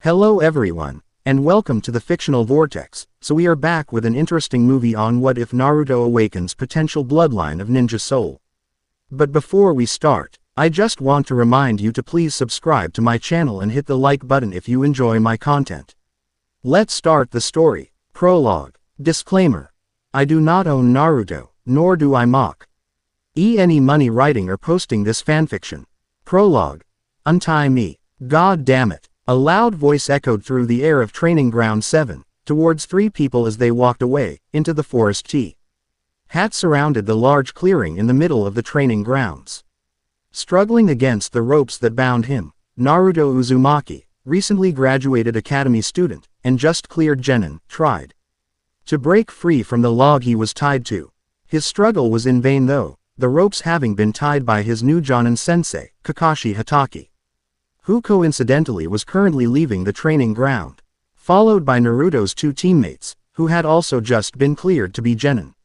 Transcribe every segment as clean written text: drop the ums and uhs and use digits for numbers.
Hello everyone, and welcome to the Fictional Vortex. So we are back with an interesting movie on what if Naruto Awakens potential Bloodline of Ninja Soul. But before we start, I just want to remind you to please subscribe to my channel and hit the like button if you enjoy my content. Let's start the story. Prologue. Disclaimer. I do not own Naruto, nor do I mock any money writing or posting this fanfiction. Prologue. Untie me. God damn it. A loud voice echoed through the air of Training Ground 7, towards three people as they walked away, into the forest Hat surrounded the large clearing in the middle of the training grounds. Struggling against the ropes that bound him, Naruto Uzumaki, recently graduated academy student, and just cleared Genin, tried to break free from the log he was tied to. His struggle was in vain though, the ropes having been tied by his new Jonin sensei, Kakashi Hatake, who coincidentally was currently leaving the training ground, followed by Naruto's two teammates, who had also just been cleared to be Genin.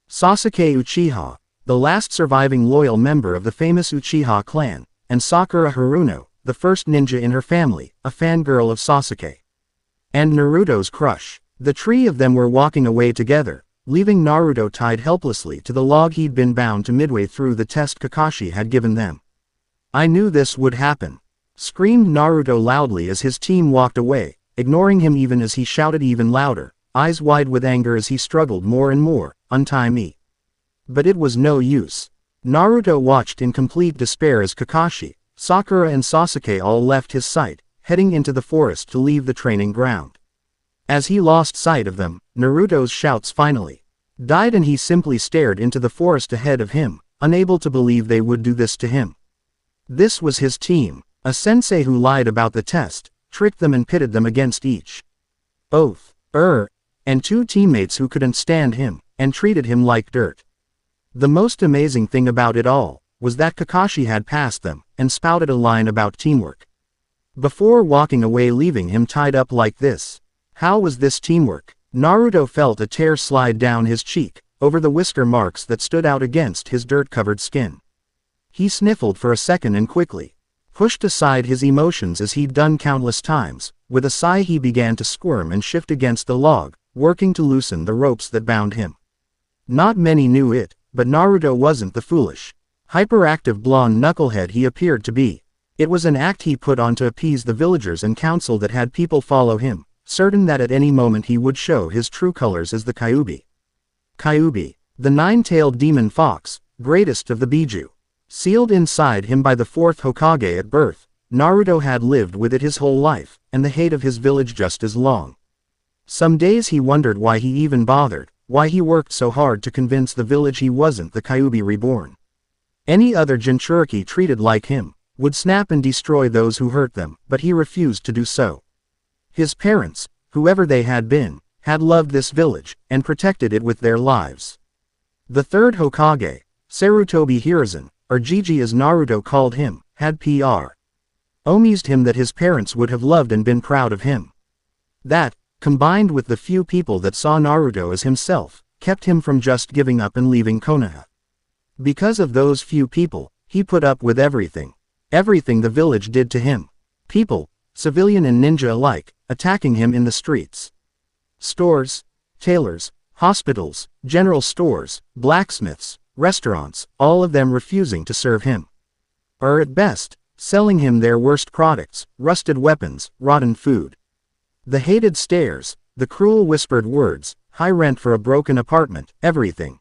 Sasuke Uchiha, the last surviving loyal member of the famous Uchiha clan, and Sakura Haruno, the first ninja in her family, a fangirl of Sasuke and Naruto's crush. The three of them were walking away together, leaving Naruto tied helplessly to the log he'd been bound to midway through the test Kakashi had given them. I knew this would happen, screamed Naruto loudly as his team walked away, ignoring him even as he shouted even louder, eyes wide with anger as he struggled more and more, untie me. But it was no use. Naruto watched in complete despair as Kakashi, Sakura and Sasuke all left his sight, heading into the forest to leave the training ground. As he lost sight of them, Naruto's shouts finally died and he simply stared into the forest ahead of him, unable to believe they would do this to him. This was his team. A sensei who lied about the test, tricked them and pitted them against each oath, and two teammates who couldn't stand him, and treated him like dirt. The most amazing thing about it all, was that Kakashi had passed them, and spouted a line about teamwork before walking away leaving him tied up like this. How was this teamwork? Naruto felt a tear slide down his cheek, over the whisker marks that stood out against his dirt-covered skin. He sniffled for a second and quickly pushed aside his emotions as he'd done countless times. With a sigh he began to squirm and shift against the log, working to loosen the ropes that bound him. Not many knew it, but Naruto wasn't the foolish, hyperactive blonde knucklehead he appeared to be. It was an act he put on to appease the villagers and council that had people follow him, certain that at any moment he would show his true colors as the Kyuubi. Kyuubi, the nine-tailed demon fox, greatest of the Biju. Sealed inside him by the fourth Hokage at birth, Naruto had lived with it his whole life, and the hate of his village just as long. Some days he wondered why he even bothered, why he worked so hard to convince the village he wasn't the Kyuubi reborn. Any other Jinchuriki treated like him, would snap and destroy those who hurt them, but he refused to do so. His parents, whoever they had been, had loved this village, and protected it with their lives. The third Hokage, Sarutobi Hiruzen, or Gigi as Naruto called him, had promised him that his parents would have loved and been proud of him. That, combined with the few people that saw Naruto as himself, kept him from just giving up and leaving Konoha. Because of those few people, he put up with everything the village did to him. People, civilian and ninja alike, attacking him in the streets. Stores, tailors, hospitals, general stores, blacksmiths, restaurants, all of them refusing to serve him. Or at best, selling him their worst products, rusted weapons, rotten food. The hated stares, the cruel whispered words, high rent for a broken apartment, everything.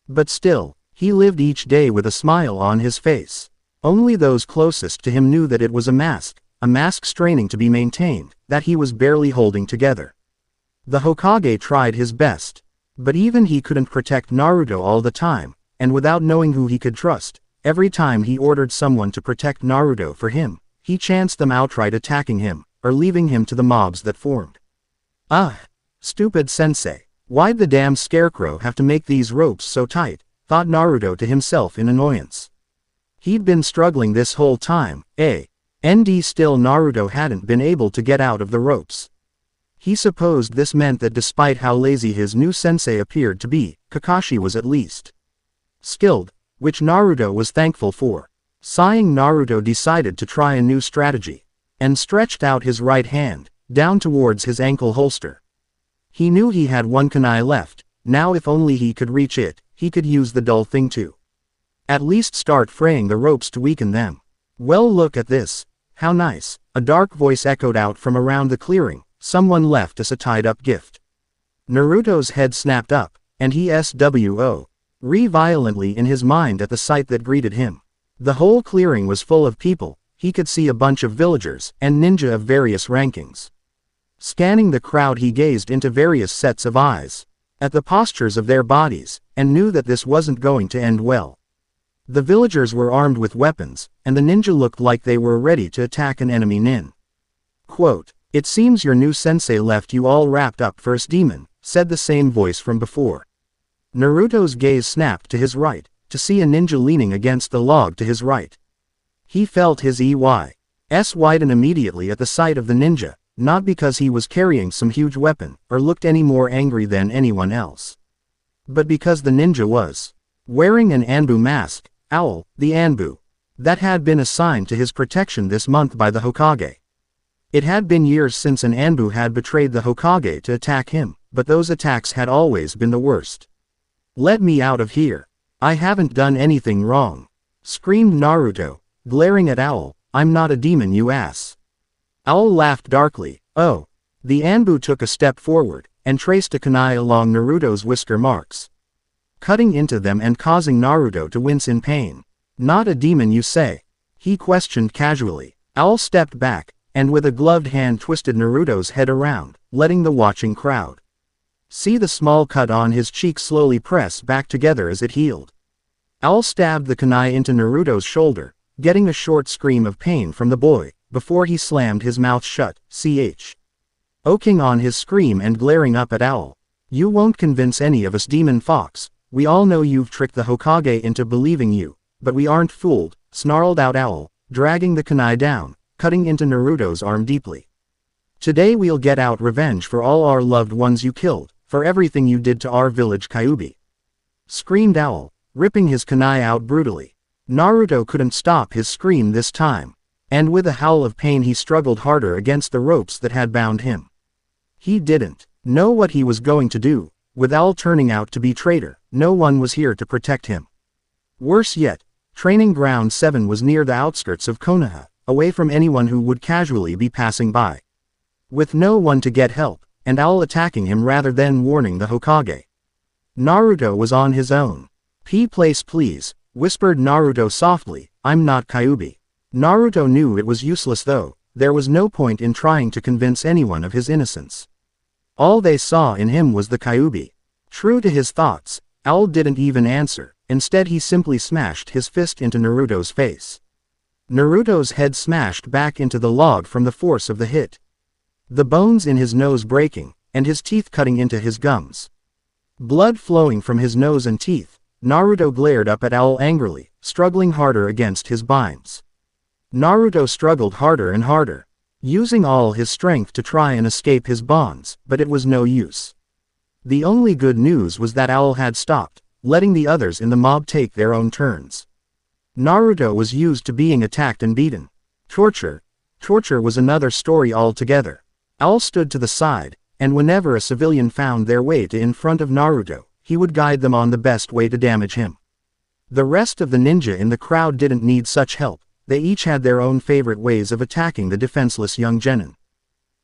But still, he lived each day with a smile on his face. Only those closest to him knew that it was a mask straining to be maintained, that he was barely holding together. The Hokage tried his best, but even he couldn't protect Naruto all the time. And without knowing who he could trust, every time he ordered someone to protect Naruto for him, he chanced them outright attacking him, or leaving him to the mobs that formed. Stupid sensei. Why'd the damn scarecrow have to make these ropes so tight, thought Naruto to himself in annoyance. He'd been struggling this whole time, and still Naruto hadn't been able to get out of the ropes. He supposed this meant that despite how lazy his new sensei appeared to be, Kakashi was at least skilled, which Naruto was thankful for. Sighing, Naruto decided to try a new strategy. and stretched out his right hand, down towards his ankle holster. He knew he had one kunai left. Now if only he could reach it, he could use the dull thing to at least start fraying the ropes to weaken them. Well, look at this. How nice. A dark voice echoed out from around the clearing. Someone left us a tied-up gift. Naruto's head snapped up, and he SWO violently in his mind at the sight that greeted him. The whole clearing was full of people. He could see a bunch of villagers and ninja of various rankings. Scanning the crowd, he gazed into various sets of eyes, at the postures of their bodies, and knew that this wasn't going to end well. The villagers were armed with weapons, and the ninja looked like they were ready to attack an enemy nin. Quote, "It seems your new sensei left you all wrapped up first, demon," said the same voice from before. Naruto's gaze snapped to his right, to see a ninja leaning against the log to his right. He felt his EY's widen immediately at the sight of the ninja, not because he was carrying some huge weapon, or looked any more angry than anyone else, but because the ninja was wearing an Anbu mask, Owl, the Anbu, that had been assigned to his protection this month by the Hokage. It had been years since an Anbu had betrayed the Hokage to attack him, but those attacks had always been the worst. "Let me out of here. I haven't done anything wrong," screamed Naruto, glaring at Owl. "I'm not a demon, you ass." Owl laughed darkly. "Oh." The Anbu took a step forward, and traced a kunai along Naruto's whisker marks, cutting into them and causing Naruto to wince in pain. "Not a demon, you say?" he questioned casually. Owl stepped back, and with a gloved hand twisted Naruto's head around, letting the watching crowd see the small cut on his cheek slowly press back together as it healed. Owl stabbed the kunai into Naruto's shoulder, getting a short scream of pain from the boy, before he slammed his mouth shut, choking on his scream and glaring up at Owl. "You won't convince any of us, Demon Fox. We all know you've tricked the Hokage into believing you, but we aren't fooled," snarled out Owl, dragging the kunai down, cutting into Naruto's arm deeply. "Today we'll get out revenge for all our loved ones you killed, for everything you did to our village, Kyuubi," screamed Owl, ripping his kunai out brutally. Naruto couldn't stop his scream this time, and with a howl of pain he struggled harder against the ropes that had bound him. He didn't know what he was going to do. With Owl turning out to be traitor, no one was here to protect him. Worse yet, Training Ground 7 was near the outskirts of Konoha, away from anyone who would casually be passing by. With no one to get help, and Owl attacking him rather than warning the Hokage, Naruto was on his own. Place please," whispered Naruto softly, "I'm not Kyuubi." Naruto knew it was useless though. There was no point in trying to convince anyone of his innocence. All they saw in him was the Kyuubi. True to his thoughts, Owl didn't even answer. Instead he simply smashed his fist into Naruto's face. Naruto's head smashed back into the log from the force of the hit, the bones in his nose breaking, and his teeth cutting into his gums. Blood flowing from his nose and teeth, Naruto glared up at Owl angrily, struggling harder against his binds. Naruto struggled harder and harder, using all his strength to try and escape his bonds, but it was no use. The only good news was that Owl had stopped, letting the others in the mob take their own turns. Naruto was used to being attacked and beaten. Torture was another story altogether. Owl stood to the side, and whenever a civilian found their way to in front of Naruto, he would guide them on the best way to damage him. The rest of the ninja in the crowd didn't need such help. They each had their own favorite ways of attacking the defenseless young genin.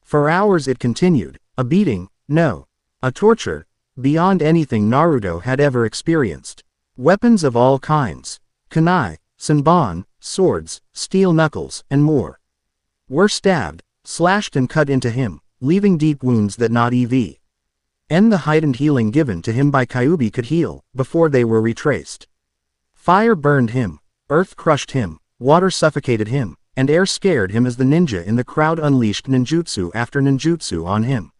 For hours it continued, a beating, no, a torture, beyond anything Naruto had ever experienced. Weapons of all kinds, kunai, senbon, swords, steel knuckles, and more, were stabbed, slashed and cut into him, leaving deep wounds that not even the heightened healing given to him by Kyuubi could heal, before they were retraced. Fire burned him, earth crushed him, water suffocated him, and air scared him as the ninja in the crowd unleashed ninjutsu after ninjutsu on him.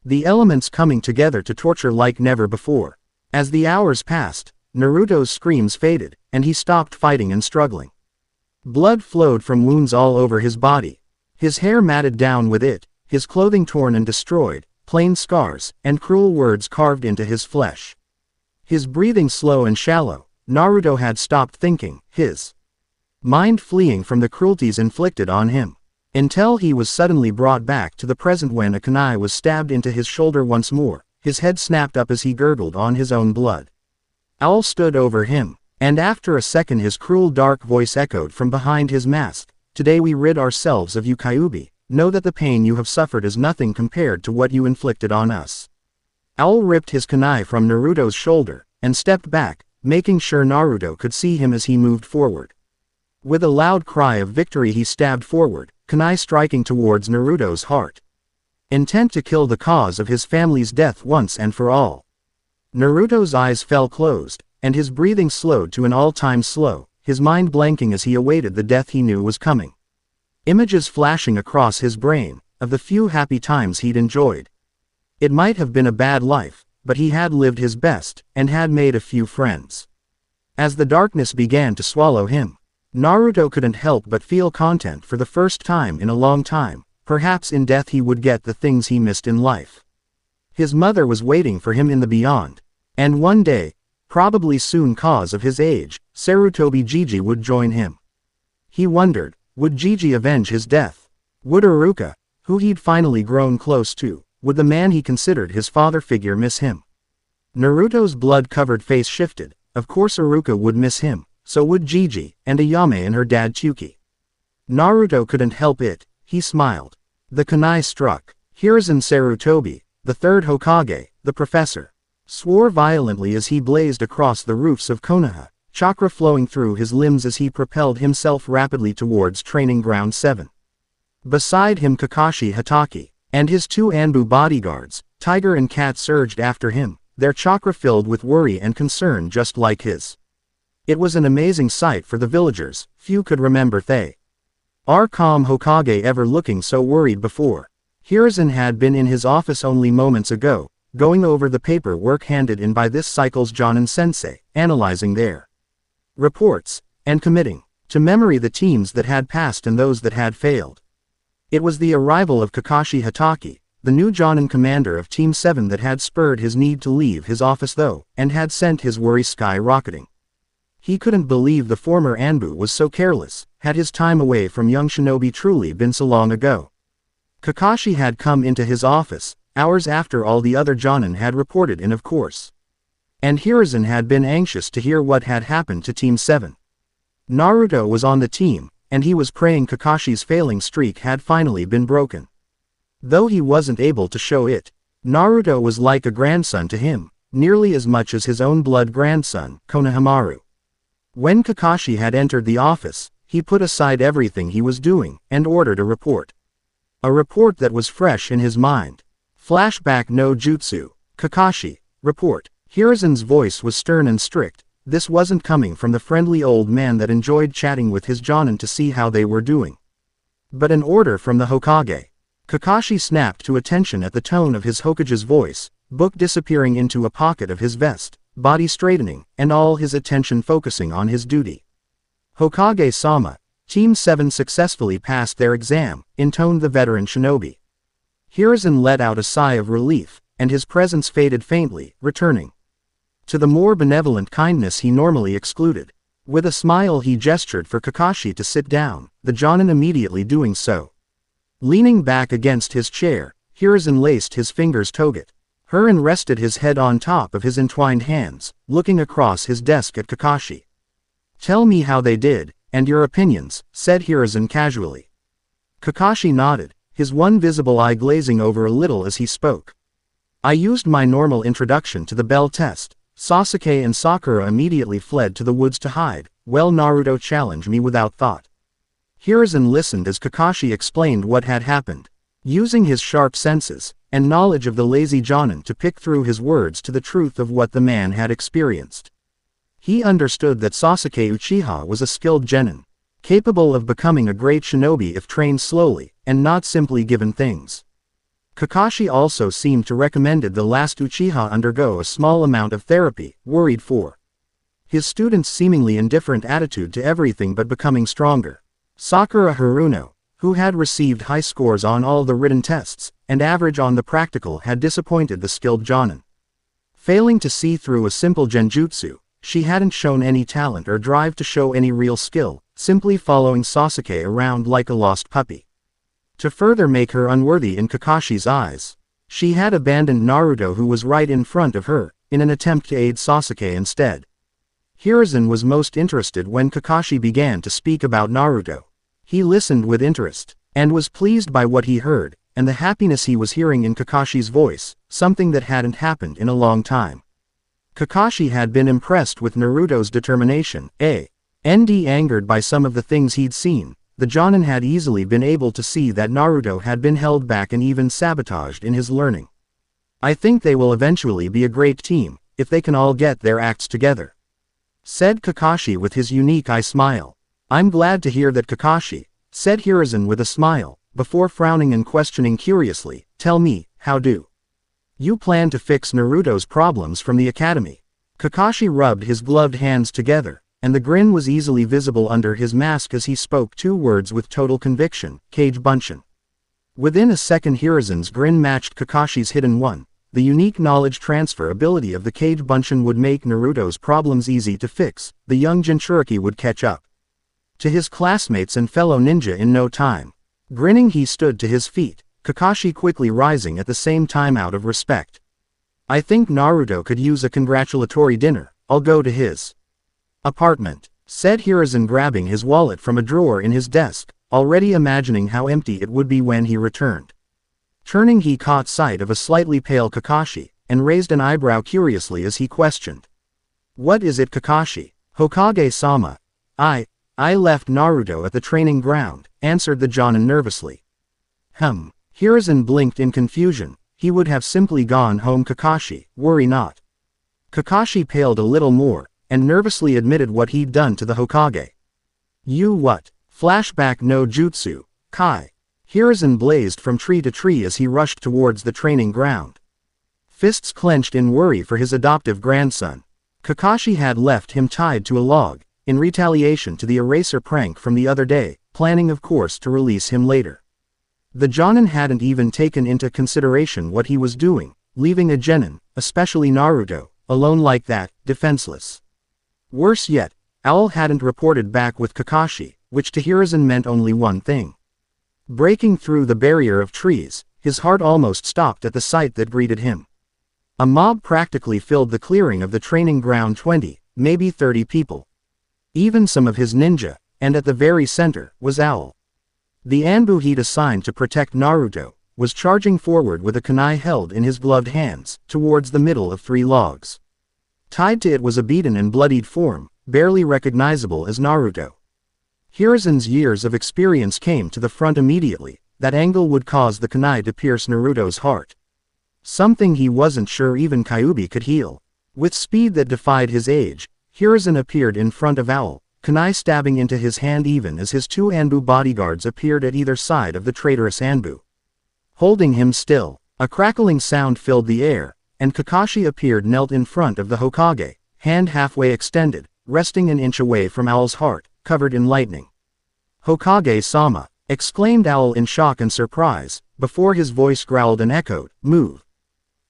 The elements coming together to torture like never before. As the hours passed, Naruto's screams faded, and he stopped fighting and struggling. Blood flowed from wounds all over his body. His hair matted down with it, his clothing torn and destroyed, plain scars, and cruel words carved into his flesh. His breathing slow and shallow, Naruto had stopped thinking, his mind fleeing from the cruelties inflicted on him. Until he was suddenly brought back to the present when a kunai was stabbed into his shoulder once more, his head snapped up as he gurgled on his own blood. Owl stood over him, and after a second his cruel dark voice echoed from behind his mask. Today we rid ourselves of you Kyuubi, know that the pain you have suffered is nothing compared to what you inflicted on us. Owl ripped his kunai from Naruto's shoulder, and stepped back, making sure Naruto could see him as he moved forward. With a loud cry of victory he stabbed forward, kunai striking towards Naruto's heart. Intent to kill the cause of his family's death once and for all. Naruto's eyes fell closed, and his breathing slowed to an all-time slow, his mind blanking as he awaited the death he knew was coming. Images flashing across his brain, of the few happy times he'd enjoyed. It might have been a bad life, but he had lived his best, and had made a few friends. As the darkness began to swallow him, Naruto couldn't help but feel content for the first time in a long time. Perhaps in death he would get the things he missed in life. His mother was waiting for him in the beyond, and one day, probably soon cause of his age, Sarutobi Gigi would join him. He wondered, would Gigi avenge his death? Would Iruka, who he'd finally grown close to, would the man he considered his father figure miss him? Naruto's blood-covered face shifted. Of course Iruka would miss him, so would Gigi, and Ayame and her dad Chuki. Naruto couldn't help it, he smiled. The kunai struck. Hiruzen Sarutobi, the third Hokage, the professor, swore violently as he blazed across the roofs of Konoha, chakra flowing through his limbs as he propelled himself rapidly towards Training Ground 7. Beside him Kakashi Hatake, and his two Anbu bodyguards, Tiger and Cat surged after him, their chakra filled with worry and concern just like his. It was an amazing sight for the villagers, few could remember our calm Hokage ever looking so worried before. Hiruzen had been in his office only moments ago, going over the paperwork handed in by this cycle's Jonin-sensei, analyzing their reports, and committing to memory the teams that had passed and those that had failed. It was the arrival of Kakashi Hatake, the new Jonin commander of Team 7 that had spurred his need to leave his office though, and had sent his worry skyrocketing. He couldn't believe the former Anbu was so careless. Had his time away from young shinobi truly been so long ago? Kakashi had come into his office, hours after all the other Jonin had reported in of course. And Hiruzen had been anxious to hear what had happened to Team 7. Naruto was on the team, and he was praying Kakashi's failing streak had finally been broken. Though he wasn't able to show it, Naruto was like a grandson to him, nearly as much as his own blood grandson, Konohamaru. When Kakashi had entered the office, he put aside everything he was doing, and ordered a report. A report that was fresh in his mind. Flashback no jutsu. Kakashi, report. Hiruzen's voice was stern and strict. This wasn't coming from the friendly old man that enjoyed chatting with his Jonin to see how they were doing, but an order from the Hokage. Kakashi snapped to attention at the tone of his Hokage's voice, book disappearing into a pocket of his vest, body straightening, and all his attention focusing on his duty. Hokage-sama, Team 7 successfully passed their exam, intoned the veteran shinobi. Hiruzen let out a sigh of relief, and his presence faded faintly, returning to the more benevolent kindness he normally excluded. With a smile he gestured for Kakashi to sit down, the Jonin immediately doing so. Leaning back against his chair, Hiruzen laced his fingers toget her and rested his head on top of his entwined hands, looking across his desk at Kakashi. Tell me how they did, and your opinions, said Hiruzen casually. Kakashi nodded, his one visible eye glazing over a little as he spoke. I used my normal introduction to the bell test. Sasuke and Sakura immediately fled to the woods to hide, while Naruto challenged me without thought. Hiruzen listened as Kakashi explained what had happened, using his sharp senses and knowledge of the lazy Jonin to pick through his words to the truth of what the man had experienced. He understood that Sasuke Uchiha was a skilled genin, capable of becoming a great shinobi if trained slowly, and not simply given things. Kakashi also seemed to recommended the last Uchiha undergo a small amount of therapy, worried for his students' seemingly indifferent attitude to everything but becoming stronger. Sakura Haruno, who had received high scores on all the written tests, and average on the practical, had disappointed the skilled Jonin. Failing to see through a simple genjutsu, she hadn't shown any talent or drive to show any real skill, simply following Sasuke around like a lost puppy. To further make her unworthy in Kakashi's eyes, she had abandoned Naruto, who was right in front of her, in an attempt to aid Sasuke instead. Hiruzen was most interested when Kakashi began to speak about Naruto. He listened with interest, and was pleased by what he heard, and the happiness he was hearing in Kakashi's voice, something that hadn't happened in a long time. Kakashi had been impressed with Naruto's determination, angered by some of the things he'd seen. The Jonin had easily been able to see that Naruto had been held back and even sabotaged in his learning. I think they will eventually be a great team, if they can all get their acts together, said Kakashi with his unique eye smile. I'm glad to hear that, Kakashi, said Hiruzen with a smile, before frowning and questioning curiously. Tell me, how do you plan to fix Naruto's problems from the academy? Kakashi rubbed his gloved hands together, and the grin was easily visible under his mask as he spoke two words with total conviction: Kage Bunshin. Within a second, Hiruzen's grin matched Kakashi's hidden one. The unique knowledge transfer ability of the Kage Bunshin would make Naruto's problems easy to fix. The young Jinchuriki would catch up to his classmates and fellow ninja in no time. Grinning, he stood to his feet, Kakashi quickly rising at the same time out of respect. I think Naruto could use a congratulatory dinner. I'll go to his apartment, said Hiruzen, grabbing his wallet from a drawer in his desk, already imagining how empty it would be when he returned. Turning, he caught sight of a slightly pale Kakashi, and raised an eyebrow curiously as he questioned. What is it, Kakashi? Hokage-sama. I left Naruto at the training ground, answered the Jonin nervously. Hiruzen blinked in confusion. He would have simply gone home, Kakashi, worry not. Kakashi paled a little more, and nervously admitted what he'd done to the Hokage. You what? Flashback no jutsu, Kai. Hiruzen blazed from tree to tree as he rushed towards the training ground, fists clenched in worry for his adoptive grandson. Kakashi had left him tied to a log, in retaliation to the eraser prank from the other day, planning of course to release him later. The Jonin hadn't even taken into consideration what he was doing, leaving a genin, especially Naruto, alone like that, defenseless. Worse yet, Owl hadn't reported back with Kakashi, which to Hiruzen meant only one thing. Breaking through the barrier of trees, his heart almost stopped at the sight that greeted him. A mob practically filled the clearing of the training ground, 20, maybe 30 people. Even some of his ninja, and at the very center, was Owl. The Anbu he'd assigned to protect Naruto, was charging forward with a kunai held in his gloved hands, towards the middle of 3 logs. Tied to it was a beaten and bloodied form, barely recognizable as Naruto. Hiruzen's years of experience came to the front immediately. That angle would cause the kunai to pierce Naruto's heart. Something he wasn't sure even Kyuubi could heal. With speed that defied his age, Hiruzen appeared in front of Owl, kunai stabbing into his hand even as his 2 Anbu bodyguards appeared at either side of the traitorous Anbu, holding him still. A crackling sound filled the air, and Kakashi appeared knelt in front of the Hokage, hand halfway extended, resting an inch away from Owl's heart, covered in lightning. Hokage-sama, exclaimed Owl in shock and surprise, before his voice growled and echoed, move.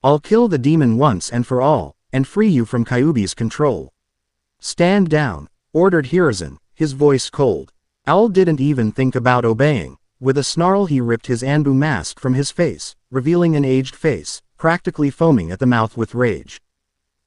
I'll kill the demon once and for all, and free you from Kyuubi's control. Stand down, ordered Hiruzen, his voice cold. Owl didn't even think about obeying. With a snarl he ripped his Anbu mask from his face, revealing an aged face, practically foaming at the mouth with rage.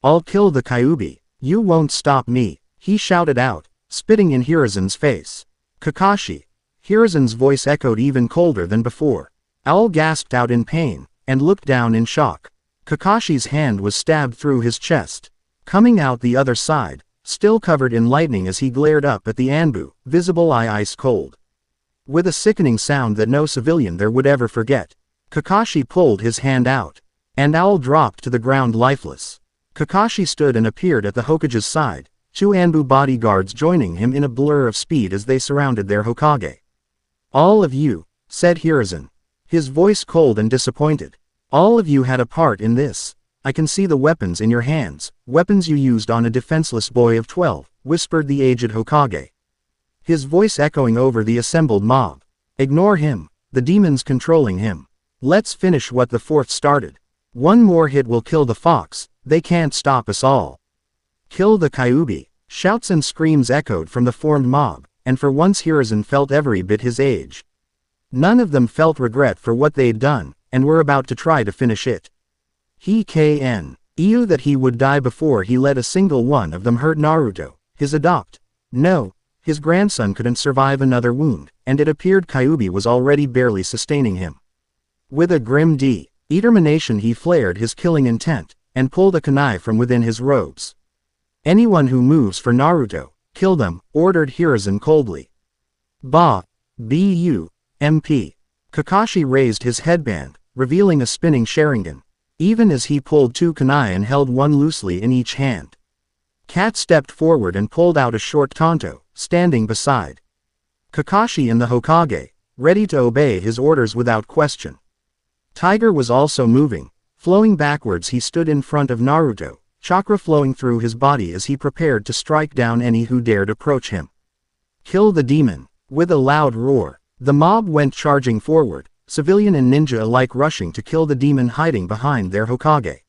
I'll kill the Kyuubi. You won't stop me, he shouted out, spitting in Hiruzen's face. Kakashi. Hiruzen's voice echoed even colder than before. Owl gasped out in pain, and looked down in shock. Kakashi's hand was stabbed through his chest, coming out the other side, still covered in lightning as he glared up at the Anbu, visible eye ice cold. With a sickening sound that no civilian there would ever forget, Kakashi pulled his hand out, and Owl dropped to the ground lifeless. Kakashi stood and appeared at the Hokage's side, 2 Anbu bodyguards joining him in a blur of speed as they surrounded their Hokage. All of you, said Hiruzen, his voice cold and disappointed. All of you had a part in this. I can see the weapons in your hands, weapons you used on a defenseless boy of 12, whispered the aged Hokage, his voice echoing over the assembled mob. Ignore him, the demons controlling him. Let's finish what the 4th started. One more hit will kill the fox, they can't stop us all. Kill the Kyuubi. Shouts and screams echoed from the formed mob, and for once Hiruzen felt every bit his age. None of them felt regret for what they'd done, and were about to try to finish it. He knew that he would die before he let a single one of them hurt Naruto, his grandson couldn't survive another wound, and it appeared Kyuubi was already barely sustaining him. With a grim determination he flared his killing intent, and pulled a kunai from within his robes. Anyone who moves for Naruto, kill them, ordered Hiruzen coldly. MP. Kakashi raised his headband, revealing a spinning Sharingan. Even as he pulled two kunai and held one loosely in each hand. Kat stepped forward and pulled out a short tanto, standing beside Kakashi and the Hokage, ready to obey his orders without question. Tiger was also moving. Flowing backwards he stood in front of Naruto, chakra flowing through his body as he prepared to strike down any who dared approach him. Kill the demon. With a loud roar, the mob went charging forward, civilian and ninja alike rushing to kill the demon hiding behind their Hokage.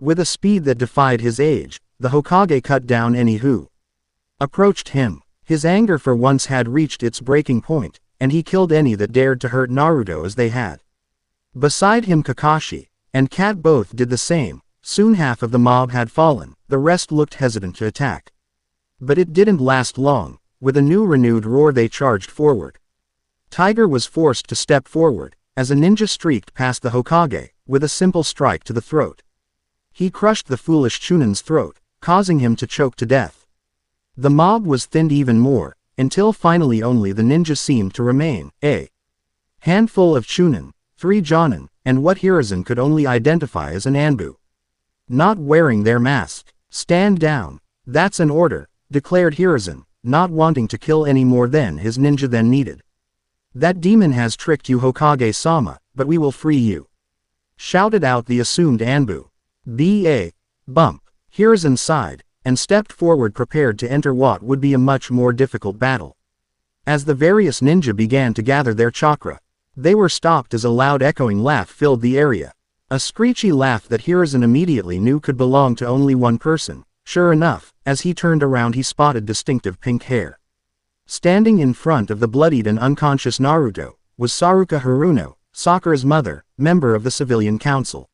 With a speed that defied his age, the Hokage cut down any who approached him. His anger for once had reached its breaking point, and he killed any that dared to hurt Naruto as they had. Beside him Kakashi and Kat both did the same. Soon half of the mob had fallen, the rest looked hesitant to attack. But it didn't last long. With a renewed roar they charged forward. Tiger was forced to step forward, as a ninja streaked past the Hokage, with a simple strike to the throat. He crushed the foolish Chunin's throat, causing him to choke to death. The mob was thinned even more, until finally only the ninja seemed to remain, a handful of Chunin, 3 Jonin, and what Hiruzen could only identify as an Anbu. Not wearing their mask. Stand down. That's an order, declared Hiruzen, not wanting to kill any more than his ninja then needed. That demon has tricked you Hokage-sama, but we will free you. Shouted out the assumed Anbu. Bump. Hiruzen sighed, and stepped forward prepared to enter what would be a much more difficult battle. As the various ninja began to gather their chakra, they were stopped as a loud echoing laugh filled the area. A screechy laugh that Hiruzen immediately knew could belong to only one person. Sure enough, as he turned around he spotted distinctive pink hair. Standing in front of the bloodied and unconscious Naruto, was Saruka Haruno, Sakura's mother, member of the civilian council.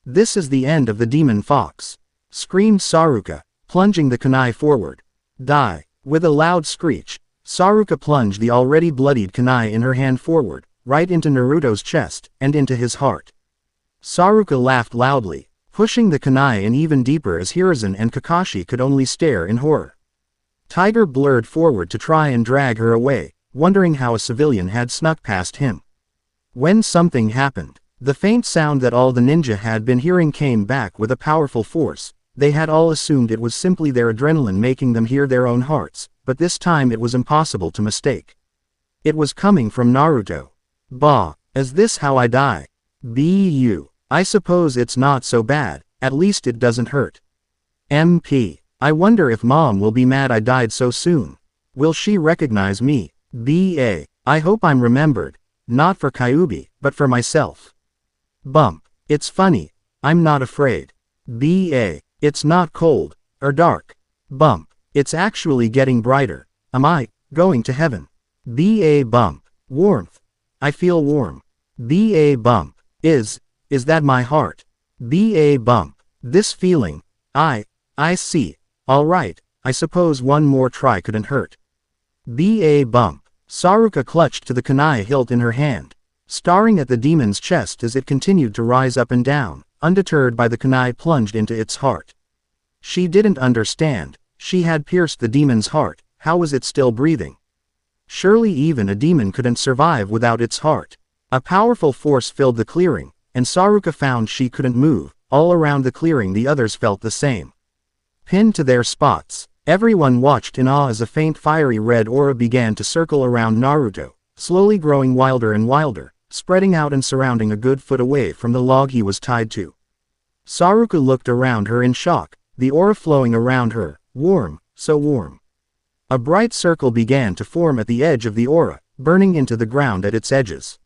This is the end of the demon fox, screamed Saruka, plunging the kunai forward. Die. With a loud screech, Saruka plunged the already bloodied kunai in her hand forward, right into Naruto's chest, and into his heart. Saruka laughed loudly, pushing the kunai in even deeper as Hiruzen and Kakashi could only stare in horror. Tiger blurred forward to try and drag her away, wondering how a civilian had snuck past him. When something happened, the faint sound that all the ninja had been hearing came back with a powerful force. They had all assumed it was simply their adrenaline making them hear their own hearts, but this time it was impossible to mistake. It was coming from Naruto. Bah, is this how I die? I suppose it's not so bad, at least it doesn't hurt. MP. I wonder if Mom will be mad I died so soon. Will she recognize me? I hope I'm remembered. Not for Kyuubi, but for myself. Bump. It's funny. I'm not afraid. It's not cold, or dark. Bump. It's actually getting brighter. Am I going to heaven? Bump. Warmth. I feel warm. Bump. Is that my heart? Bump. This feeling. I see. Alright, I suppose one more try couldn't hurt. Bump. Saruka clutched to the kunai hilt in her hand, staring at the demon's chest as it continued to rise up and down, undeterred by the kunai plunged into its heart. She didn't understand. She had pierced the demon's heart, how was it still breathing? Surely even a demon couldn't survive without its heart. A powerful force filled the clearing, and Saruka found she couldn't move. All around the clearing the others felt the same. Pinned to their spots, everyone watched in awe as a faint fiery red aura began to circle around Naruto, slowly growing wilder and wilder, spreading out and surrounding a good foot away from the log he was tied to. Saruka looked around her in shock, the aura flowing around her, warm, so warm. A bright circle began to form at the edge of the aura, burning into the ground at its edges.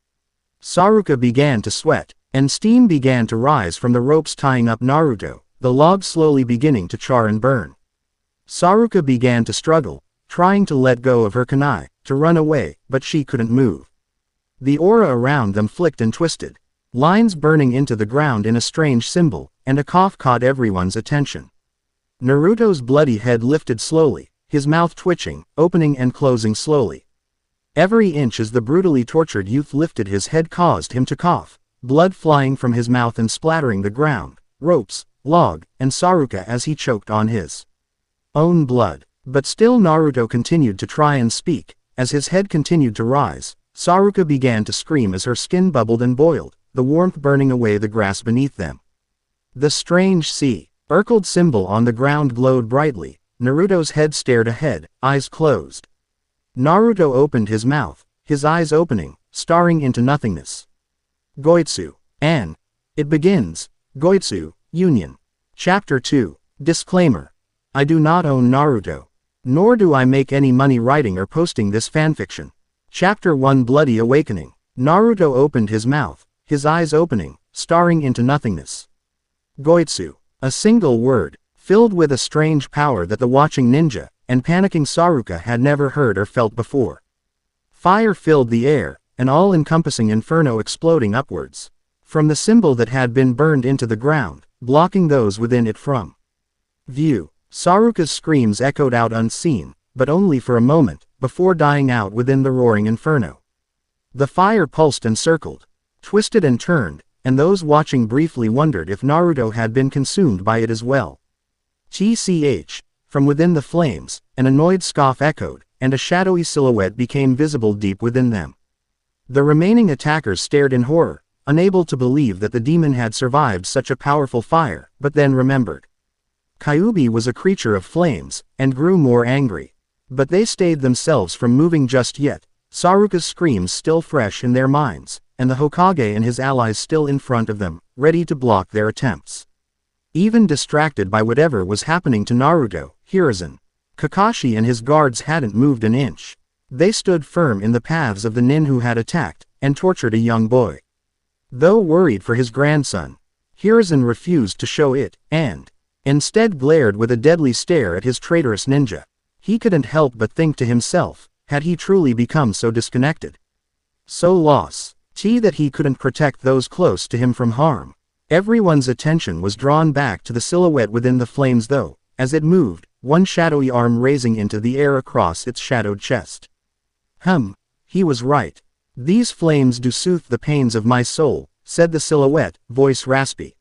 Saruka began to sweat, and steam began to rise from the ropes tying up Naruto, the log slowly beginning to char and burn. Saruka began to struggle, trying to let go of her kunai, to run away, but she couldn't move. The aura around them flicked and twisted. Lines burning into the ground in a strange symbol, and a cough caught everyone's attention. Naruto's bloody head lifted slowly, his mouth twitching, opening and closing slowly. Every inch as the brutally tortured youth lifted his head caused him to cough, blood flying from his mouth and splattering the ground, ropes, log, and Saruka as he choked on his own blood. But still Naruto continued to try and speak. As his head continued to rise, Saruka began to scream as her skin bubbled and boiled, the warmth burning away the grass beneath them. The strange circled symbol on the ground glowed brightly. Naruto's head stared ahead, eyes closed. Naruto opened his mouth, his eyes opening, staring into nothingness. Goitsu. And it begins. Goitsu, Union. Chapter 2. Disclaimer. I do not own Naruto. Nor do I make any money writing or posting this fanfiction. Chapter 1 Bloody Awakening. Naruto opened his mouth, his eyes opening, staring into nothingness. Goitsu. A single word, filled with a strange power that the watching ninja and panicking Saruka had never heard or felt before. Fire filled the air, an all-encompassing inferno exploding upwards from the symbol that had been burned into the ground, blocking those within it from view. Saruka's screams echoed out unseen, but only for a moment, before dying out within the roaring inferno. The fire pulsed and circled, twisted and turned, and those watching briefly wondered if Naruto had been consumed by it as well. TCH. From within the flames, an annoyed scoff echoed, and a shadowy silhouette became visible deep within them. The remaining attackers stared in horror, unable to believe that the demon had survived such a powerful fire, but then remembered. Kyuubi was a creature of flames, and grew more angry. But they stayed themselves from moving just yet, Saruka's screams still fresh in their minds, and the Hokage and his allies still in front of them, ready to block their attempts. Even distracted by whatever was happening to Naruto, Hiruzen, Kakashi and his guards hadn't moved an inch. They stood firm in the paths of the nin who had attacked and tortured a young boy. Though worried for his grandson, Hiruzen refused to show it, and instead glared with a deadly stare at his traitorous ninja. He couldn't help but think to himself, had he truly become so disconnected, so lost, that he couldn't protect those close to him from harm? Everyone's attention was drawn back to the silhouette within the flames though, as it moved, one shadowy arm raising into the air across its shadowed chest. He was right. These flames do soothe the pains of my soul, said the silhouette, voice raspy.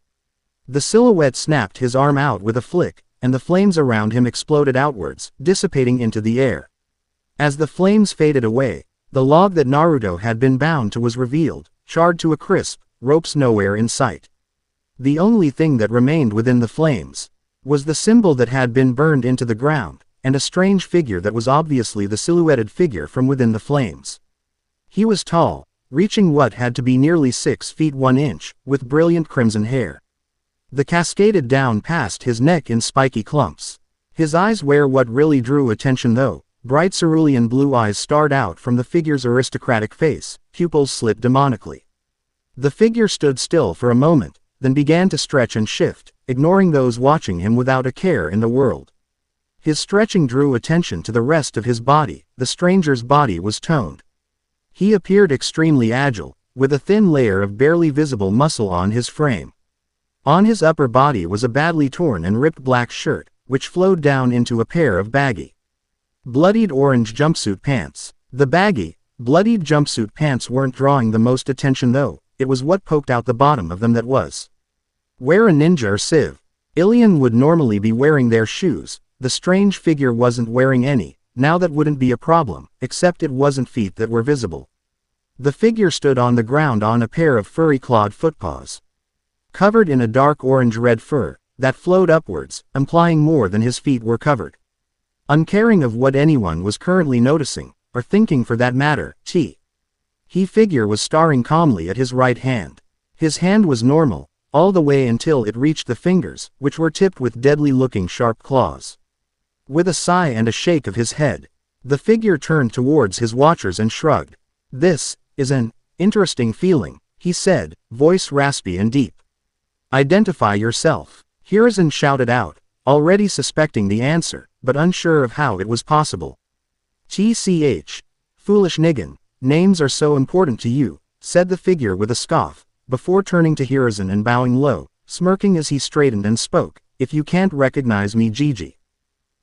The silhouette snapped his arm out with a flick, and the flames around him exploded outwards, dissipating into the air. As the flames faded away, the log that Naruto had been bound to was revealed, charred to a crisp, ropes nowhere in sight. The only thing that remained within the flames was the symbol that had been burned into the ground, and a strange figure that was obviously the silhouetted figure from within the flames. He was tall, reaching what had to be nearly 6 feet 1 inch, with brilliant crimson hair. The cascaded down past his neck in spiky clumps. His eyes were what really drew attention though. Bright cerulean blue eyes starred out from the figure's aristocratic face, pupils slit demonically. The figure stood still for a moment, then began to stretch and shift, ignoring those watching him without a care in the world. His stretching drew attention to the rest of his body. The stranger's body was toned. He appeared extremely agile, with a thin layer of barely visible muscle on his frame. On his upper body was a badly torn and ripped black shirt, which flowed down into a pair of baggy, bloodied orange jumpsuit pants. The baggy, bloodied jumpsuit pants weren't drawing the most attention though, it was what poked out the bottom of them that was where a ninja or civilian would normally be wearing their shoes. The strange figure wasn't wearing any, now that wouldn't be a problem, except it wasn't feet that were visible. The figure stood on the ground on a pair of furry clawed footpaws, covered in a dark orange-red fur that flowed upwards, implying more than his feet were covered. Uncaring of what anyone was currently noticing, or thinking for that matter, he figure was staring calmly at his right hand. His hand was normal, all the way until it reached the fingers, which were tipped with deadly-looking sharp claws. With a sigh and a shake of his head, the figure turned towards his watchers and shrugged. "This is an interesting feeling," he said, voice raspy and deep. "Identify yourself," Hiruzen shouted out, already suspecting the answer, but unsure of how it was possible. "TCH. Foolish Nigan. Names are so important to you, said the figure with a scoff, before turning to Hiruzen and bowing low, smirking as he straightened and spoke. If you can't recognize me, Gigi,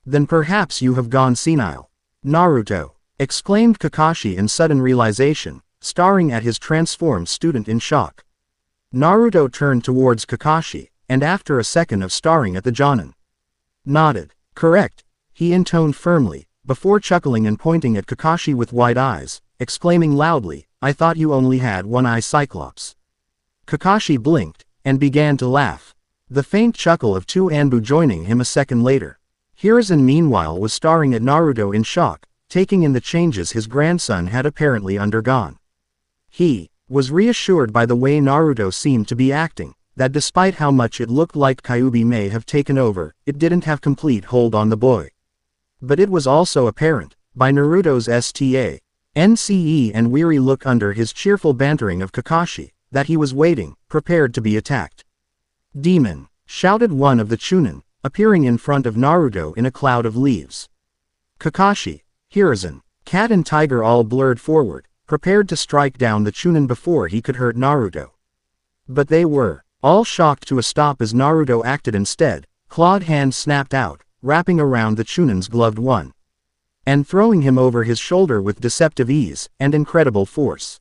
then perhaps you have gone senile. Naruto, exclaimed Kakashi in sudden realization, staring at his transformed student in shock. Naruto turned towards Kakashi, and after a second of staring at the Jonin, nodded. Correct, he intoned firmly, before chuckling and pointing at Kakashi with wide eyes, exclaiming loudly, I thought you only had one eye, Cyclops. Kakashi blinked, and began to laugh. The faint chuckle of two Anbu joining him a second later. Hiruzen meanwhile was staring at Naruto in shock, taking in the changes his grandson had apparently undergone. He was reassured by the way Naruto seemed to be acting, that despite how much it looked like Kyuubi may have taken over, it didn't have complete hold on the boy. But it was also apparent, by Naruto's NCE and weary look under his cheerful bantering of Kakashi, that he was waiting, prepared to be attacked. Demon, shouted one of the Chunin, appearing in front of Naruto in a cloud of leaves. Kakashi, Hiruzen, Cat and Tiger all blurred forward, prepared to strike down the Chunin before he could hurt Naruto. But they were all shocked to a stop as Naruto acted instead, clawed hand snapped out, wrapping around the Chunin's gloved one, and throwing him over his shoulder with deceptive ease and incredible force.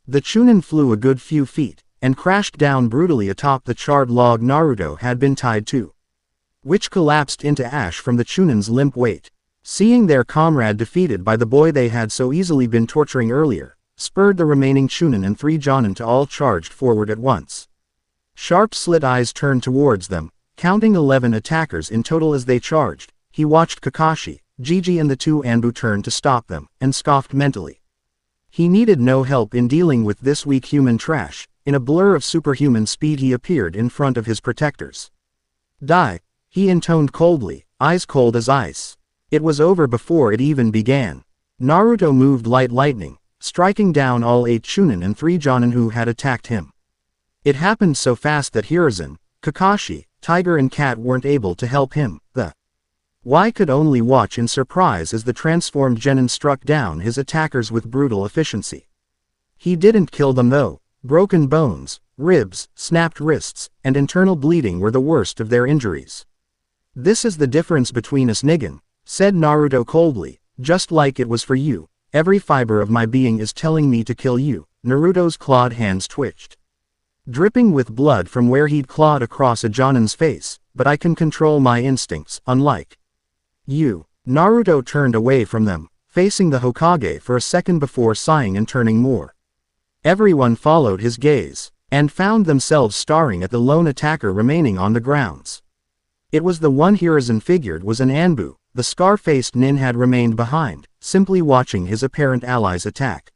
The Chunin flew a good few feet, and crashed down brutally atop the charred log Naruto had been tied to, which collapsed into ash from the Chunin's limp weight. Seeing their comrade defeated by the boy they had so easily been torturing earlier, spurred the remaining Chunin and 3 Jonin to all charged forward at once. Sharp slit eyes turned towards them, counting 11 attackers in total as they charged. He watched Kakashi, Gigi and the 2 Anbu turn to stop them, and scoffed mentally. He needed no help in dealing with this weak human trash. In a blur of superhuman speed he appeared in front of his protectors. Die, he intoned coldly, eyes cold as ice. It was over before it even began. Naruto moved like lightning, striking down all 8 Chunin and 3 Jonin who had attacked him. It happened so fast that Hiruzen, Kakashi, Tiger and Cat weren't able to help him. The Y could only watch in surprise as the transformed genin struck down his attackers with brutal efficiency. He didn't kill them though. Broken bones, ribs, snapped wrists, and internal bleeding were the worst of their injuries. This is the difference between us, Nigan, said Naruto coldly, just like it was for you. Every fiber of my being is telling me to kill you. Naruto's clawed hands twitched, dripping with blood from where he'd clawed across a Jonin's face, but I can control my instincts, unlike you. Naruto turned away from them, facing the Hokage for a second before sighing and turning more. Everyone followed his gaze, and found themselves staring at the lone attacker remaining on the grounds. It was the one Hiruzen figured was an Anbu. The scar-faced nin had remained behind, simply watching his apparent allies attack.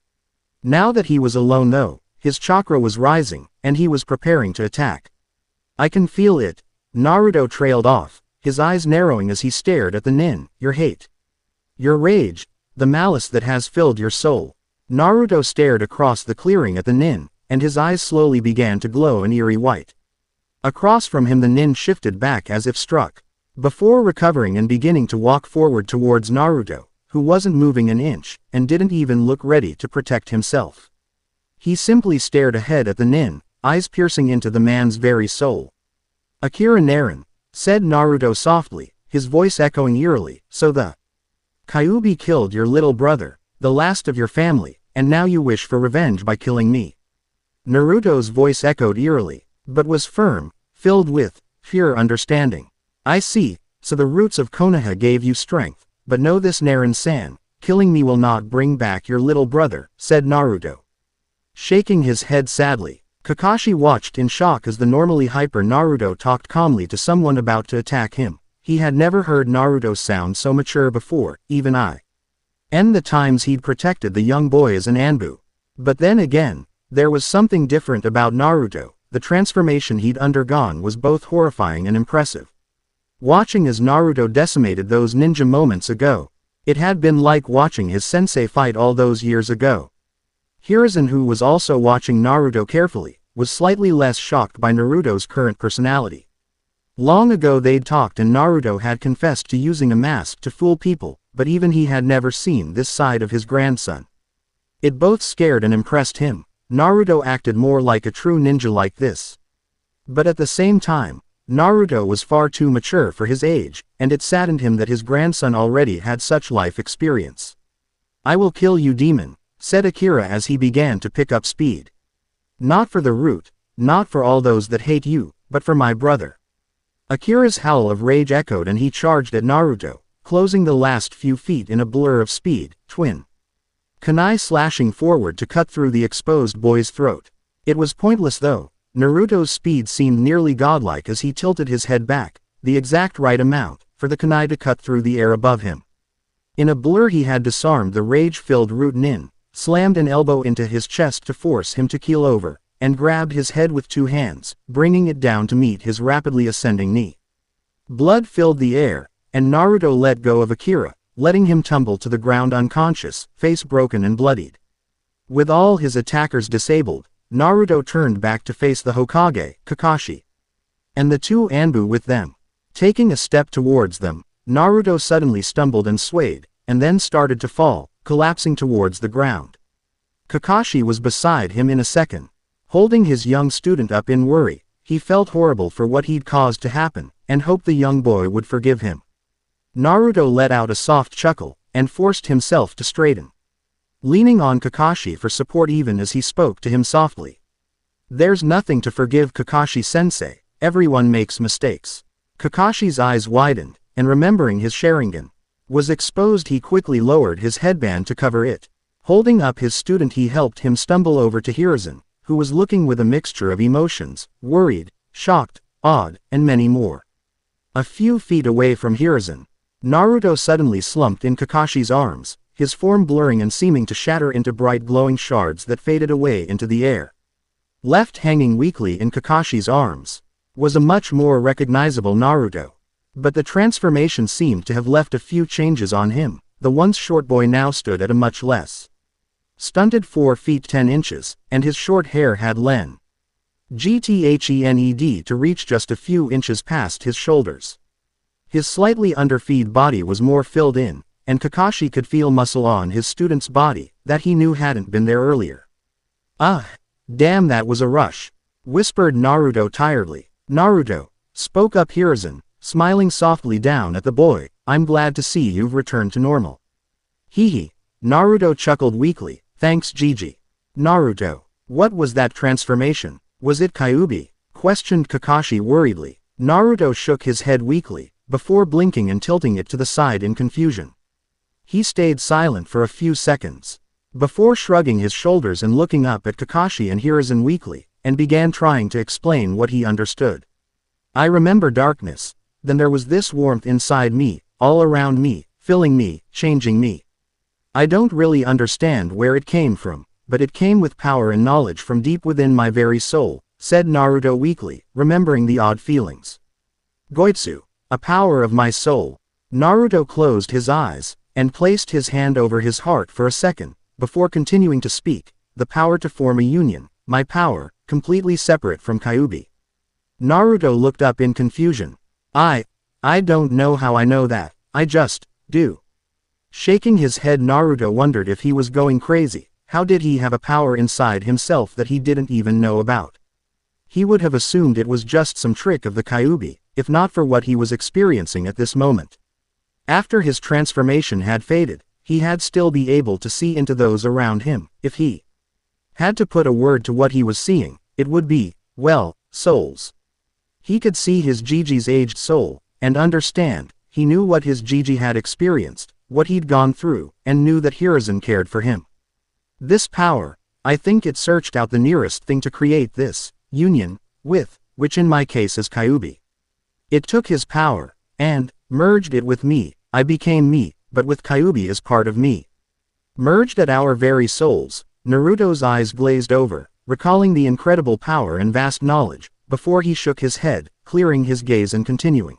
Now that he was alone though, his chakra was rising, and he was preparing to attack. I can feel it. Naruto trailed off, his eyes narrowing as he stared at the nin. Your hate, your rage, the malice that has filled your soul. Naruto stared across the clearing at the nin, and his eyes slowly began to glow an eerie white. Across from him the nin shifted back as if struck, before recovering and beginning to walk forward towards Naruto, who wasn't moving an inch, and didn't even look ready to protect himself. He simply stared ahead at the nin, eyes piercing into the man's very soul. Akira Naren, said Naruto softly, his voice echoing eerily, so the Kyuubi killed your little brother, the last of your family, and now you wish for revenge by killing me. Naruto's voice echoed eerily, but was firm, filled with pure understanding. I see, so the roots of Konoha gave you strength, but know this Naren-san, killing me will not bring back your little brother, said Naruto. Shaking his head sadly, Kakashi watched in shock as the normally hyper Naruto talked calmly to someone about to attack him. He had never heard Naruto sound so mature before, even the times he'd protected the young boy as an Anbu. But then again, there was something different about Naruto. The transformation he'd undergone was both horrifying and impressive. Watching as Naruto decimated those ninja moments ago, it had been like watching his sensei fight all those years ago. Hiruzen, who was also watching Naruto carefully, was slightly less shocked by Naruto's current personality. Long ago they'd talked and Naruto had confessed to using a mask to fool people, but even he had never seen this side of his grandson. It both scared and impressed him. Naruto acted more like a true ninja like this. But at the same time, Naruto was far too mature for his age, and it saddened him that his grandson already had such life experience. "I will kill you, demon," said Akira as he began to pick up speed. "Not for the root, not for all those that hate you, but for my brother." Akira's howl of rage echoed and he charged at Naruto, closing the last few feet in a blur of speed, twin kunai slashing forward to cut through the exposed boy's throat. It was pointless though. Naruto's speed seemed nearly godlike as he tilted his head back, the exact right amount, for the kunai to cut through the air above him. In a blur he had disarmed the rage-filled root nin, slammed an elbow into his chest to force him to keel over, and grabbed his head with two hands, bringing it down to meet his rapidly ascending knee. Blood filled the air, and Naruto let go of Akira, letting him tumble to the ground unconscious, face broken and bloodied. With all his attackers disabled, Naruto turned back to face the Hokage, Kakashi, and the two Anbu with them. Taking a step towards them, Naruto suddenly stumbled and swayed, and then started to fall, collapsing towards the ground. Kakashi was beside him in a second. Holding his young student up in worry, he felt horrible for what he'd caused to happen, and hoped the young boy would forgive him. Naruto let out a soft chuckle, and forced himself to straighten, leaning on Kakashi for support even as he spoke to him softly. "There's nothing to forgive, Kakashi-sensei, everyone makes mistakes." Kakashi's eyes widened, and remembering his Sharingan was exposed, he quickly lowered his headband to cover it. Holding up his student, he helped him stumble over to Hiruzen, who was looking with a mixture of emotions, worried, shocked, awed, and many more. A few feet away from Hiruzen, Naruto suddenly slumped in Kakashi's arms, his form blurring and seeming to shatter into bright glowing shards that faded away into the air. Left hanging weakly in Kakashi's arms was a much more recognizable Naruto. But the transformation seemed to have left a few changes on him. The once short boy now stood at a much less stunted 4 feet 10 inches, and his short hair had gthened to reach just a few inches past his shoulders. His slightly underfed body was more filled in, and Kakashi could feel muscle on his student's body that he knew hadn't been there earlier. "Ah, damn, that was a rush," whispered Naruto tiredly. "Naruto," spoke up Hiruzen, smiling softly down at the boy, "I'm glad to see you've returned to normal." "Hee." Naruto chuckled weakly, "Thanks, Gigi." "Naruto, what was that transformation? Was it Kyuubi?" questioned Kakashi worriedly. Naruto shook his head weakly, before blinking and tilting it to the side in confusion. He stayed silent for a few seconds, before shrugging his shoulders and looking up at Kakashi and Hiruzen weakly, and began trying to explain what he understood. "I remember darkness. Then there was this warmth inside me, all around me, filling me, changing me. I don't really understand where it came from, but it came with power and knowledge from deep within my very soul," said Naruto weakly, remembering the odd feelings. "Goitsu, a power of my soul." Naruto closed his eyes, and placed his hand over his heart for a second, before continuing to speak, "The power to form a union, my power, completely separate from Kyuubi." Naruto looked up in confusion. I don't know how I know that, I just do." Shaking his head, Naruto wondered if he was going crazy. How did he have a power inside himself that he didn't even know about? He would have assumed it was just some trick of the Kyuubi, if not for what he was experiencing at this moment. After his transformation had faded, he had still be able to see into those around him. If he had to put a word to what he was seeing, it would be, well, souls. He could see his Gigi's aged soul, and understand. He knew what his Gigi had experienced, what he'd gone through, and knew that Hiruzen cared for him. This power, I think it searched out the nearest thing to create this union with, which in my case is Kyuubi. It took his power, and merged it with me. I became me, but with Kyuubi as part of me. Merged at our very souls. Naruto's eyes glazed over, recalling the incredible power and vast knowledge, before he shook his head, clearing his gaze and continuing.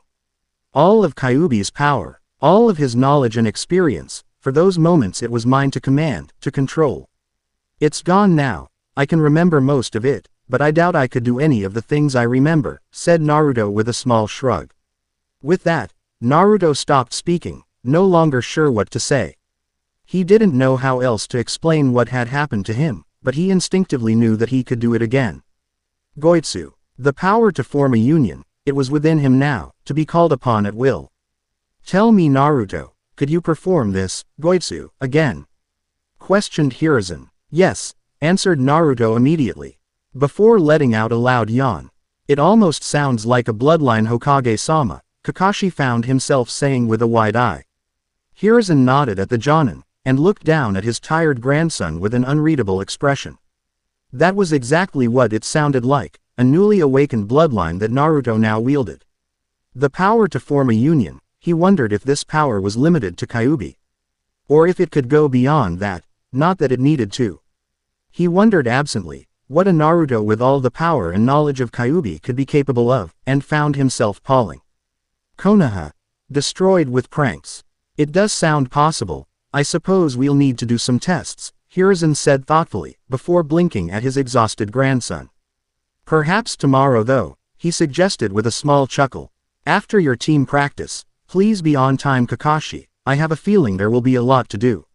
All of Kyuubi's power, all of his knowledge and experience, for those moments it was mine to command, to control. It's gone now. I can remember most of it, but I doubt I could do any of the things I remember, said Naruto with a small shrug. With that, Naruto stopped speaking, no longer sure what to say. He didn't know how else to explain what had happened to him, but he instinctively knew that he could do it again. Goitsu. The power to form a union, it was within him now, to be called upon at will. Tell me Naruto, could you perform this, Goitsu, again? Questioned Hiruzen. Yes, answered Naruto immediately, before letting out a loud yawn. It almost sounds like a bloodline Hokage-sama, Kakashi found himself saying with a wide eye. Hiruzen nodded at the Jonin, and looked down at his tired grandson with an unreadable expression. That was exactly what it sounded like, a newly awakened bloodline that Naruto now wielded. The power to form a union, he wondered if this power was limited to Kyuubi. Or if it could go beyond that, not that it needed to. He wondered absently, what a Naruto with all the power and knowledge of Kyuubi could be capable of, and found himself palling. Konoha. Destroyed with pranks. It does sound possible. I suppose we'll need to do some tests, Hiruzen said thoughtfully, before blinking at his exhausted grandson. Perhaps tomorrow though, he suggested with a small chuckle. After your team practice, please be on time Kakashi, I have a feeling there will be a lot to do.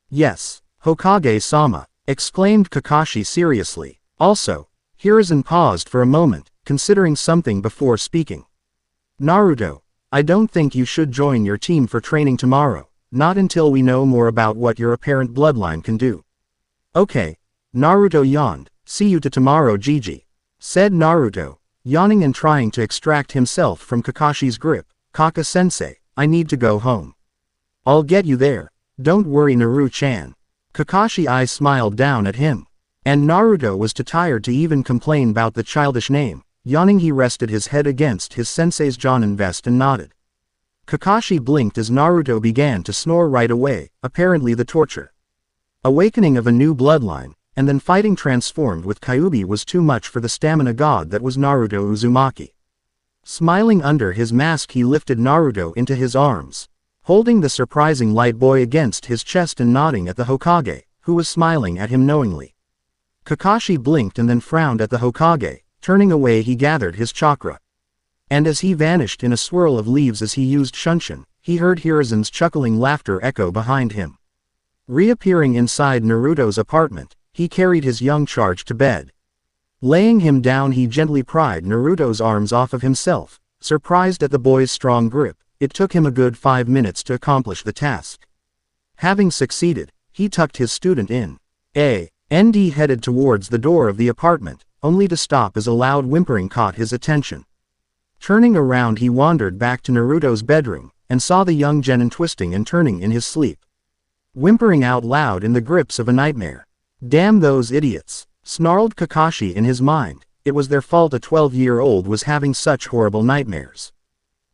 Yes, Hokage-sama, exclaimed Kakashi seriously. Also, Hiruzen paused for a moment, considering something before speaking. Naruto, I don't think you should join your team for training tomorrow, not until we know more about what your apparent bloodline can do. Okay. Naruto yawned. See you to tomorrow Gigi, said Naruto, yawning and trying to extract himself from Kakashi's grip. Kaka-sensei, I need to go home. I'll get you there. Don't worry Naru-chan. Kakashi's eyes smiled down at him. And Naruto was too tired to even complain about the childish name. Yawning he rested his head against his sensei's Jonin vest and nodded. Kakashi blinked as Naruto began to snore right away, apparently the torture. Awakening of a new bloodline, and then fighting transformed with Kyuubi was too much for the stamina god that was Naruto Uzumaki. Smiling under his mask he lifted Naruto into his arms, holding the surprising light boy against his chest and nodding at the Hokage, who was smiling at him knowingly. Kakashi blinked and then frowned at the Hokage, turning away he gathered his chakra. And as he vanished in a swirl of leaves as he used Shunshin, he heard Hiruzen's chuckling laughter echo behind him. Reappearing inside Naruto's apartment, he carried his young charge to bed. Laying him down he gently pried Naruto's arms off of himself, surprised at the boy's strong grip. It took him a good 5 minutes to accomplish the task. Having succeeded, he tucked his student in. And headed towards the door of the apartment, only to stop as a loud whimpering caught his attention. Turning around he wandered back to Naruto's bedroom, and saw the young genin twisting and turning in his sleep, whimpering out loud in the grips of a nightmare. Damn those idiots, snarled Kakashi in his mind, it was their fault a 12-year-old was having such horrible nightmares.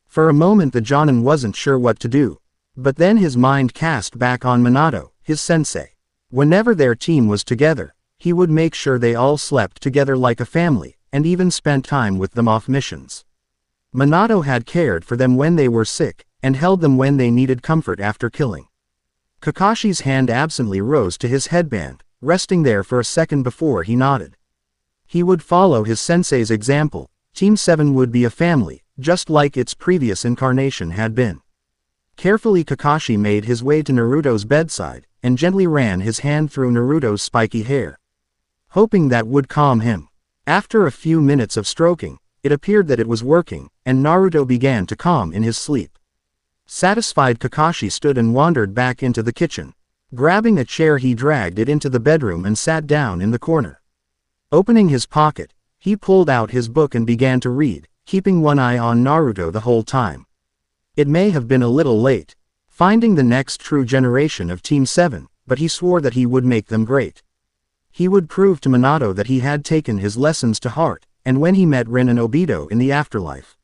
For a moment the Jonin wasn't sure what to do, but then his mind cast back on Minato, his sensei. Whenever their team was together, he would make sure they all slept together like a family, and even spent time with them off missions. Minato had cared for them when they were sick, and held them when they needed comfort after killing. Kakashi's hand absently rose to his headband, resting there for a second before he nodded. He would follow his sensei's example. Team 7 would be a family, just like its previous incarnation had been. Carefully Kakashi made his way to Naruto's bedside, and gently ran his hand through Naruto's spiky hair, hoping that would calm him. After a few minutes of stroking, it appeared that it was working, and Naruto began to calm in his sleep. Satisfied Kakashi stood and wandered back into the kitchen. Grabbing a chair he dragged it into the bedroom and sat down in the corner. Opening his pocket, he pulled out his book and began to read, keeping one eye on Naruto the whole time. It may have been a little late, finding the next true generation of Team 7, but he swore that he would make them great. He would prove to Minato that he had taken his lessons to heart, and when he met Rin and Obito in the afterlife,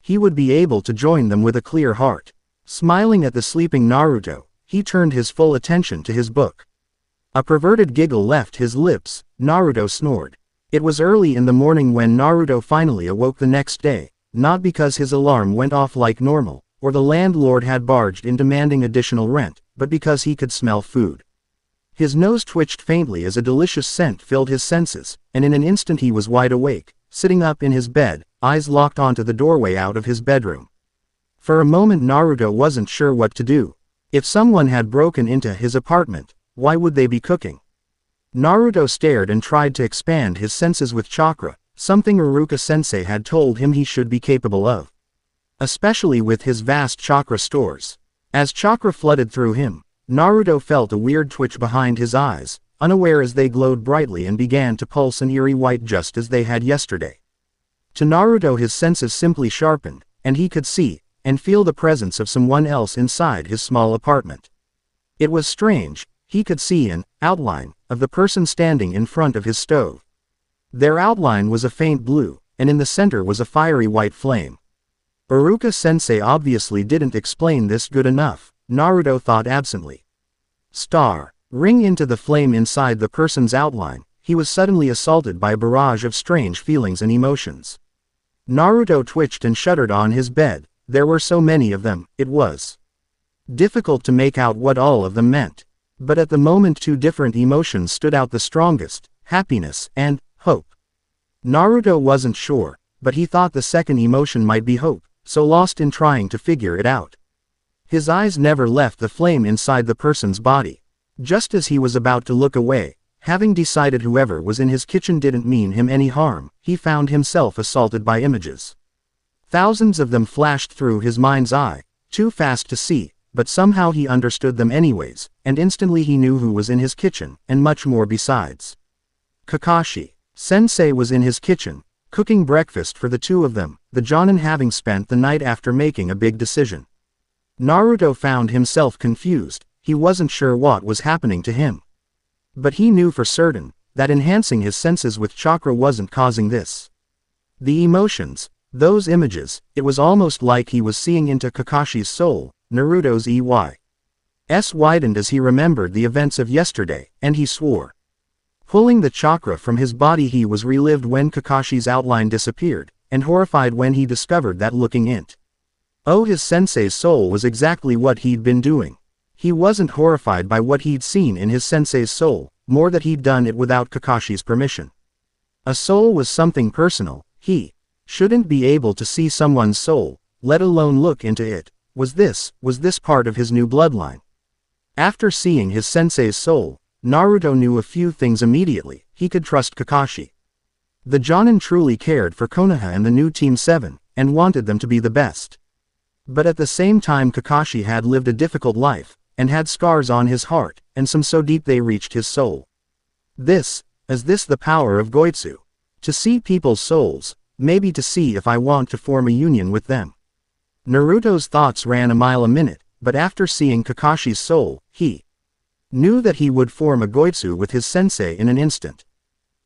he would be able to join them with a clear heart. Smiling at the sleeping Naruto, he turned his full attention to his book. A perverted giggle left his lips. Naruto snored. It was early in the morning when Naruto finally awoke the next day, not because his alarm went off like normal, or the landlord had barged in demanding additional rent, but because he could smell food. His nose twitched faintly as a delicious scent filled his senses, and in an instant he was wide awake, sitting up in his bed, eyes locked onto the doorway out of his bedroom. For a moment Naruto wasn't sure what to do. If someone had broken into his apartment, why would they be cooking? Naruto stared and tried to expand his senses with chakra, something Iruka-sensei had told him he should be capable of. Especially with his vast chakra stores. As chakra flooded through him, Naruto felt a weird twitch behind his eyes, unaware as they glowed brightly and began to pulse an eerie white just as they had yesterday. To Naruto his senses simply sharpened, and he could see and feel the presence of someone else inside his small apartment. It was strange, he could see an outline of the person standing in front of his stove. Their outline was a faint blue, and in the center was a fiery white flame. Iruka-sensei obviously didn't explain this good enough, Naruto thought absently. Ring into the flame inside the person's outline, he was suddenly assaulted by a barrage of strange feelings and emotions. Naruto twitched and shuddered on his bed. There were so many of them, it was difficult to make out what all of them meant. But at the moment two different emotions stood out the strongest, happiness and hope. Naruto wasn't sure, but he thought the second emotion might be hope, so lost in trying to figure it out. His eyes never left the flame inside the person's body. Just as he was about to look away, having decided whoever was in his kitchen didn't mean him any harm, he found himself assaulted by images. Thousands of them flashed through his mind's eye, too fast to see, but somehow he understood them anyways, and instantly he knew who was in his kitchen, and much more besides. Kakashi-sensei was in his kitchen, cooking breakfast for the two of them, the Jonin having spent the night after making a big decision. Naruto found himself confused, he wasn't sure what was happening to him. But he knew for certain that enhancing his senses with chakra wasn't causing this. The emotions, those images, it was almost like he was seeing into Kakashi's soul. Naruto's eyes widened as he remembered the events of yesterday, and he swore. Pulling the chakra from his body he was relived when Kakashi's outline disappeared, and horrified when he discovered that looking into his sensei's soul was exactly what he'd been doing. He wasn't horrified by what he'd seen in his sensei's soul, more that he'd done it without Kakashi's permission. A soul was something personal, he shouldn't be able to see someone's soul, let alone look into it. Was this part of his new bloodline? After seeing his sensei's soul, Naruto knew a few things immediately. He could trust Kakashi. The Jonin truly cared for Konoha and the new Team 7, and wanted them to be the best. But at the same time Kakashi had lived a difficult life, and had scars on his heart, and some so deep they reached his soul. Is this the power of Goitsu? To see people's souls, maybe to see if I want to form a union with them. Naruto's thoughts ran a mile a minute, but after seeing Kakashi's soul, he knew that he would form a Goitsu with his sensei in an instant.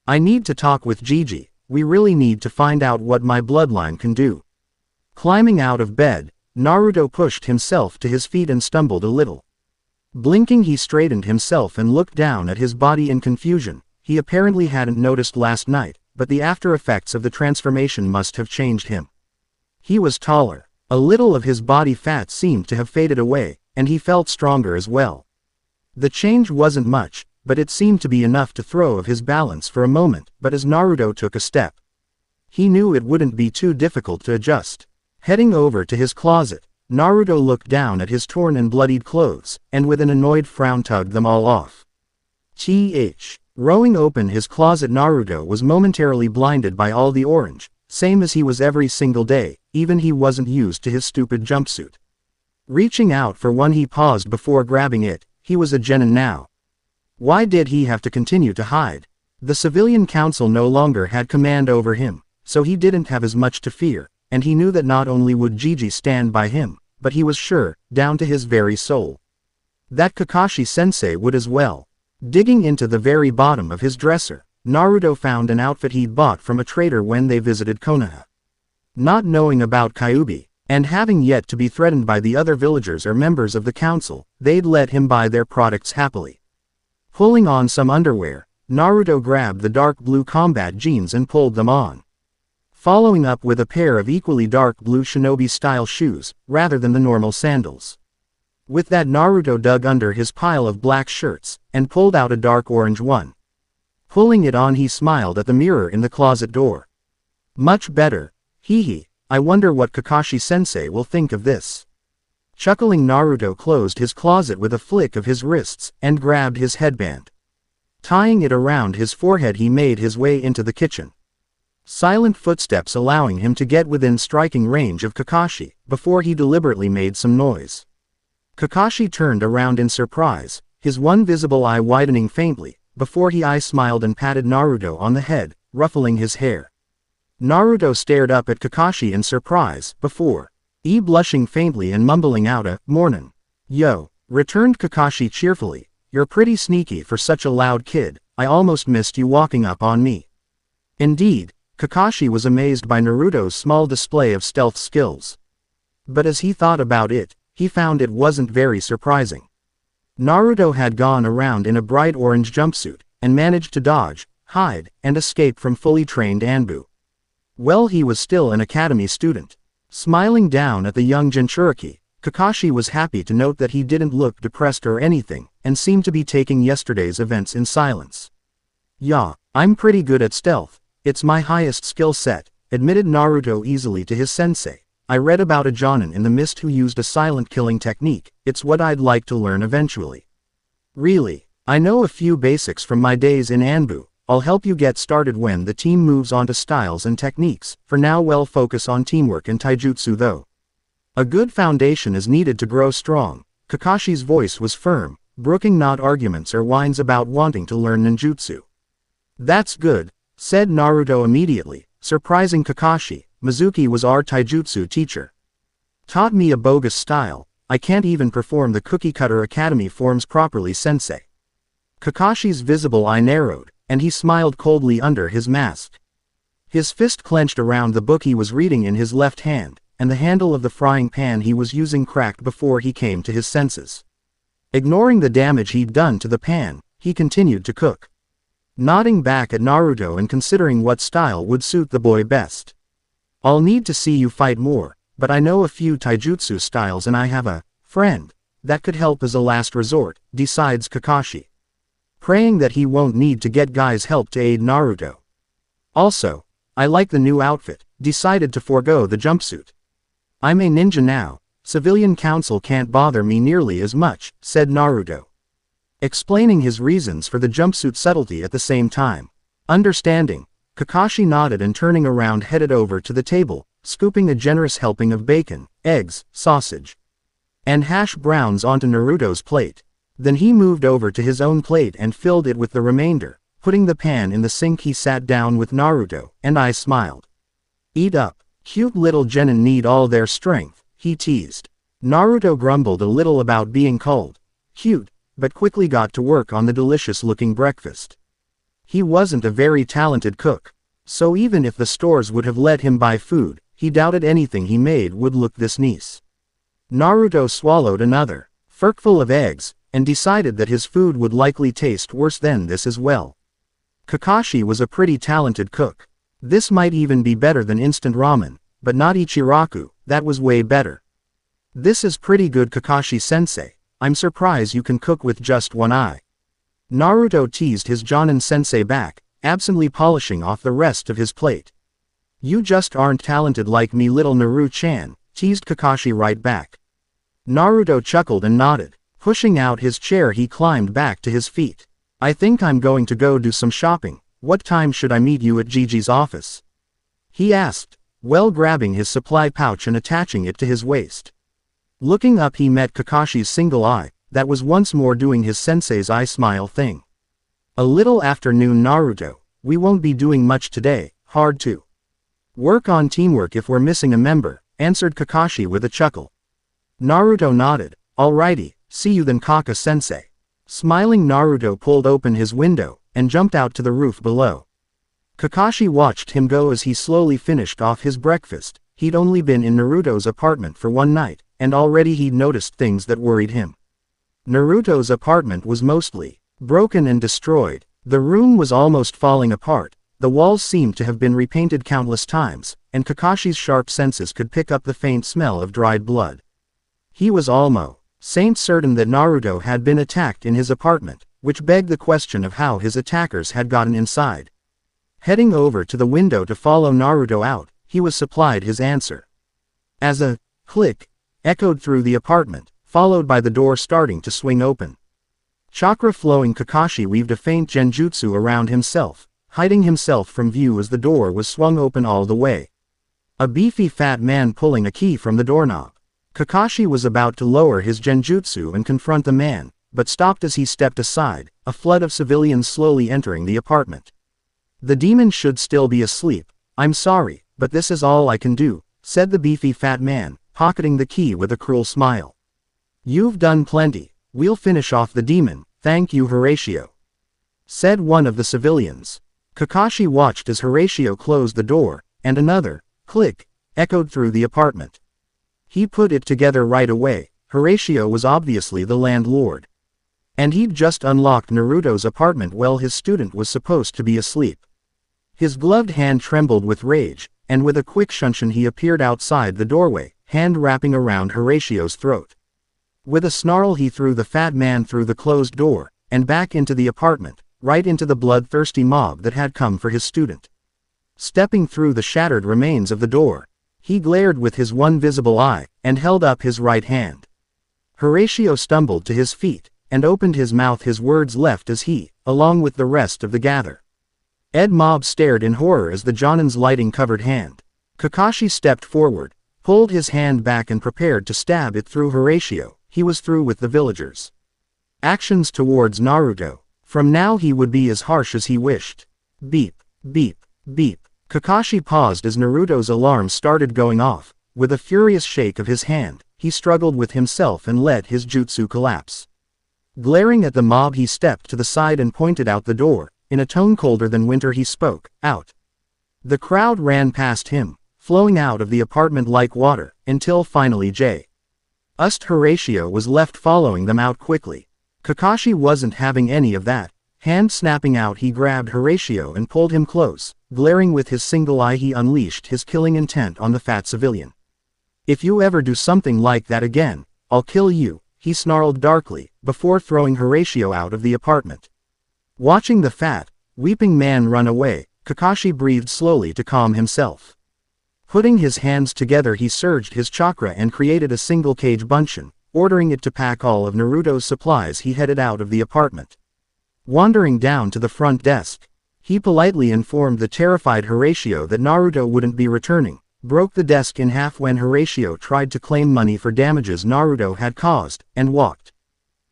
I need to talk with Gigi, we really need to find out what my bloodline can do. Climbing out of bed, Naruto pushed himself to his feet and stumbled a little. Blinking he straightened himself and looked down at his body in confusion. He apparently hadn't noticed last night, but the after effects of the transformation must have changed him. He was taller. A little of his body fat seemed to have faded away, and he felt stronger as well. The change wasn't much, but it seemed to be enough to throw off his balance for a moment, but as Naruto took a step, he knew it wouldn't be too difficult to adjust. Heading over to his closet, Naruto looked down at his torn and bloodied clothes, and with an annoyed frown tugged them all off. Rowing open his closet Naruto was momentarily blinded by all the orange, same as he was every single day, even he wasn't used to his stupid jumpsuit. Reaching out for one he paused before grabbing it, he was a genin now. Why did he have to continue to hide? The civilian council no longer had command over him, so he didn't have as much to fear, and he knew that not only would Gigi stand by him, but he was sure, down to his very soul, that Kakashi-sensei would as well. Digging into the very bottom of his dresser, Naruto found an outfit he'd bought from a trader when they visited Konoha. Not knowing about Kyuubi, and having yet to be threatened by the other villagers or members of the council, they'd let him buy their products happily. Pulling on some underwear, Naruto grabbed the dark blue combat jeans and pulled them on. Following up with a pair of equally dark blue shinobi-style shoes, rather than the normal sandals. With that Naruto dug under his pile of black shirts, and pulled out a dark orange one. Pulling it on he smiled at the mirror in the closet door. Much better, hee hee, I wonder what Kakashi-sensei will think of this. Chuckling, Naruto closed his closet with a flick of his wrists and grabbed his headband. Tying it around his forehead, he made his way into the kitchen. Silent footsteps allowing him to get within striking range of Kakashi, before he deliberately made some noise. Kakashi turned around in surprise, his one visible eye widening faintly, before he smiled and patted Naruto on the head, ruffling his hair. Naruto stared up at Kakashi in surprise, before blushing faintly and mumbling out a, "Mornin'." "Yo," returned Kakashi cheerfully, "you're pretty sneaky for such a loud kid, I almost missed you walking up on me." Indeed, Kakashi was amazed by Naruto's small display of stealth skills. But as he thought about it, he found it wasn't very surprising. Naruto had gone around in a bright orange jumpsuit, and managed to dodge, hide, and escape from fully trained Anbu. Well, he was still an academy student. Smiling down at the young Jinchuriki, Kakashi was happy to note that he didn't look depressed or anything, and seemed to be taking yesterday's events in silence. "Yeah, I'm pretty good at stealth. It's my highest skill set," admitted Naruto easily to his sensei. "I read about a Jonin in the mist who used a silent killing technique. It's what I'd like to learn eventually." "Really? I know a few basics from my days in Anbu. I'll help you get started when the team moves on to styles and techniques. For now, we'll focus on teamwork and taijutsu though. A good foundation is needed to grow strong." Kakashi's voice was firm, brooking not arguments or whines about wanting to learn ninjutsu. "That's good," said Naruto immediately, surprising Kakashi. "Mizuki was our taijutsu teacher. Taught me a bogus style. I can't even perform the cookie-cutter academy forms properly, sensei." Kakashi's visible eye narrowed, and he smiled coldly under his mask. His fist clenched around the book he was reading in his left hand, and the handle of the frying pan he was using cracked before he came to his senses. Ignoring the damage he'd done to the pan, he continued to cook. Nodding back at Naruto and considering what style would suit the boy best. "I'll need to see you fight more, but I know a few taijutsu styles and I have a friend that could help as a last resort," decides Kakashi. Praying that he won't need to get guys' help to aid Naruto. "Also, I like the new outfit," decided to forego the jumpsuit. "I'm a ninja now, civilian council can't bother me nearly as much," said Naruto. Explaining his reasons for the jumpsuit subtlety at the same time. Understanding, Kakashi nodded and turning around headed over to the table, scooping a generous helping of bacon, eggs, sausage, and hash browns onto Naruto's plate. Then he moved over to his own plate and filled it with the remainder. Putting the pan in the sink, he sat down with Naruto, and I smiled. "Eat up, cute little genin need all their strength," he teased. Naruto grumbled a little about being called cute, but quickly got to work on the delicious-looking breakfast. He wasn't a very talented cook, so even if the stores would have let him buy food, he doubted anything he made would look this nice. Naruto swallowed another furkful of eggs, and decided that his food would likely taste worse than this as well. Kakashi was a pretty talented cook. This might even be better than instant ramen, but not Ichiraku, that was way better. "This is pretty good, Kakashi-sensei. I'm surprised you can cook with just one eye." Naruto teased his Jonin sensei back, absently polishing off the rest of his plate. "You just aren't talented like me, little Naru-chan," teased Kakashi right back. Naruto chuckled and nodded. Pushing out his chair, he climbed back to his feet. "I think I'm going to go do some shopping. What time should I meet you at Gigi's office?" he asked, grabbing his supply pouch and attaching it to his waist. Looking up, he met Kakashi's single eye, that was once more doing his sensei's eye smile thing. "A little afternoon, Naruto. We won't be doing much today, hard to work on teamwork if we're missing a member," answered Kakashi with a chuckle. Naruto nodded. "Alrighty, see you then, Kaka-sensei." Smiling, Naruto pulled open his window, and jumped out to the roof below. Kakashi watched him go as he slowly finished off his breakfast. He'd only been in Naruto's apartment for one night, and already he'd noticed things that worried him. Naruto's apartment was mostly broken and destroyed. The room was almost falling apart, the walls seemed to have been repainted countless times, and Kakashi's sharp senses could pick up the faint smell of dried blood. He was almost certain that Naruto had been attacked in his apartment, which begged the question of how his attackers had gotten inside. Heading over to the window to follow Naruto out, he was supplied his answer. As a click, echoed through the apartment, followed by the door starting to swing open. Chakra-flowing Kakashi weaved a faint genjutsu around himself, hiding himself from view as the door was swung open all the way. A beefy fat man pulling a key from the doorknob. Kakashi was about to lower his genjutsu and confront the man, but stopped as he stepped aside, a flood of civilians slowly entering the apartment. "The demon should still be asleep. I'm sorry, but this is all I can do," said the beefy fat man, pocketing the key with a cruel smile. "You've done plenty. We'll finish off the demon, thank you Horatio," said one of the civilians. Kakashi watched as Horatio closed the door, and another click echoed through the apartment. He put it together right away. Horatio was obviously the landlord. And he'd just unlocked Naruto's apartment while his student was supposed to be asleep. His gloved hand trembled with rage, and with a quick shunshin he appeared outside the doorway, hand wrapping around Horatio's throat. With a snarl he threw the fat man through the closed door, and back into the apartment, right into the bloodthirsty mob that had come for his student. Stepping through the shattered remains of the door, he glared with his one visible eye, and held up his right hand. Horatio stumbled to his feet, and opened his mouth. His words left as he, along with the rest of the gather. Mob stared in horror as the Jonin's lighting-covered hand. Kakashi stepped forward, pulled his hand back and prepared to stab it through Horatio. He was through with the villagers' actions towards Naruto. From now he would be as harsh as he wished. Beep, beep, beep. Kakashi paused as Naruto's alarm started going off. With a furious shake of his hand, he struggled with himself and let his jutsu collapse. Glaring at the mob he stepped to the side and pointed out the door. In a tone colder than winter he spoke, "Out." The crowd ran past him, flowing out of the apartment like water, until finally Just Horatio was left following them out quickly. Kakashi wasn't having any of that. Hand snapping out he grabbed Horatio and pulled him close. Glaring with his single eye he unleashed his killing intent on the fat civilian. "If you ever do something like that again, I'll kill you," he snarled darkly, before throwing Horatio out of the apartment. Watching the fat, weeping man run away, Kakashi breathed slowly to calm himself. Putting his hands together he surged his chakra and created a single cage bunshin, ordering it to pack all of Naruto's supplies. He headed out of the apartment. Wandering down to the front desk, he politely informed the terrified Horatio that Naruto wouldn't be returning, broke the desk in half when Horatio tried to claim money for damages Naruto had caused, and walked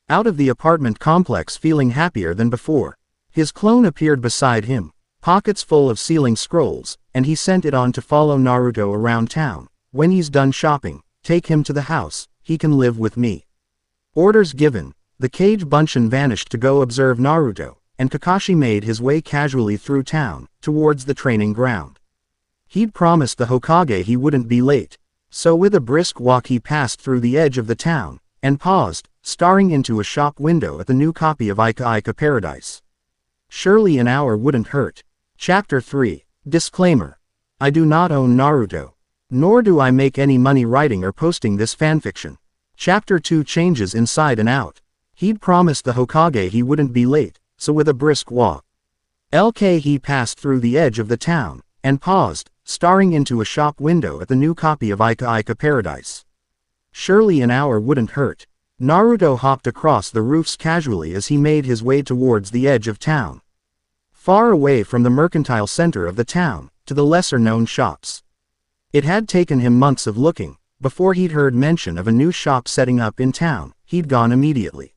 out of the apartment complex feeling happier than before. His clone appeared beside him, pockets full of sealing scrolls, and he sent it on to follow Naruto around town. "When he's done shopping, take him to the house, he can live with me." Orders given, the cage bunshin vanished to go observe Naruto, and Kakashi made his way casually through town, towards the training ground. He'd promised the Hokage he wouldn't be late, so with a brisk walk he passed through the edge of the town, and paused, staring into a shop window at the new copy of Ika Ika Paradise. Surely an hour wouldn't hurt. Chapter 3. Disclaimer. I do not own Naruto. Nor do I make any money writing or posting this fanfiction. Chapter 2 changes inside and out. He'd promised the Hokage he wouldn't be late, so with a brisk walk, he passed through the edge of the town, and paused, staring into a shop window at the new copy of Ika Ika Paradise. Surely an hour wouldn't hurt. Naruto hopped across the roofs casually as he made his way towards the edge of town. Far away from the mercantile center of the town, to the lesser-known shops. It had taken him months of looking, before he'd heard mention of a new shop setting up in town. He'd gone immediately.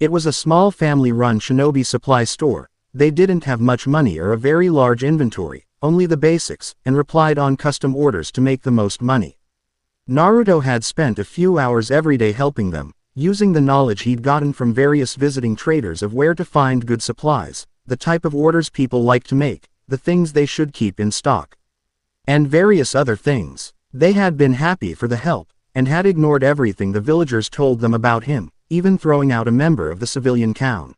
It was a small family-run shinobi supply store. They didn't have much money or a very large inventory, only the basics, and relied on custom orders to make the most money. Naruto had spent a few hours every day helping them, using the knowledge he'd gotten from various visiting traders of where to find good supplies, the type of orders people like to make, the things they should keep in stock, and various other things. They had been happy for the help, and had ignored everything the villagers told them about him, even throwing out a member of the civilian council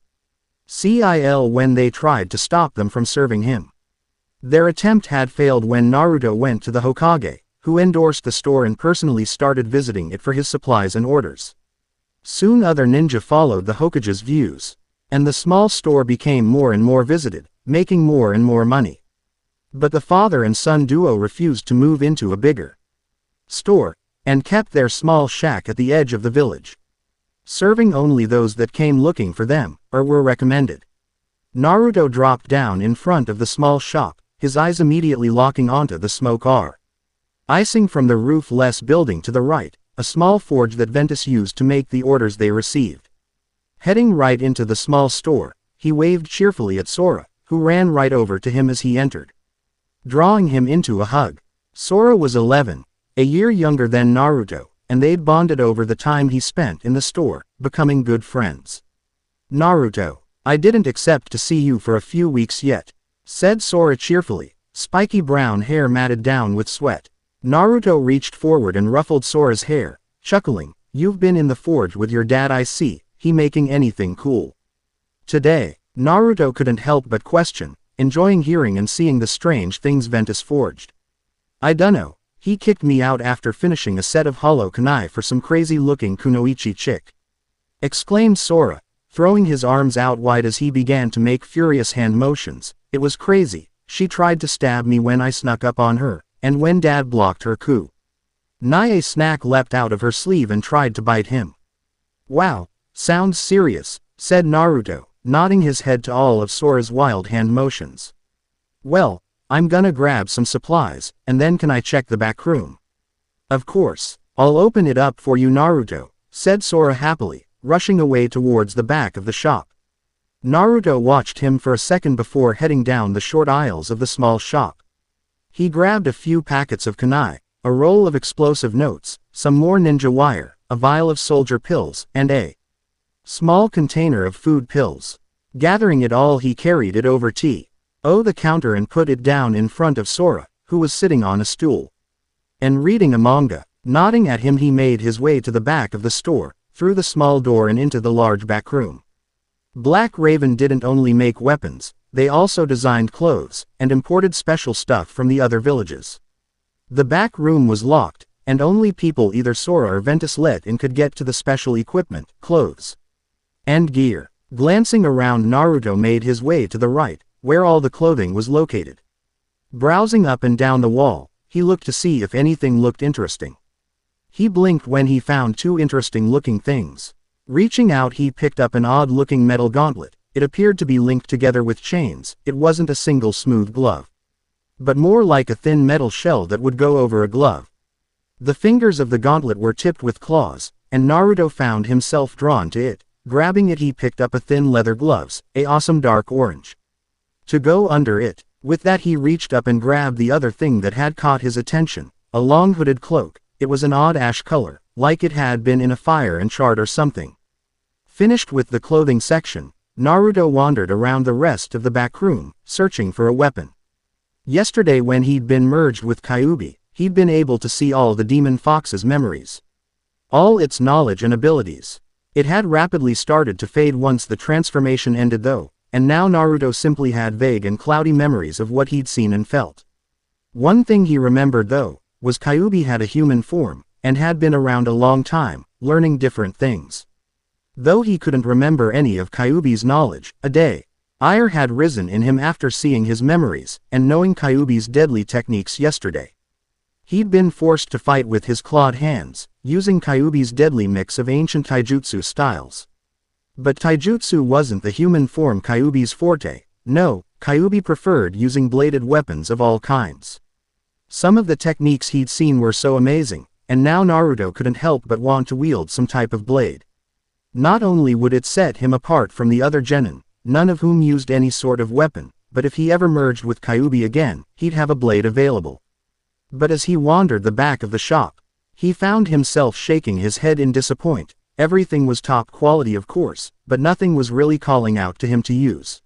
when they tried to stop them from serving him. Their attempt had failed when Naruto went to the Hokage, who endorsed the store and personally started visiting it for his supplies and orders. Soon other ninja followed the Hokage's views, and the small store became more and more visited, making more and more money. But the father and son duo refused to move into a bigger store. and kept their small shack at the edge of the village, serving only those that came looking for them, or were recommended. Naruto dropped down in front of the small shop, his eyes immediately locking onto the smoke icing from the roofless building to the right, a small forge that Ventus used to make the orders they received. Heading right into the small store, he waved cheerfully at Sora, who ran right over to him as he entered, drawing him into a hug. Sora was 11, a year younger than Naruto, and they'd bonded over the time he spent in the store, becoming good friends. "Naruto, I didn't expect to see you for a few weeks yet," said Sora cheerfully, spiky brown hair matted down with sweat. Naruto reached forward and ruffled Sora's hair, chuckling, "You've been in the forge with your dad, I see, he making anything cool today?" Naruto couldn't help but question, enjoying hearing and seeing the strange things Ventus forged. "I dunno, he kicked me out after finishing a set of hollow kunai for some crazy-looking kunoichi chick," exclaimed Sora, throwing his arms out wide as he began to make furious hand motions. "It was crazy, she tried to stab me when I snuck up on her, and when Dad blocked her coup. Nae snack leapt out of her sleeve and tried to bite him." "Wow, sounds serious," said Naruto, nodding his head to all of Sora's wild hand motions. "Well, I'm gonna grab some supplies, and then can I check the back room?" "Of course, I'll open it up for you, Naruto," said Sora happily, rushing away towards the back of the shop. Naruto watched him for a second before heading down the short aisles of the small shop. He grabbed a few packets of kunai, a roll of explosive notes, some more ninja wire, a vial of soldier pills, and a small container of food pills. Gathering it all, he carried it over the counter and put it down in front of Sora, who was sitting on a stool and reading a manga. Nodding at him, he made his way to the back of the store, through the small door and into the large back room. Black Raven didn't only make weapons, they also designed clothes, and imported special stuff from the other villages. The back room was locked, and only people either Sora or Ventus let in could get to the special equipment, clothes, and gear. Glancing around, Naruto made his way to the right, where all the clothing was located. Browsing up and down the wall, he looked to see if anything looked interesting. He blinked when he found two interesting-looking things. Reaching out, he picked up an odd-looking metal gauntlet. It appeared to be linked together with chains. It wasn't a single smooth glove, but more like a thin metal shell that would go over a glove. The fingers of the gauntlet were tipped with claws, and Naruto found himself drawn to it. Grabbing it, he picked up a thin leather gloves, a awesome dark orange, to go under it. With that, he reached up and grabbed the other thing that had caught his attention, a long hooded cloak. It was an odd ash color, like it had been in a fire and charred or something. Finished with the clothing section, Naruto wandered around the rest of the back room, searching for a weapon. Yesterday, when he'd been merged with Kyuubi, he'd been able to see all the Demon Fox's memories, all its knowledge and abilities. It had rapidly started to fade once the transformation ended though, and now Naruto simply had vague and cloudy memories of what he'd seen and felt. One thing he remembered though, was Kyuubi had a human form, and had been around a long time, learning different things. Though he couldn't remember any of Kyuubi's knowledge, ire had risen in him after seeing his memories, and knowing Kyuubi's deadly techniques yesterday. He'd been forced to fight with his clawed hands, using Kyuubi's deadly mix of ancient taijutsu styles. But taijutsu wasn't the human form Kyuubi's forte. No, Kyuubi preferred using bladed weapons of all kinds. Some of the techniques he'd seen were so amazing, and now Naruto couldn't help but want to wield some type of blade. Not only would it set him apart from the other genin, none of whom used any sort of weapon, but if he ever merged with Kyuubi again, he'd have a blade available. But as he wandered the back of the shop, he found himself shaking his head in disappointment. Everything was top quality, of course, but nothing was really calling out to him to use.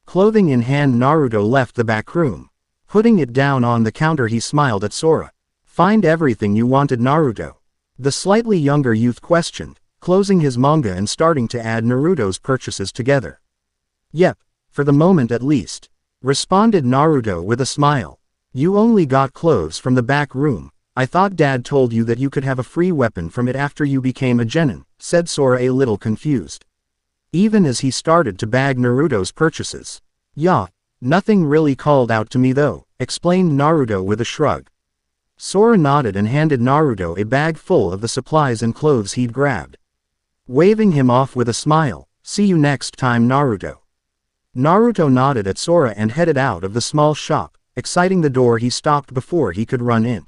Clothing in hand, Naruto left the back room. Putting it down on the counter, he smiled at Sora. "Find everything you wanted, Naruto?" the slightly younger youth questioned, closing his manga and starting to add Naruto's purchases together. "Yep, for the moment at least," responded Naruto with a smile. "You only got clothes from the back room. I thought Dad told you that you could have a free weapon from it after you became a genin," said Sora, a little confused, even as he started to bag Naruto's purchases. "Yeah, nothing really called out to me though," explained Naruto with a shrug. Sora nodded and handed Naruto a bag full of the supplies and clothes he'd grabbed. Waving him off with a smile, "See you next time, Naruto." Naruto nodded at Sora and headed out of the small shop, exiting the door he stopped before he could run in.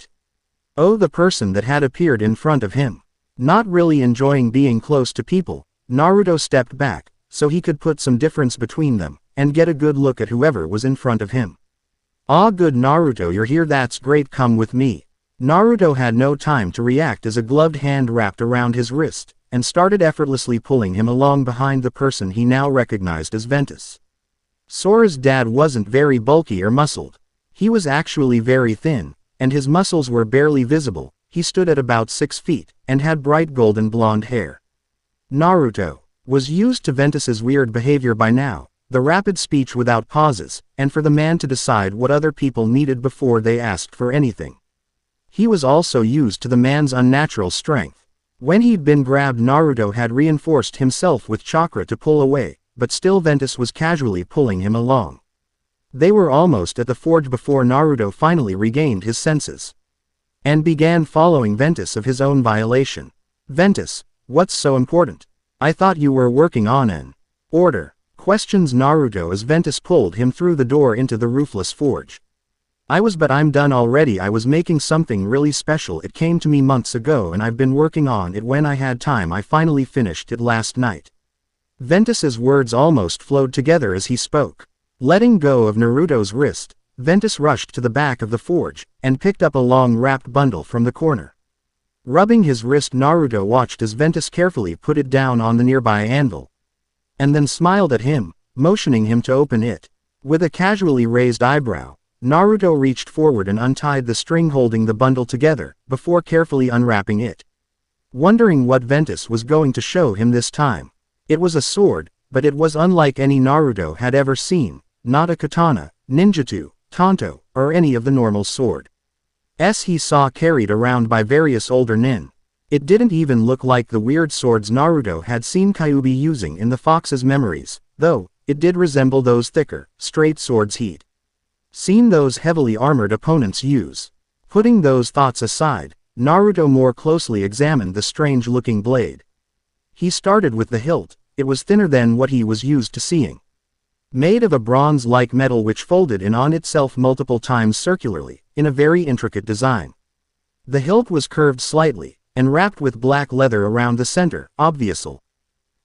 Oh, the person that had appeared in front of him. Not really enjoying being close to people, Naruto stepped back, so he could put some distance between them, and get a good look at whoever was in front of him. "Ah, good Naruto, you're here, that's great, come with me." Naruto had no time to react as a gloved hand wrapped around his wrist, and started effortlessly pulling him along behind the person he now recognized as Ventus. Sora's dad wasn't very bulky or muscled. He was actually very thin, and his muscles were barely visible. He stood at about 6 feet, and had bright golden blonde hair. Naruto was used to Ventus's weird behavior by now, the rapid speech without pauses, and for the man to decide what other people needed before they asked for anything. He was also used to the man's unnatural strength. When he'd been grabbed, Naruto had reinforced himself with chakra to pull away, but still Ventus was casually pulling him along. They were almost at the forge before Naruto finally regained his senses and began following Ventus of his own violation. "Ventus, what's so important? I thought you were working on an order," questions Naruto as Ventus pulled him through the door into the roofless forge. But I'm done already. I was making something really special. It came to me months ago and I've been working on it when I had time. I finally finished it last night." Ventus's words almost flowed together as he spoke. Letting go of Naruto's wrist, Ventus rushed to the back of the forge, and picked up a long wrapped bundle from the corner. Rubbing his wrist, Naruto watched as Ventus carefully put it down on the nearby anvil, and then smiled at him, motioning him to open it. With a casually raised eyebrow, Naruto reached forward and untied the string holding the bundle together, before carefully unwrapping it. Wondering what Ventus was going to show him this time. It was a sword, but it was unlike any Naruto had ever seen, not a katana, ninjutsu, tanto, or any of the normal swords he saw carried around by various older nin. It didn't even look like the weird swords Naruto had seen Kyuubi using in the Fox's memories, though it did resemble those thicker, straight swords he'd seen those heavily armored opponents use. Putting those thoughts aside, Naruto more closely examined the strange-looking blade. He started with the hilt. It was thinner than what he was used to seeing. Made of a bronze-like metal which folded in on itself multiple times circularly, in a very intricate design. The hilt was curved slightly, and wrapped with black leather around the center, obviously.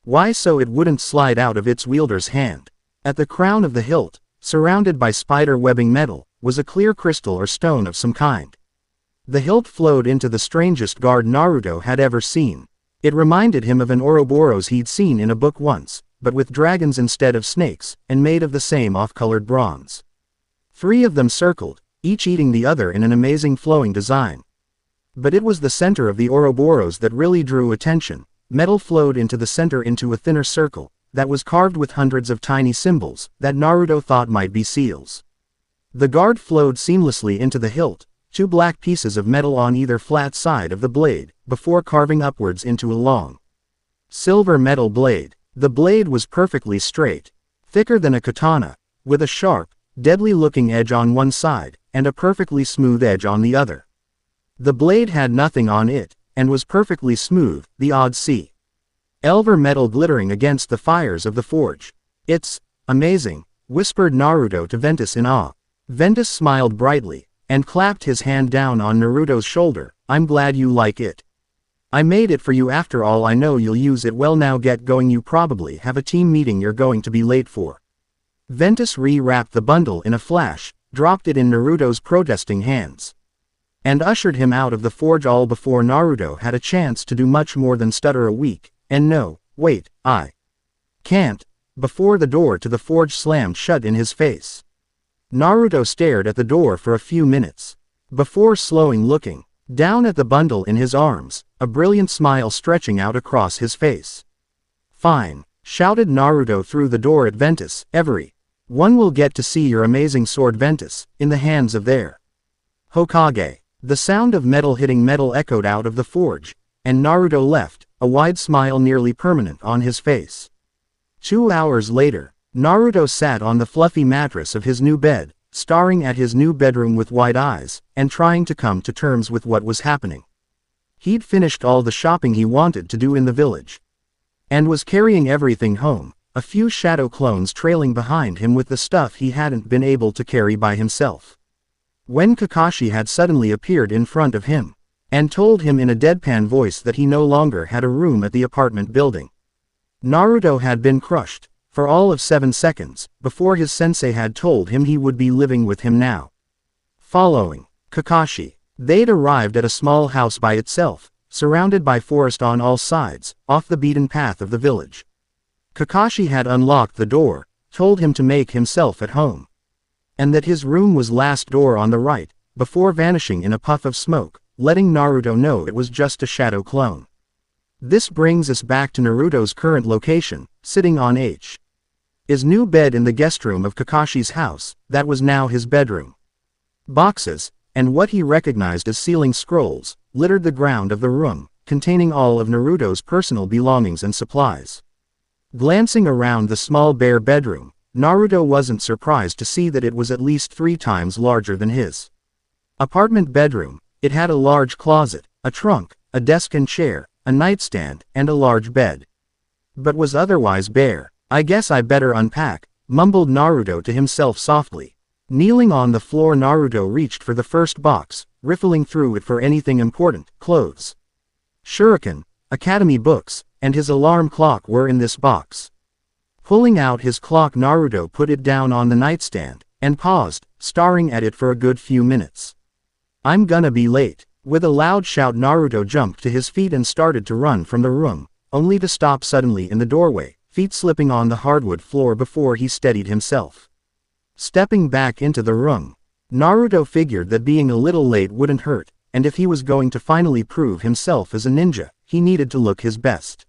Why, so it wouldn't slide out of its wielder's hand. At the crown of the hilt, surrounded by spider-webbing metal, was a clear crystal or stone of some kind. The hilt flowed into the strangest guard Naruto had ever seen. It reminded him of an Ouroboros he'd seen in a book once, but with dragons instead of snakes, and made of the same off-colored bronze. 3 of them circled, each eating the other in an amazing flowing design. But it was the center of the Ouroboros that really drew attention. Metal flowed into the center into a thinner circle, that was carved with hundreds of tiny symbols, that Naruto thought might be seals. The guard flowed seamlessly into the hilt, 2 black pieces of metal on either flat side of the blade, before carving upwards into a long silver metal blade. The blade was perfectly straight, thicker than a katana, with a sharp, deadly-looking edge on one side, and a perfectly smooth edge on the other. The blade had nothing on it, and was perfectly smooth, the odd silver metal glittering against the fires of the forge. "It's amazing," whispered Naruto to Ventus in awe. Ventus smiled brightly, and clapped his hand down on Naruto's shoulder. "I'm glad you like it. I made it for you after all. I know you'll use it well. Now get going, you probably have a team meeting you're going to be late for." Ventus re-wrapped the bundle in a flash, dropped it in Naruto's protesting hands, and ushered him out of the forge all before Naruto had a chance to do much more than stutter a week, and no, wait, I can't, before the door to the forge slammed shut in his face. Naruto stared at the door for a few minutes, before slowing looking down at the bundle in his arms, a brilliant smile stretching out across his face. "Fine," shouted Naruto through the door at Ventus, "everyone will get to see your amazing sword, Ventus, in the hands of their Hokage." The sound of metal hitting metal echoed out of the forge, and Naruto left, a wide smile nearly permanent on his face. 2 hours later, Naruto sat on the fluffy mattress of his new bed, staring at his new bedroom with wide eyes, and trying to come to terms with what was happening. He'd finished all the shopping he wanted to do in the village, and was carrying everything home, a few shadow clones trailing behind him with the stuff he hadn't been able to carry by himself. When Kakashi had suddenly appeared in front of him, and told him in a deadpan voice that he no longer had a room at the apartment building, Naruto had been crushed, for all of 7 seconds, before his sensei had told him he would be living with him now. Following Kakashi, they'd arrived at a small house by itself, surrounded by forest on all sides, off the beaten path of the village. Kakashi had unlocked the door, told him to make himself at home, and that his room was last door on the right, before vanishing in a puff of smoke, letting Naruto know it was just a shadow clone. This brings us back to Naruto's current location, sitting on his new bed in the guest room of Kakashi's house, that was now his bedroom. Boxes, and what he recognized as sealing scrolls, littered the ground of the room, containing all of Naruto's personal belongings and supplies. Glancing around the small bare bedroom, Naruto wasn't surprised to see that it was at least 3 times larger than his apartment bedroom. It had a large closet, a trunk, a desk and chair, a nightstand, and a large bed, but was otherwise bare. "I guess I better unpack," mumbled Naruto to himself softly. Kneeling on the floor, Naruto reached for the first box, riffling through it for anything important. Clothes, shuriken, academy books, and his alarm clock were in this box. Pulling out his clock, Naruto put it down on the nightstand, and paused, staring at it for a good few minutes. "I'm gonna be late." With a loud shout, Naruto jumped to his feet and started to run from the room, only to stop suddenly in the doorway, feet slipping on the hardwood floor before he steadied himself. Stepping back into the room, Naruto figured that being a little late wouldn't hurt, and if he was going to finally prove himself as a ninja, he needed to look his best.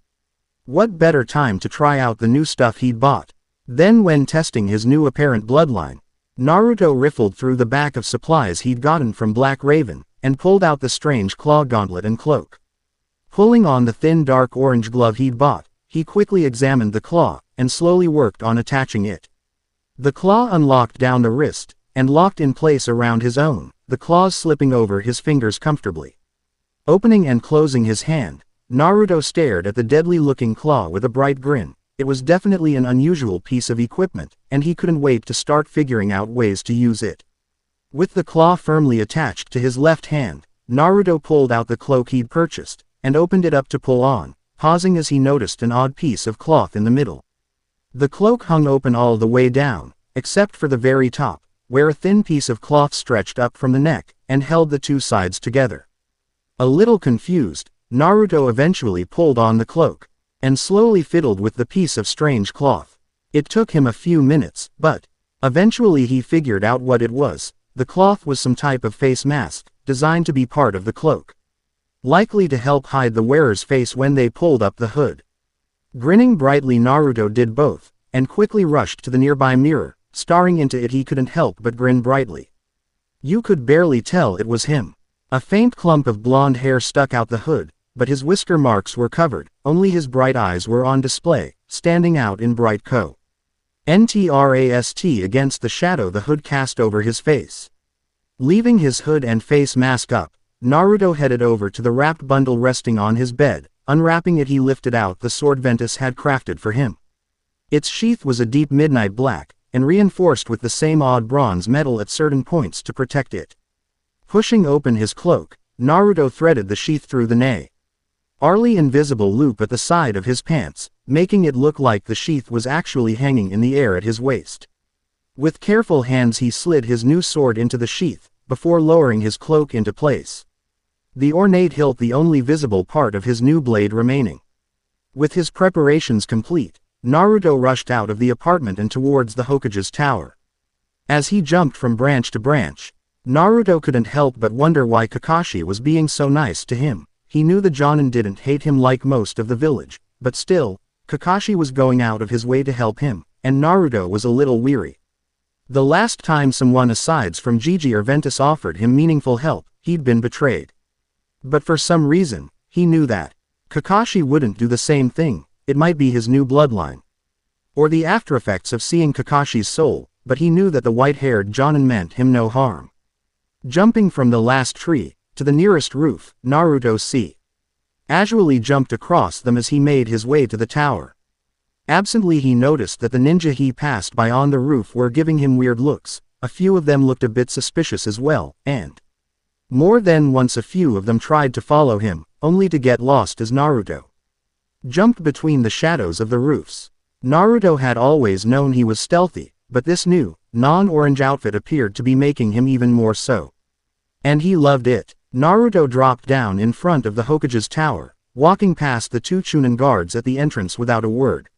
What better time to try out the new stuff he'd bought? Then, when testing his new apparent bloodline, Naruto riffled through the back of supplies he'd gotten from Black Raven, and pulled out the strange claw gauntlet and cloak. Pulling on the thin dark orange glove he'd bought, he quickly examined the claw, and slowly worked on attaching it. The claw unlocked down the wrist, and locked in place around his own, the claws slipping over his fingers comfortably. Opening and closing his hand, Naruto stared at the deadly-looking claw with a bright grin. It was definitely an unusual piece of equipment, and he couldn't wait to start figuring out ways to use it. With the claw firmly attached to his left hand, Naruto pulled out the cloak he'd purchased, and opened it up to pull on, pausing as he noticed an odd piece of cloth in the middle. The cloak hung open all the way down, except for the very top, where a thin piece of cloth stretched up from the neck, and held the 2 sides together. A little confused, Naruto eventually pulled on the cloak, and slowly fiddled with the piece of strange cloth. It took him a few minutes, but eventually he figured out what it was. The cloth was some type of face mask, designed to be part of the cloak, likely to help hide the wearer's face when they pulled up the hood. Grinning brightly, Naruto did both, and quickly rushed to the nearby mirror. Staring into it, he couldn't help but grin brightly. You could barely tell it was him. A faint clump of blonde hair stuck out the hood, but his whisker marks were covered. Only his bright eyes were on display, standing out in bright contrast against the shadow the hood cast over his face. Leaving his hood and face mask up, Naruto headed over to the wrapped bundle resting on his bed. Unwrapping it, he lifted out the sword Ventus had crafted for him. Its sheath was a deep midnight black, and reinforced with the same odd bronze metal at certain points to protect it. Pushing open his cloak, Naruto threaded the sheath through the nearly invisible loop at the side of his pants, making it look like the sheath was actually hanging in the air at his waist. With careful hands he slid his new sword into the sheath, before lowering his cloak into place. The ornate hilt the only visible part of his new blade remaining. With his preparations complete, Naruto rushed out of the apartment and towards the Hokage's tower. As he jumped from branch to branch, Naruto couldn't help but wonder why Kakashi was being so nice to him. He knew the Jonin didn't hate him like most of the village, but still, Kakashi was going out of his way to help him, and Naruto was a little weary. The last time someone aside from Gigi or Ventus offered him meaningful help, he'd been betrayed. But for some reason, he knew that Kakashi wouldn't do the same thing. It might be his new bloodline, or the aftereffects of seeing Kakashi's soul, but he knew that the white-haired Jonin meant him no harm. Jumping from the last tree to the nearest roof, Naruto casually jumped across them as he made his way to the tower. Absently he noticed that the ninja he passed by on the roof were giving him weird looks. A few of them looked a bit suspicious as well, and more than once a few of them tried to follow him, only to get lost as Naruto jumped between the shadows of the roofs. Naruto had always known he was stealthy, but this new, non-orange outfit appeared to be making him even more so. And he loved it. Naruto dropped down in front of the Hokage's tower, walking past the two Chunin guards at the entrance without a word.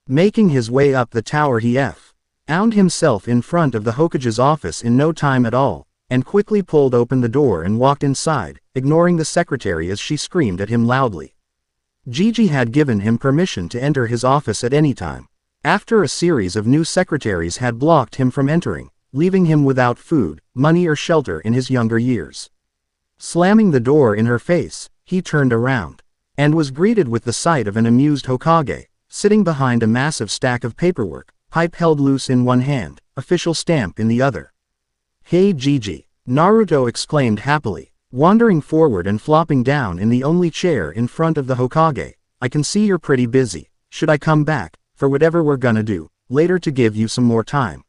Making his way up the tower he found himself in front of the Hokage's office in no time at all, and quickly pulled open the door and walked inside, ignoring the secretary as she screamed at him loudly. Gigi had given him permission to enter his office at any time. After a series of new secretaries had blocked him from entering, leaving him without food, money or shelter in his younger years. Slamming the door in her face, he turned around, and was greeted with the sight of an amused Hokage, sitting behind a massive stack of paperwork, pipe held loose in one hand, official stamp in the other. "Hey Gigi," Naruto exclaimed happily, wandering forward and flopping down in the only chair in front of the Hokage. "I can see you're pretty busy. Should I come back, for whatever we're gonna do, later to give you some more time?"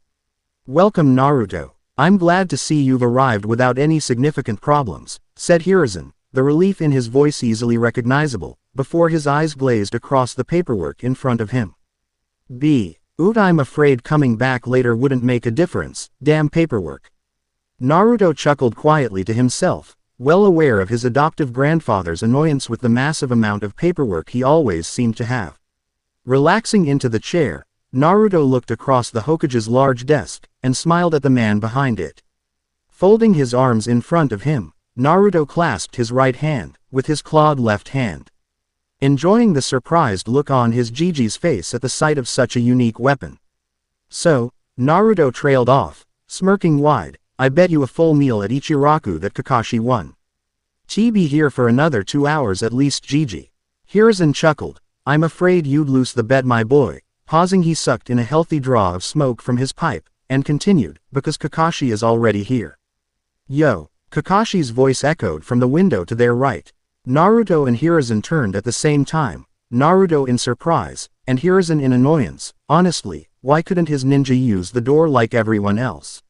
"Welcome Naruto. I'm glad to see you've arrived without any significant problems," said Hiruzen, the relief in his voice easily recognizable, before his eyes glazed across the paperwork in front of him. I'm afraid coming back later wouldn't make a difference, damn paperwork." Naruto chuckled quietly to himself, well aware of his adoptive grandfather's annoyance with the massive amount of paperwork he always seemed to have. Relaxing into the chair, Naruto looked across the Hokage's large desk, and smiled at the man behind it. Folding his arms in front of him, Naruto clasped his right hand, with his clawed left hand. Enjoying the surprised look on his Gigi's face at the sight of such a unique weapon. "So," Naruto trailed off, smirking wide, "I bet you a full meal at Ichiraku that Kakashi won. Be here for another 2 hours at least Gigi." Hiruzen chuckled, "I'm afraid you'd lose the bet my boy." Pausing he sucked in a healthy draw of smoke from his pipe, and continued, "Because Kakashi is already here." "Yo," Kakashi's voice echoed from the window to their right. Naruto and Hiruzen turned at the same time, Naruto in surprise, and Hiruzen in annoyance. Honestly, why couldn't his ninja use the door like everyone else?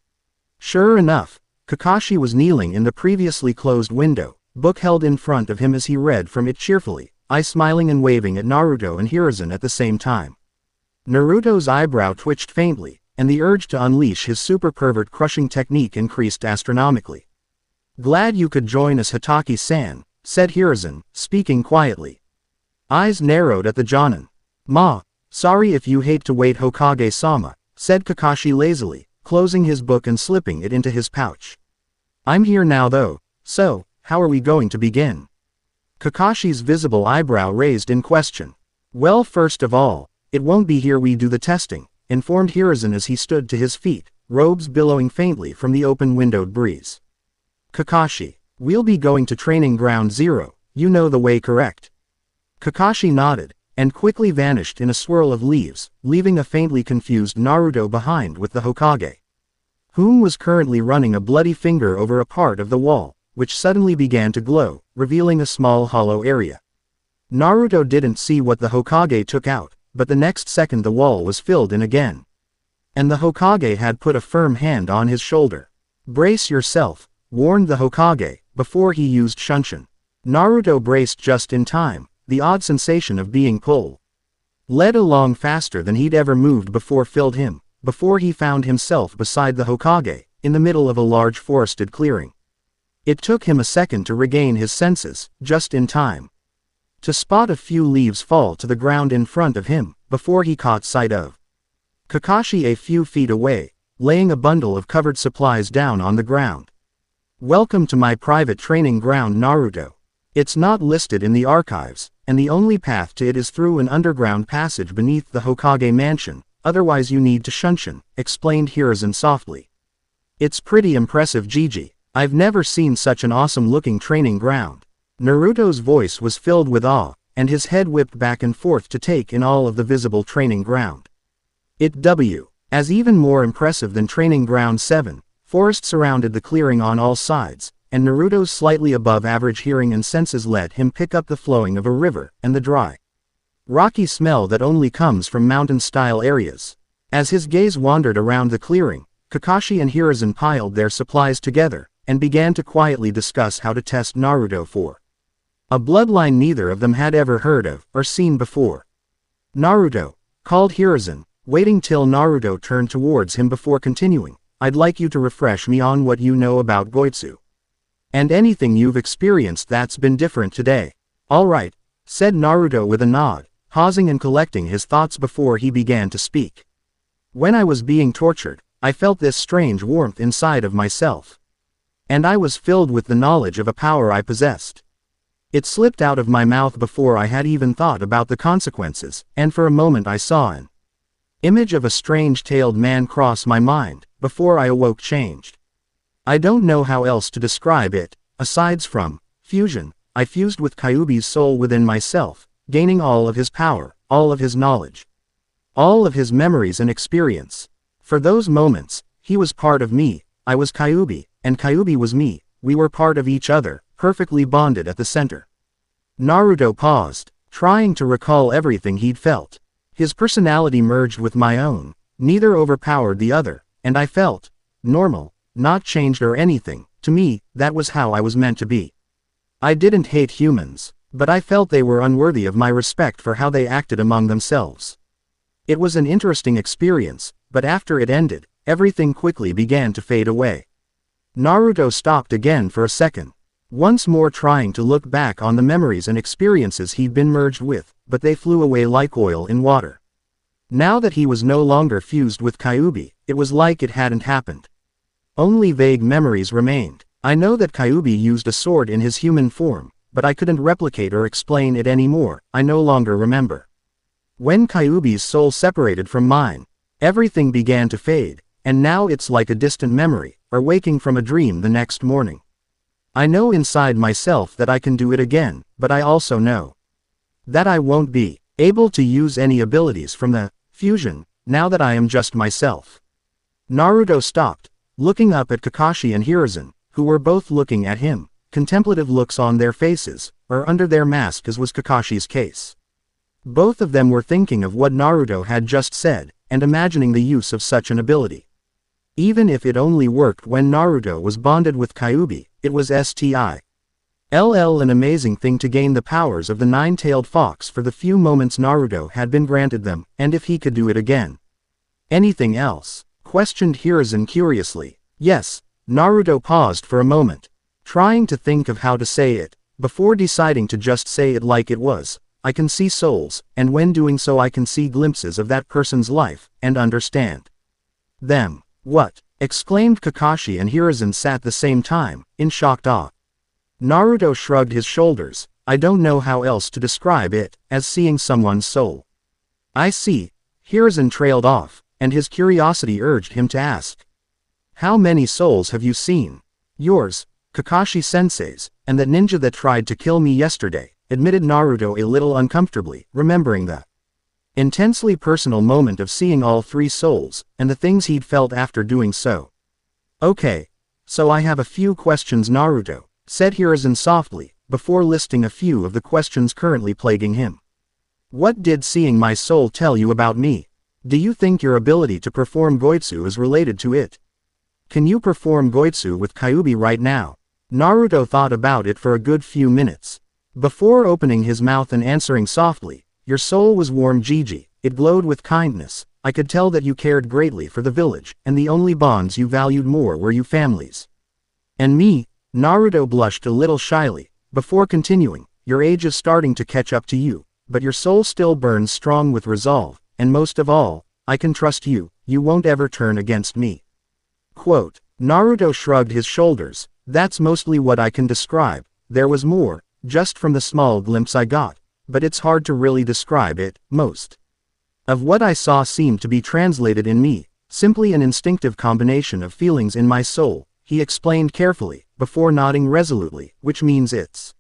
Sure enough, Kakashi was kneeling in the previously closed window, book held in front of him as he read from it cheerfully, eyes smiling and waving at Naruto and Hiruzen at the same time. Naruto's eyebrow twitched faintly, and the urge to unleash his super pervert crushing technique increased astronomically. "Glad you could join us Hatake-san," said Hiruzen, speaking quietly. Eyes narrowed at the Jonin. Sorry if you hate to wait Hokage-sama," said Kakashi lazily, closing his book and slipping it into his pouch. "I'm here now though, so, how are we going to begin?" Kakashi's visible eyebrow raised in question. "Well, first of all, it won't be here we do the testing," informed Hiruzen as he stood to his feet, robes billowing faintly from the open windowed breeze. "Kakashi, we'll be going to Training Ground Zero, you know the way correct?" Kakashi nodded, and quickly vanished in a swirl of leaves, leaving a faintly confused Naruto behind with the Hokage, whom was currently running a bloody finger over a part of the wall, which suddenly began to glow, revealing a small hollow area. Naruto didn't see what the Hokage took out, but the next second the wall was filled in again. And the Hokage had put a firm hand on his shoulder. "Brace yourself," warned the Hokage, before he used Shunshin. Naruto braced just in time, the odd sensation of being led along faster than he'd ever moved before filled him, before he found himself beside the Hokage, in the middle of a large forested clearing. It took him a second to regain his senses, just in time to spot a few leaves fall to the ground in front of him, before he caught sight of Kakashi a few feet away, laying a bundle of covered supplies down on the ground. "Welcome to my private training ground Naruto. It's not listed in the archives, and the only path to it is through an underground passage beneath the Hokage mansion, otherwise you need to Shunshin," explained Hiruzen softly. "It's pretty impressive Gigi, I've never seen such an awesome looking training ground." Naruto's voice was filled with awe, and his head whipped back and forth to take in all of the visible training ground. As even more impressive than Training Ground 7, forest surrounded the clearing on all sides, and Naruto's slightly above average hearing and senses let him pick up the flowing of a river, and the dry, rocky smell that only comes from mountain-style areas. As his gaze wandered around the clearing, Kakashi and Hiruzen piled their supplies together, and began to quietly discuss how to test Naruto for a bloodline neither of them had ever heard of, or seen before. "Naruto," called Hiruzen, waiting till Naruto turned towards him before continuing, "I'd like you to refresh me on what you know about Goitsu. And anything you've experienced that's been different today." "All right," said Naruto with a nod, pausing and collecting his thoughts before he began to speak. "When I was being tortured, I felt this strange warmth inside of myself. And I was filled with the knowledge of a power I possessed. It slipped out of my mouth before I had even thought about the consequences, and for a moment I saw an image of a strange-tailed man cross my mind, before I awoke changed. I don't know how else to describe it, aside from fusion. I fused with Kyuubi's soul within myself, gaining all of his power, all of his knowledge, all of his memories and experience. For those moments, he was part of me, I was Kyuubi, and Kyuubi was me, we were part of each other, perfectly bonded at the center." Naruto paused, trying to recall everything he'd felt. His personality merged with my own, neither overpowered the other, and I felt normal, not changed or anything. To me, that was how I was meant to be. I didn't hate humans, but I felt they were unworthy of my respect for how they acted among themselves. It was an interesting experience, but after it ended, everything quickly began to fade away. Naruto stopped again for a second, once more trying to look back on the memories and experiences he'd been merged with, but they flew away like oil in water. Now that he was no longer fused with Kyuubi, it was like it hadn't happened. Only vague memories remained. I know that Kyuubi used a sword in his human form, but I couldn't replicate or explain it anymore. I no longer remember. When Kyuubi's soul separated from mine, everything began to fade, and now it's like a distant memory, or waking from a dream the next morning. I know inside myself that I can do it again, but I also know that I won't be able to use any abilities from the fusion, now that I am just myself." Naruto stopped, looking up at Kakashi and Hiruzen, who were both looking at him, contemplative looks on their faces, or under their mask as was Kakashi's case. Both of them were thinking of what Naruto had just said, and imagining the use of such an ability. Even if it only worked when Naruto was bonded with Kyuubi, it was still an amazing thing to gain the powers of the nine-tailed fox for the few moments Naruto had been granted them, and if he could do it again. "Anything else?" questioned Hiruzen curiously. "Yes." Naruto paused for a moment, trying to think of how to say it, before deciding to just say it like it was. "I can see souls, and when doing so I can see glimpses of that person's life, and understand them." "What?" exclaimed Kakashi, and Hiruzen sat the same time, in shocked awe. Naruto shrugged his shoulders. "I don't know how else to describe it, as seeing someone's soul." "I see." Hiruzen trailed off, and his curiosity urged him to ask, "How many souls have you seen?" "Yours, Kakashi-sensei's, and that ninja that tried to kill me yesterday," admitted Naruto a little uncomfortably, remembering the intensely personal moment of seeing all three souls, and the things he'd felt after doing so. "Okay. So I have a few questions, Naruto," said Hiruzen softly, before listing a few of the questions currently plaguing him. "What did seeing my soul tell you about me? Do you think your ability to perform Goitsu is related to it? Can you perform Goitsu with Kyuubi right now?" Naruto thought about it for a good few minutes, before opening his mouth and answering softly, "Your soul was warm, Gigi. It glowed with kindness. I could tell that you cared greatly for the village, and the only bonds you valued more were you families. And me." Naruto blushed a little shyly, before continuing, "Your age is starting to catch up to you, but your soul still burns strong with resolve, and most of all, I can trust you, you won't ever turn against me." Quote. Naruto shrugged his shoulders. "That's mostly what I can describe. There was more, just from the small glimpse I got, but it's hard to really describe it. Most of what I saw seemed to be translated in me, simply an instinctive combination of feelings in my soul," he explained carefully, before nodding resolutely, "which means it's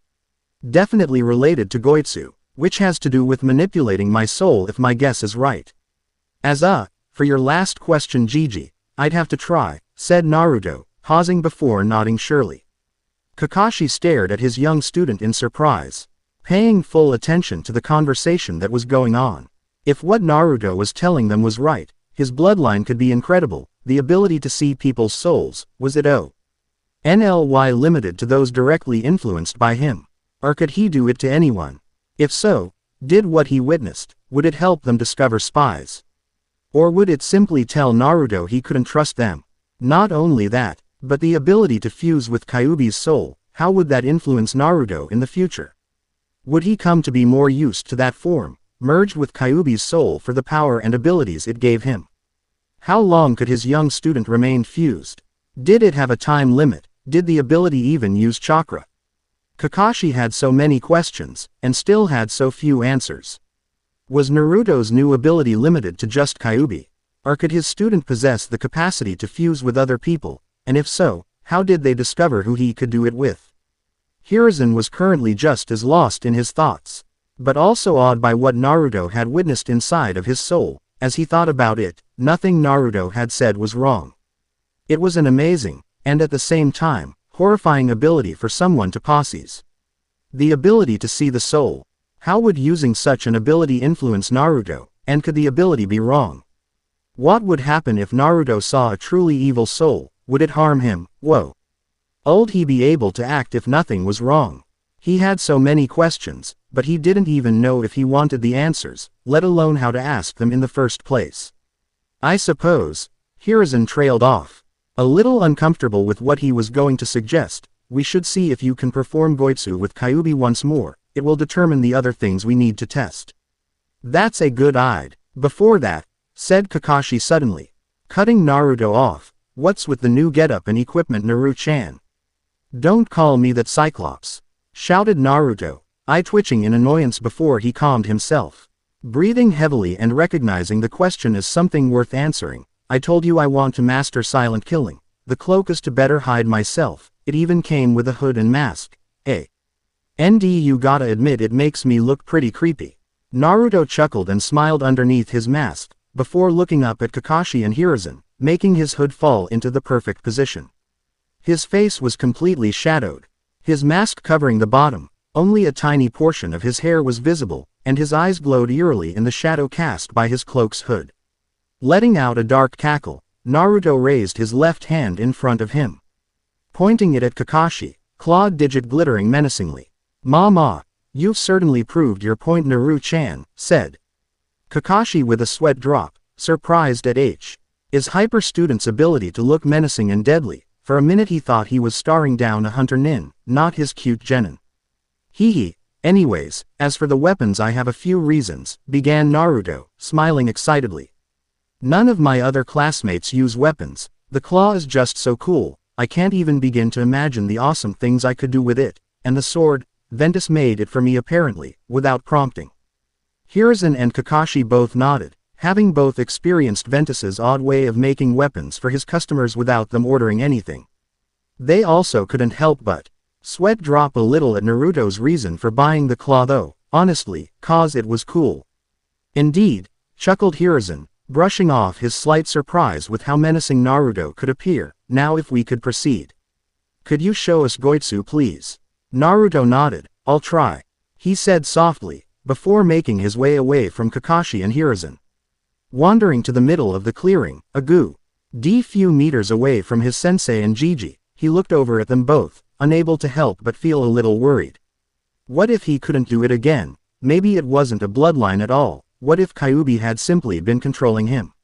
definitely related to Goitsu, which has to do with manipulating my soul if my guess is right." As a For your last question, Gigi, I'd have to try, said Naruto, pausing before nodding surely. Kakashi stared at his young student in surprise, paying full attention to the conversation that was going on. If what Naruto was telling them was right, his bloodline could be incredible. The ability to see people's souls, was it only limited to those directly influenced by him? Or could he do it to anyone? If so, did what he witnessed, would it help them discover spies? Or would it simply tell Naruto he couldn't trust them? Not only that, but the ability to fuse with Kyuubi's soul, how would that influence Naruto in the future? Would he come to be more used to that form, merged with Kyuubi's soul for the power and abilities it gave him? How long could his young student remain fused? Did it have a time limit? Did the ability even use chakra? Kakashi had so many questions, and still had so few answers. Was Naruto's new ability limited to just Kyuubi? Or could his student possess the capacity to fuse with other people, and if so, how did they discover who he could do it with? Hiruzen was currently just as lost in his thoughts, but also awed by what Naruto had witnessed inside of his soul. As he thought about it, nothing Naruto had said was wrong. It was an amazing, and at the same time, horrifying ability for someone to possess. The ability to see the soul. How would using such an ability influence Naruto, and could the ability be wrong? What would happen if Naruto saw a truly evil soul? Would it harm him? Would he be able to act if nothing was wrong? He had so many questions, but he didn't even know if he wanted the answers, let alone how to ask them in the first place. I suppose. Hiruzen trailed off, a little uncomfortable with what he was going to suggest. We should see if you can perform Goitsu with Kyuubi once more. It will determine the other things we need to test. That's a good idea. Before that, said Kakashi suddenly, cutting Naruto off, what's with the new getup and equipment, Naru-chan? Don't call me that Cyclops, shouted Naruto, eye twitching in annoyance before he calmed himself. Breathing heavily and recognizing the question as something worth answering, I told you I want to master silent killing. The cloak is to better hide myself. It even came with a hood and mask. You gotta admit it makes me look pretty creepy. Naruto chuckled and smiled underneath his mask, before looking up at Kakashi and Hiruzen, making his hood fall into the perfect position. His face was completely shadowed, his mask covering the bottom. Only a tiny portion of his hair was visible, and his eyes glowed eerily in the shadow cast by his cloak's hood. Letting out a dark cackle, Naruto raised his left hand in front of him, pointing it at Kakashi, clawed digit glittering menacingly. "Mama, you've certainly proved your point, Naru-chan," said Kakashi with a sweat drop, surprised at his hyper student's ability to look menacing and deadly. For a minute he thought he was staring down a hunter nin, not his cute genin. Anyways, as for the weapons, I have a few reasons, began Naruto, smiling excitedly. None of my other classmates use weapons. The claw is just so cool, I can't even begin to imagine the awesome things I could do with it. And the sword, Ventus made it for me apparently, without prompting. Hiruzen and Kakashi both nodded, having both experienced Ventus's odd way of making weapons for his customers without them ordering anything. They also couldn't help but sweat drop a little at Naruto's reason for buying the claw though, honestly, cause it was cool. Indeed, chuckled Hiruzen, brushing off his slight surprise with how menacing Naruto could appear. Now if we could proceed. Could you show us Goitsu please? Naruto nodded. I'll try, he said softly, before making his way away from Kakashi and Hiruzen. Wandering to the middle of the clearing, a few meters away from his sensei and Gigi, he looked over at them both, unable to help but feel a little worried. What if he couldn't do it again? Maybe it wasn't a bloodline at all. What if Kyuubi had simply been controlling him?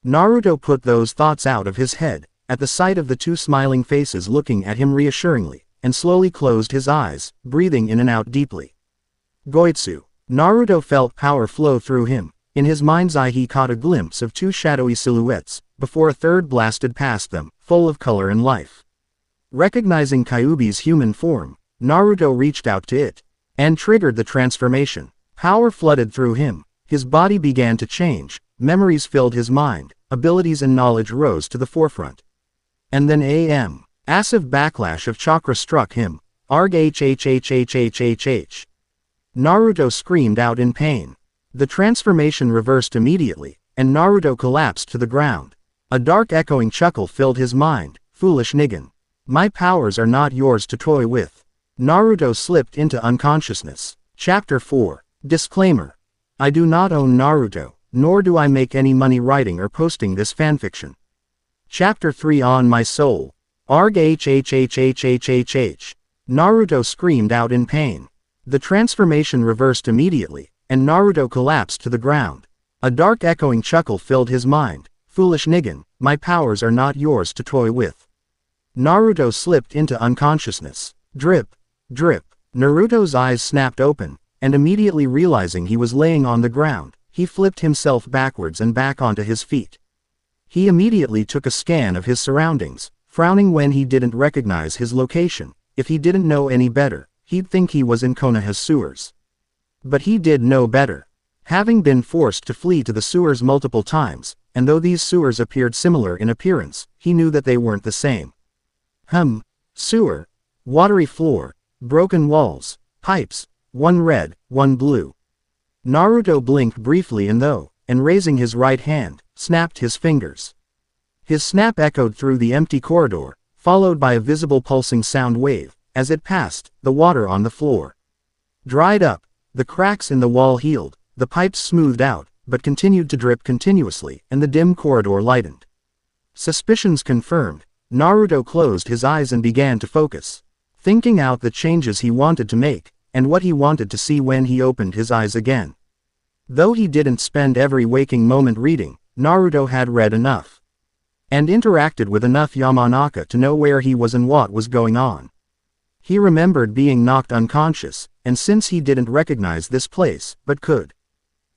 Naruto put those thoughts out of his head, at the sight of the two smiling faces looking at him reassuringly, and slowly closed his eyes, breathing in and out deeply. Goitsu. Naruto felt power flow through him. In his mind's eye he caught a glimpse of two shadowy silhouettes, before a third blasted past them, full of color and life. Recognizing Kyuubi's human form, Naruto reached out to it, and triggered the transformation. Power flooded through him, his body began to change, memories filled his mind, abilities and knowledge rose to the forefront. And then a massive backlash of chakra struck him. Arg Naruto screamed out in pain. The transformation reversed immediately, and Naruto collapsed to the ground. A dark echoing chuckle filled his mind. Foolish Nigan. My powers are not yours to toy with. Naruto slipped into unconsciousness. Chapter 4. Disclaimer. I do not own Naruto, nor do I make any money writing or posting this fanfiction. Chapter 3 On My Soul. Arg hhhhhhh. Naruto screamed out in pain. The transformation reversed immediately, and Naruto collapsed to the ground. A dark echoing chuckle filled his mind. Foolish Nigan, my powers are not yours to toy with. Naruto slipped into unconsciousness. Drip. Drip. Naruto's eyes snapped open, and immediately realizing he was laying on the ground, he flipped himself backwards and back onto his feet. He immediately took a scan of his surroundings, frowning when he didn't recognize his location. If he didn't know any better, he'd think he was in Konoha's sewers. But he did know better. Having been forced to flee to the sewers multiple times, and though these sewers appeared similar in appearance, he knew that they weren't the same. Sewer. Watery floor. Broken walls. Pipes. One red, one blue. Naruto blinked briefly and raising his right hand, snapped his fingers. His snap echoed through the empty corridor, followed by a visible pulsing sound wave. As it passed, the water on the floor dried up, the cracks in the wall healed, the pipes smoothed out, but continued to drip continuously, and the dim corridor lightened. Suspicions confirmed, Naruto closed his eyes and began to focus, thinking out the changes he wanted to make, and what he wanted to see when he opened his eyes again. Though he didn't spend every waking moment reading, Naruto had read enough, and interacted with enough Yamanaka to know where he was and what was going on. He remembered being knocked unconscious, and since he didn't recognize this place, but could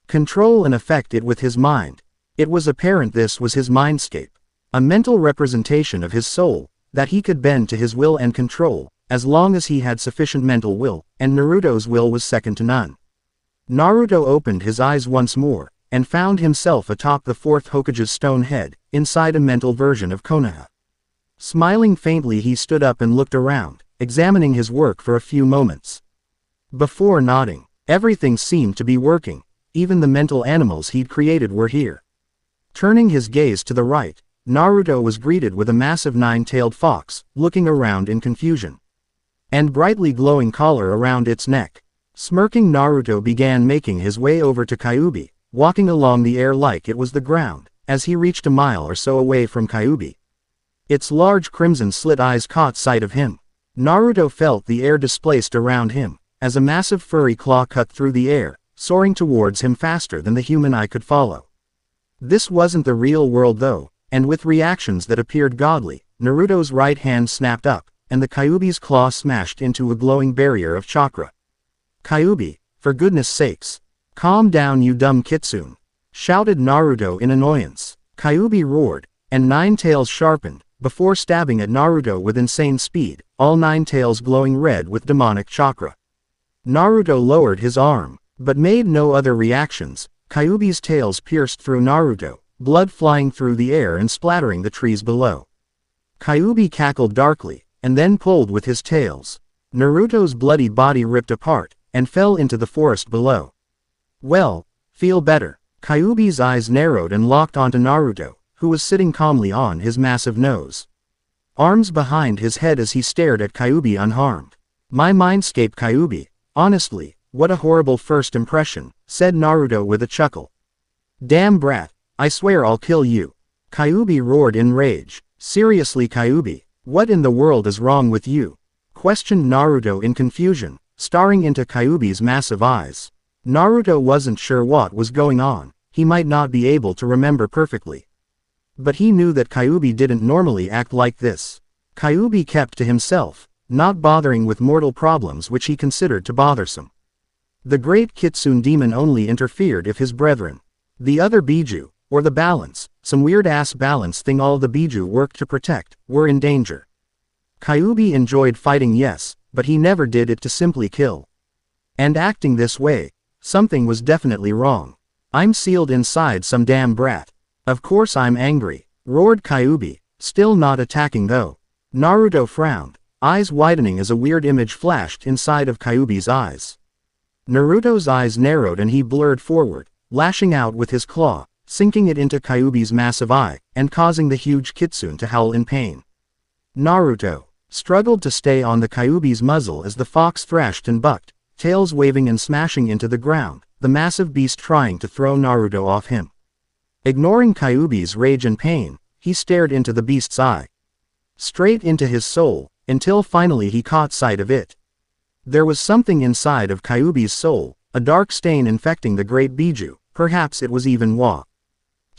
control and affect it with his mind, it was apparent this was his mindscape, a mental representation of his soul, that he could bend to his will and control, as long as he had sufficient mental will, and Naruto's will was second to none. Naruto opened his eyes once more, and found himself atop the fourth Hokage's stone head, inside a mental version of Konoha. Smiling faintly he stood up and looked around, examining his work for a few moments. Before nodding, everything seemed to be working, even the mental animals he'd created were here. Turning his gaze to the right, Naruto was greeted with a massive nine-tailed fox, looking around in confusion, and brightly glowing collar around its neck. Smirking, Naruto began making his way over to Kyuubi, walking along the air like it was the ground. As he reached a mile or so away from Kyuubi, its large crimson slit eyes caught sight of him. Naruto felt the air displaced around him, as a massive furry claw cut through the air, soaring towards him faster than the human eye could follow. This wasn't the real world though, and with reactions that appeared godly, Naruto's right hand snapped up, and the Kyuubi's claw smashed into a glowing barrier of chakra. Kyuubi, for goodness sakes. Calm down you dumb kitsune, shouted Naruto in annoyance. Kyuubi roared, and nine tails sharpened, before stabbing at Naruto with insane speed, all nine tails glowing red with demonic chakra. Naruto lowered his arm, but made no other reactions. Kyuubi's tails pierced through Naruto, blood flying through the air and splattering the trees below. Kyuubi cackled darkly, and then pulled with his tails. Naruto's bloody body ripped apart, and fell into the forest below. Well, feel better. Kyuubi's eyes narrowed and locked onto Naruto, who was sitting calmly on his massive nose, arms behind his head as he stared at Kyuubi unharmed. My mindscape Kyuubi, honestly, what a horrible first impression, said Naruto with a chuckle. Damn brat, I swear I'll kill you. Kyuubi roared in rage. Seriously Kyuubi, what in the world is wrong with you? Questioned Naruto in confusion, staring into Kyuubi's massive eyes. Naruto wasn't sure what was going on. He might not be able to remember perfectly, but he knew that Kyuubi didn't normally act like this. Kyuubi kept to himself, not bothering with mortal problems which he considered too bothersome. The great Kitsune demon only interfered if his brethren, the other Biju, or the balance, some weird-ass balance thing all the Biju worked to protect, were in danger. Kyuubi enjoyed fighting, yes, but he never did it to simply kill. And acting this way, something was definitely wrong. I'm sealed inside some damn brat. Of course I'm angry, roared Kyuubi, still not attacking though. Naruto frowned, eyes widening as a weird image flashed inside of Kyuubi's eyes. Naruto's eyes narrowed and he blurred forward, lashing out with his claw, sinking it into Kyuubi's massive eye, and causing the huge kitsune to howl in pain. Naruto struggled to stay on the Kyuubi's muzzle as the fox thrashed and bucked, tails waving and smashing into the ground, the massive beast trying to throw Naruto off him. Ignoring Kyuubi's rage and pain, he stared into the beast's eye. Straight into his soul, until finally he caught sight of it. There was something inside of Kyuubi's soul, a dark stain infecting the great Biju, perhaps it was even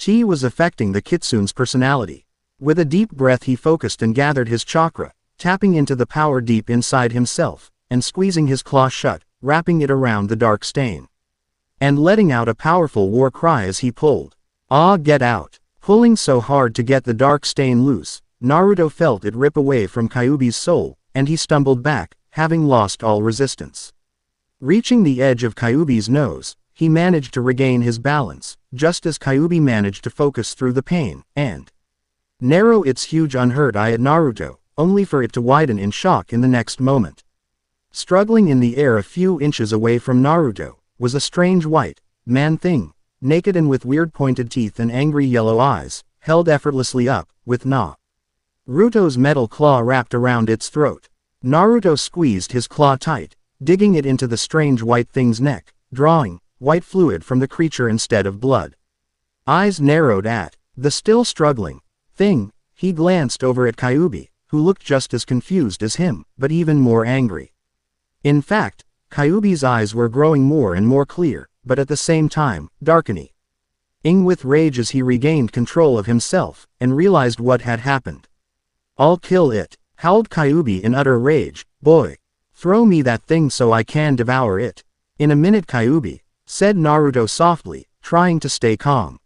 Chi was affecting the kitsune's personality. With a deep breath he focused and gathered his chakra, tapping into the power deep inside himself, and squeezing his claw shut, wrapping it around the dark stain. And letting out a powerful war cry as he pulled. "Ah, get out!" Pulling so hard to get the dark stain loose, Naruto felt it rip away from Kyuubi's soul, and he stumbled back, having lost all resistance. Reaching the edge of Kyuubi's nose, he managed to regain his balance, just as Kyuubi managed to focus through the pain, and narrow its huge unhurt eye at Naruto, only for it to widen in shock in the next moment. Struggling in the air a few inches away from Naruto, was a strange white man thing, naked and with weird pointed teeth and angry yellow eyes, held effortlessly up, with Naruto's metal claw wrapped around its throat. Naruto squeezed his claw tight, digging it into the strange white thing's neck, drawing white fluid from the creature instead of blood. Eyes narrowed at the still struggling thing, he glanced over at Kyuubi, who looked just as confused as him, but even more angry. In fact, Kyuubi's eyes were growing more and more clear, but at the same time, darkening with rage as he regained control of himself, and realized what had happened. "I'll kill it," howled Kyuubi in utter rage. "Boy! Throw me that thing so I can devour it." "In a minute, Kyuubi," said Naruto softly, trying to stay calm.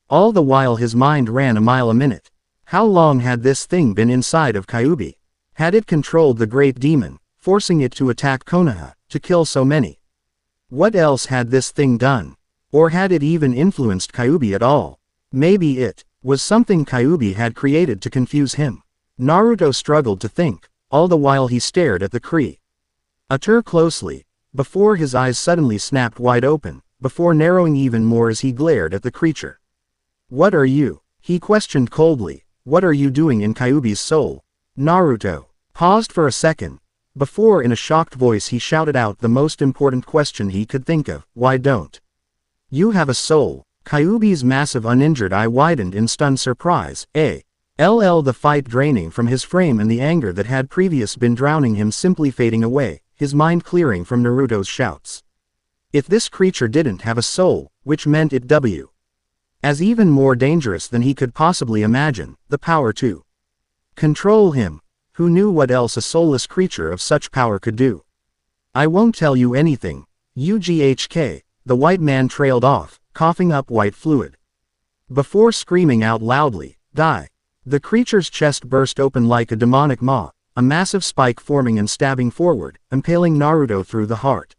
All the while his mind ran a mile a minute. How long had this thing been inside of Kyuubi? Had it controlled the great demon, forcing it to attack Konoha, to kill so many? What else had this thing done? Or had it even influenced Kyuubi at all? Maybe it was something Kyuubi had created to confuse him. Naruto struggled to think, all the while he stared at the creature closely, before his eyes suddenly snapped wide open, before narrowing even more as he glared at the creature. "What are you?" he questioned coldly. "What are you doing in Kyuubi's soul?" Naruto paused for a second, before in a shocked voice he shouted out the most important question he could think of: "Why don't you have a soul?" Kyuubi's massive uninjured eye widened in stunned surprise. The fight draining from his frame and the anger that had previously been drowning him simply fading away, his mind clearing from Naruto's shouts. If this creature didn't have a soul, which meant it as even more dangerous than he could possibly imagine, the power to control him. Who knew what else a soulless creature of such power could do? "I won't tell you anything, UGHK, the white man trailed off, coughing up white fluid. Before screaming out loudly, "Die!" The creature's chest burst open like a demonic maw, a massive spike forming and stabbing forward, impaling Naruto through the heart.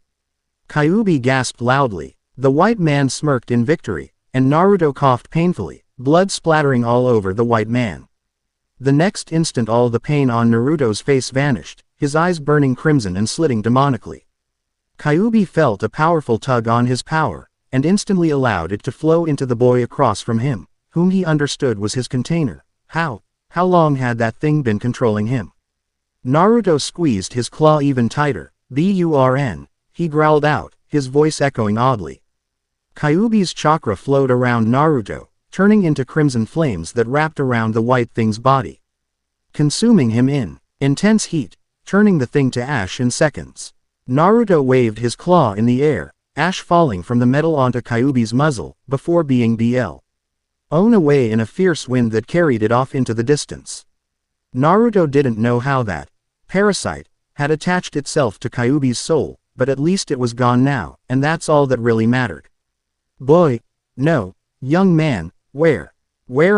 Kyuubi gasped loudly. The white man smirked in victory, and Naruto coughed painfully, blood splattering all over the white man. The next instant all the pain on Naruto's face vanished, his eyes burning crimson and slitting demonically. Kyuubi felt a powerful tug on his power, and instantly allowed it to flow into the boy across from him, whom he understood was his container. How long had that thing been controlling him? Naruto squeezed his claw even tighter. "Burn," he growled out, his voice echoing oddly. Kyuubi's chakra flowed around Naruto, turning into crimson flames that wrapped around the white thing's body, consuming him in intense heat, turning the thing to ash in seconds. Naruto waved his claw in the air, ash falling from the metal onto Kyuubi's muzzle, before being blown away in a fierce wind that carried it off into the distance. Naruto didn't know how that parasite had attached itself to Kyuubi's soul, but at least it was gone now, and that's all that really mattered. "Boy! No, young man, where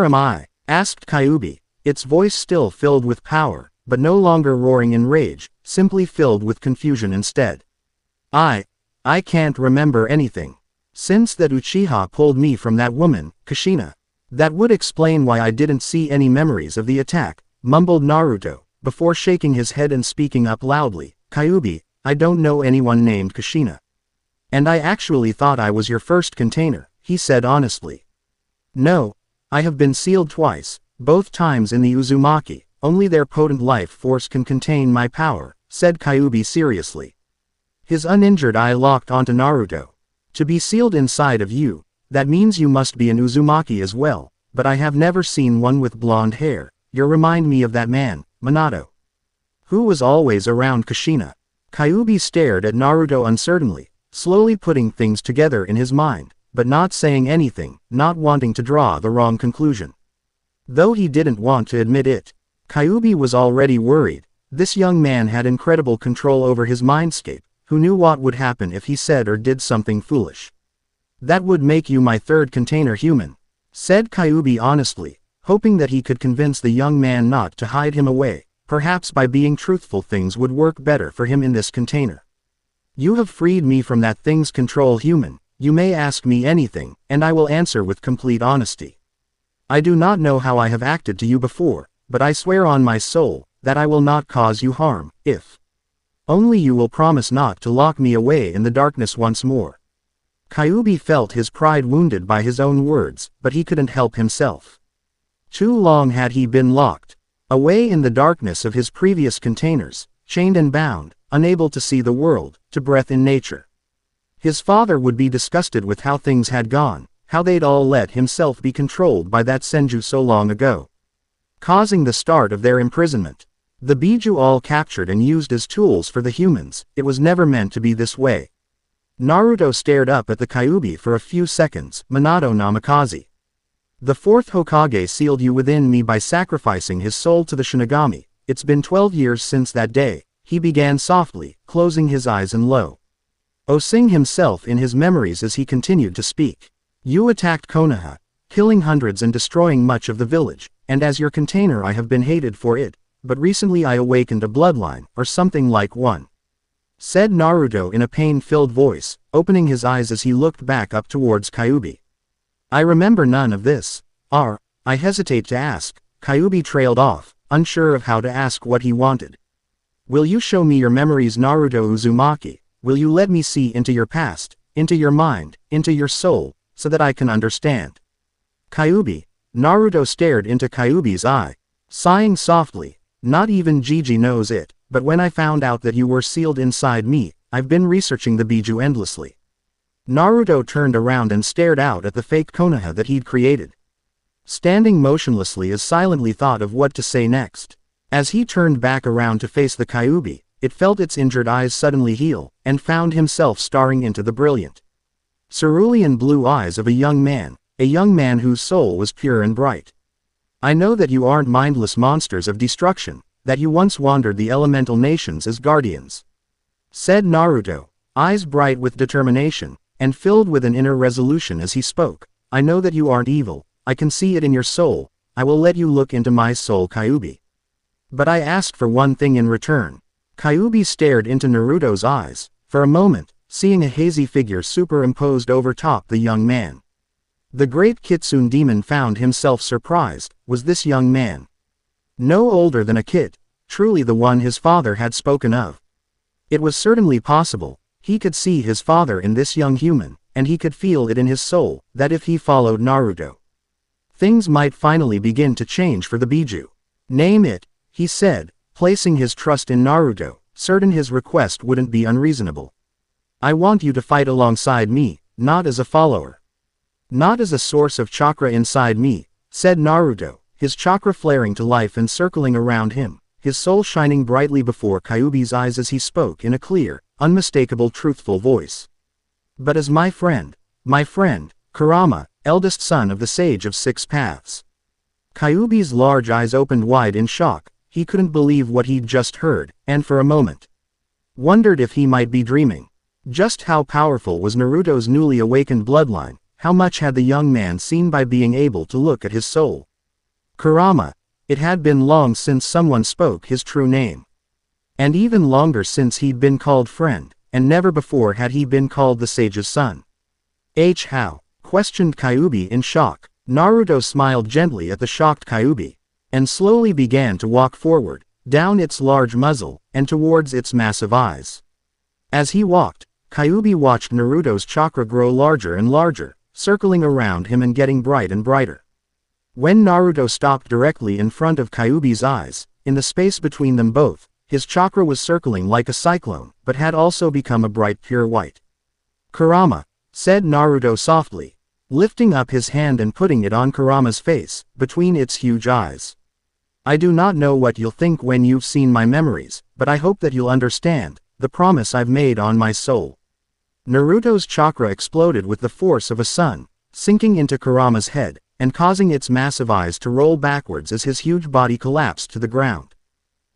am I?" asked Kyuubi, its voice still filled with power, but no longer roaring in rage, simply filled with confusion instead. I can't remember anything. Since that Uchiha pulled me from that woman, Kushina. That would explain why I didn't see any memories of the attack," mumbled Naruto, before shaking his head and speaking up loudly. "Kyuubi, I don't know anyone named Kushina. And I actually thought I was your first container," he said honestly. No. I have been sealed twice, both times in the Uzumaki. Only their potent life force can contain my power, said Kyuubi seriously. His uninjured eye locked onto Naruto. To be sealed inside of you, that means you must be an Uzumaki as well, but I have never seen one with blonde hair. You remind me of that man, Minato, who was always around Kushina. Kyuubi stared at Naruto uncertainly, slowly putting things together in his mind, but not saying anything, not wanting to draw the wrong conclusion. Though he didn't want to admit it, Kyuubi was already worried. This young man had incredible control over his mindscape, who knew what would happen if he said or did something foolish. That would make you my third container human, said Kyuubi honestly, hoping that he could convince the young man not to hide him away. Perhaps by being truthful things would work better for him in this container. You have freed me from that thing's control, human. You may ask me anything, and I will answer with complete honesty. I do not know how I have acted to you before, but I swear on my soul, that I will not cause you harm, if only you will promise not to lock me away in the darkness once more. Kyuubi felt his pride wounded by his own words, but he couldn't help himself. Too long had he been locked away in the darkness of his previous containers, chained and bound, unable to see the world, to breathe in nature. His father would be disgusted with how things had gone, how they'd all let himself be controlled by that Senju so long ago, causing the start of their imprisonment. The Biju all captured and used as tools for the humans. It was never meant to be this way. Naruto stared up at the Kyuubi for a few seconds. Minato Namikaze. The fourth Hokage sealed you within me by sacrificing his soul to the Shinigami. It's been 12 years since that day, he began softly, closing his eyes and sing himself in his memories as he continued to speak. You attacked Konoha, killing hundreds and destroying much of the village, and as your container I have been hated for it, but recently I awakened a bloodline, or something like one, said Naruto in a pain-filled voice, opening his eyes as he looked back up towards Kyuubi. I remember none of this. I hesitate to ask. Kyuubi trailed off, unsure of how to ask what he wanted. Will you show me your memories, Naruto Uzumaki? Will you let me see into your past, into your mind, into your soul, so that I can understand? Kyuubi. Naruto stared into Kyuubi's eye, sighing softly. Not even Gigi knows it, but when I found out that you were sealed inside me, I've been researching the Biju endlessly. Naruto turned around and stared out at the fake Konoha that he'd created, standing motionlessly as silently thought of what to say next. As he turned back around to face the Kyuubi, it felt its injured eyes suddenly heal, and found himself staring into the brilliant, cerulean blue eyes of a young man whose soul was pure and bright. I know that you aren't mindless monsters of destruction, that you once wandered the elemental nations as guardians, said Naruto, eyes bright with determination, and filled with an inner resolution as he spoke. I know that you aren't evil, I can see it in your soul. I will let you look into my soul, Kyuubi. But I ask for one thing in return. Kyuubi stared into Naruto's eyes, for a moment, seeing a hazy figure superimposed over top the young man. The great Kitsune demon found himself surprised. Was this young man no older than a kid, truly the one his father had spoken of? It was certainly possible. He could see his father in this young human, and he could feel it in his soul, that if he followed Naruto, things might finally begin to change for the Biju. Name it, he said, placing his trust in Naruto, certain his request wouldn't be unreasonable. I want you to fight alongside me, not as a follower, not as a source of chakra inside me, said Naruto, his chakra flaring to life and circling around him, his soul shining brightly before Kyuubi's eyes as he spoke in a clear, unmistakable truthful voice. But as my friend, Kurama, eldest son of the Sage of Six Paths. Kyuubi's large eyes opened wide in shock. He couldn't believe what he'd just heard, and for a moment wondered if he might be dreaming. Just how powerful was Naruto's newly awakened bloodline? How much had the young man seen by being able to look at his soul? Kurama. It had been long since someone spoke his true name. And even longer since he'd been called friend, and never before had he been called the sage's son. How? Questioned Kyuubi in shock. Naruto smiled gently at the shocked Kyuubi, and slowly began to walk forward, down its large muzzle, and towards its massive eyes. As he walked, Kyuubi watched Naruto's chakra grow larger and larger, circling around him and getting bright and brighter. When Naruto stopped directly in front of Kyuubi's eyes, in the space between them both, his chakra was circling like a cyclone, but had also become a bright pure white. "Kurama," said Naruto softly, lifting up his hand and putting it on Kurama's face, between its huge eyes. "I do not know what you'll think when you've seen my memories, but I hope that you'll understand the promise I've made on my soul." Naruto's chakra exploded with the force of a sun, sinking into Kurama's head, and causing its massive eyes to roll backwards as his huge body collapsed to the ground.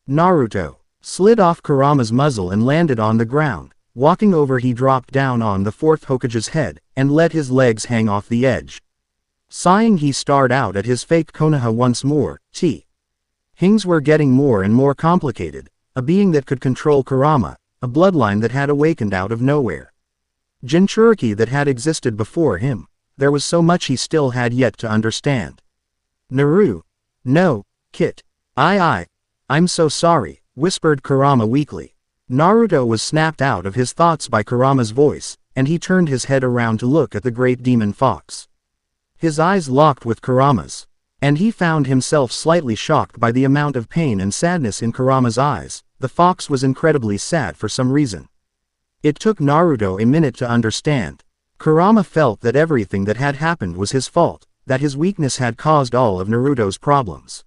Naruto slid off Kurama's muzzle and landed on the ground. Walking over, he dropped down on the fourth Hokage's head, and let his legs hang off the edge. Sighing, he stared out at his fake Konoha once more. Things were getting more and more complicated. A being that could control Kurama, a bloodline that had awakened out of nowhere. Jinchuriki that had existed before him. There was so much he still had yet to understand. No, Kit. I'm so sorry, whispered Kurama weakly. Naruto was snapped out of his thoughts by Kurama's voice, and he turned his head around to look at the great demon fox. His eyes locked with Kurama's, and he found himself slightly shocked by the amount of pain and sadness in Kurama's eyes. The fox was incredibly sad for some reason. It took Naruto a minute to understand. Kurama felt that everything that had happened was his fault, that his weakness had caused all of Naruto's problems.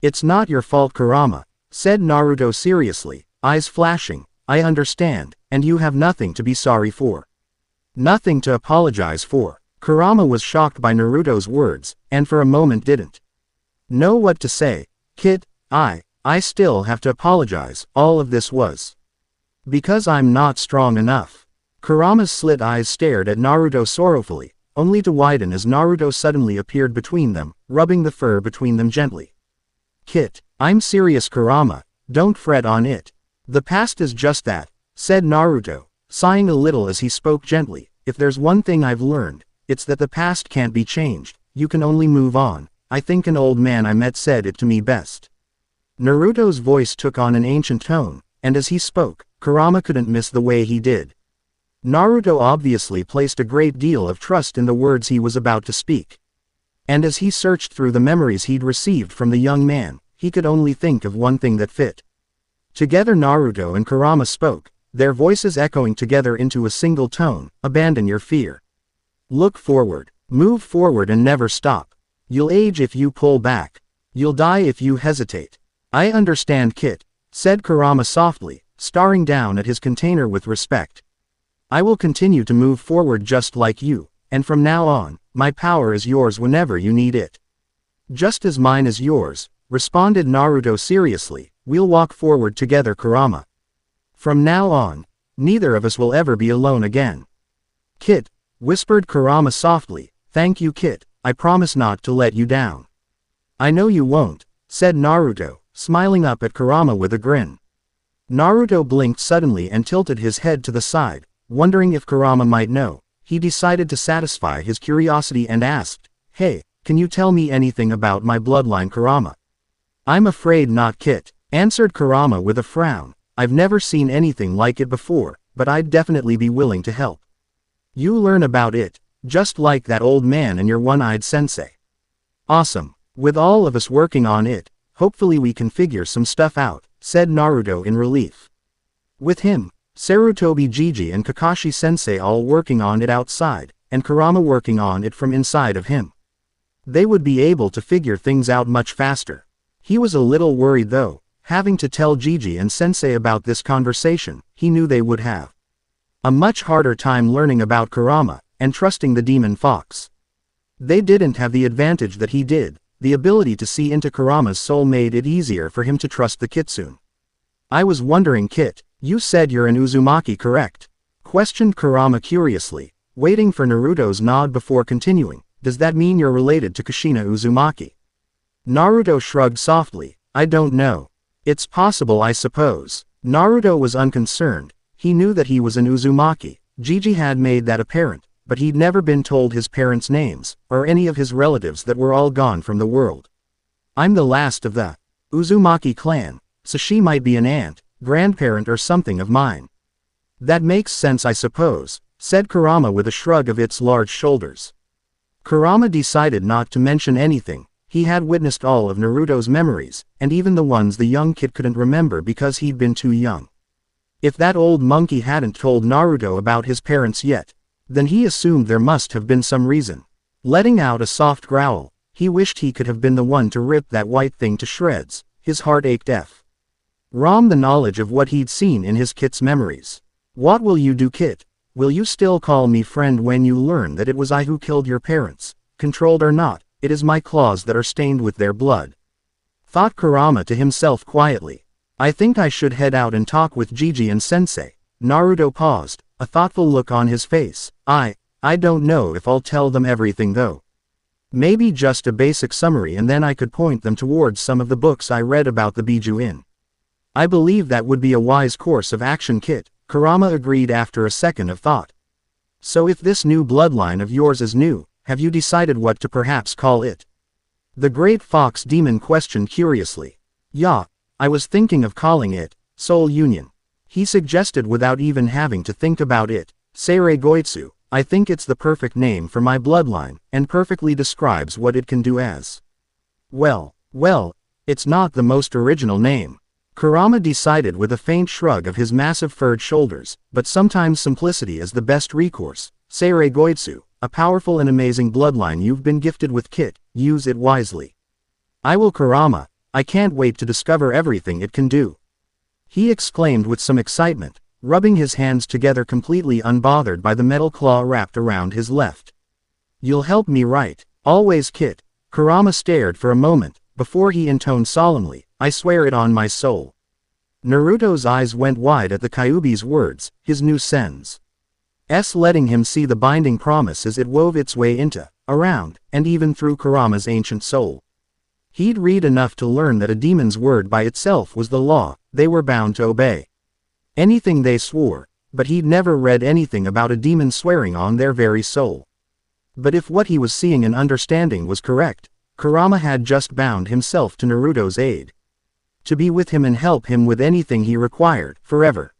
"It's not your fault, Kurama," said Naruto seriously, eyes flashing. "I understand, and you have nothing to be sorry for. Nothing to apologize for." Kurama was shocked by Naruto's words, and for a moment didn't know what to say. "Kid, I still have to apologize. All of this was because I'm not strong enough." Kurama's slit eyes stared at Naruto sorrowfully, only to widen as Naruto suddenly appeared between them, rubbing the fur between them gently. "Kit, I'm serious, Kurama. Don't fret on it. The past is just that," said Naruto, sighing a little as he spoke gently. "If there's one thing I've learned, it's that the past can't be changed. You can only move on. I think an old man I met said it to me best." Naruto's voice took on an ancient tone, and as he spoke, Kurama couldn't miss the way he did. Naruto obviously placed a great deal of trust in the words he was about to speak. And as he searched through the memories he'd received from the young man, he could only think of one thing that fit. Together Naruto and Kurama spoke, their voices echoing together into a single tone: "Abandon your fear. Look forward. Move forward and never stop. You'll age if you pull back. You'll die if you hesitate." "I understand, Kit," said Kurama softly, staring down at his container with respect. "I will continue to move forward just like you, and from now on, my power is yours whenever you need it." "Just as mine is yours," responded Naruto seriously. "We'll walk forward together, Kurama. From now on, neither of us will ever be alone again." "Kit," whispered Kurama softly. "Thank you, Kit. I promise not to let you down." "I know you won't," said Naruto, smiling up at Kurama with a grin. Naruto blinked suddenly and tilted his head to the side, wondering if Kurama might know. He decided to satisfy his curiosity and asked, "Hey, can you tell me anything about my bloodline, Kurama?" "I'm afraid not, Kit," answered Kurama with a frown. "I've never seen anything like it before, but I'd definitely be willing to help. You learn about it, just like that old man and your one-eyed sensei." "Awesome. With all of us working on it, hopefully we can figure some stuff out," said Naruto in relief. With him, Sarutobi Gigi and Kakashi Sensei all working on it outside, and Kurama working on it from inside of him. They would be able to figure things out much faster. He was a little worried though, having to tell Gigi and Sensei about this conversation. He knew they would have a much harder time learning about Kurama, and trusting the demon fox. They didn't have the advantage that he did. The ability to see into Kurama's soul made it easier for him to trust the Kitsune. "I was wondering, Kit, you said you're an Uzumaki, correct?" questioned Kurama curiously, waiting for Naruto's nod before continuing. "Does that mean you're related to Kushina Uzumaki?" Naruto shrugged softly. "I don't know. It's possible, I suppose." Naruto was unconcerned. He knew that he was an Uzumaki. Gigi had made that apparent, but he'd never been told his parents' names, or any of his relatives that were all gone from the world. "I'm the last of the Uzumaki clan, so she might be an aunt, grandparent or something of mine." "That makes sense, I suppose," said Kurama with a shrug of its large shoulders. Kurama decided not to mention anything. He had witnessed all of Naruto's memories, and even the ones the young kid couldn't remember because he'd been too young. If that old monkey hadn't told Naruto about his parents yet, then he assumed there must have been some reason. Letting out a soft growl, he wished he could have been the one to rip that white thing to shreds. His heart ached from the knowledge of what he'd seen in his Kit's memories. What will you do, Kit? Will you still call me friend when you learn that it was I who killed your parents? Controlled or not, it is my claws that are stained with their blood. Thought Kurama to himself quietly. I think I should head out and talk with Gigi and Sensei. Naruto paused, a thoughtful look on his face. I don't know if I'll tell them everything though. Maybe just a basic summary and then I could point them towards some of the books I read about the Biju in. I believe that would be a wise course of action, Kit, Kurama agreed after a second of thought. So if this new bloodline of yours is new, have you decided what to perhaps call it? The Great Fox Demon questioned curiously. Yeah, I was thinking of calling it Soul Union. He suggested without even having to think about it. Seirei Goitsu, I think it's the perfect name for my bloodline, and perfectly describes what it can do as. Well, it's not the most original name. Kurama decided with a faint shrug of his massive furred shoulders, but sometimes simplicity is the best recourse. Seirei Goitsu, a powerful and amazing bloodline you've been gifted with, Kit, use it wisely. I will, Kurama, I can't wait to discover everything it can do. He exclaimed with some excitement, rubbing his hands together completely unbothered by the metal claw wrapped around his left. You'll help me, right? Always, Kit. Kurama stared for a moment, before he intoned solemnly, I swear it on my soul. Naruto's eyes went wide at the Kyuubi's words, his new sen's letting him see the binding promise as it wove its way into, around, and even through Kurama's ancient soul. He'd read enough to learn that a demon's word by itself was the law, they were bound to obey anything they swore, but he'd never read anything about a demon swearing on their very soul. But if what he was seeing and understanding was correct, Kurama had just bound himself to Naruto's aid. To be with him and help him with anything he required, forever.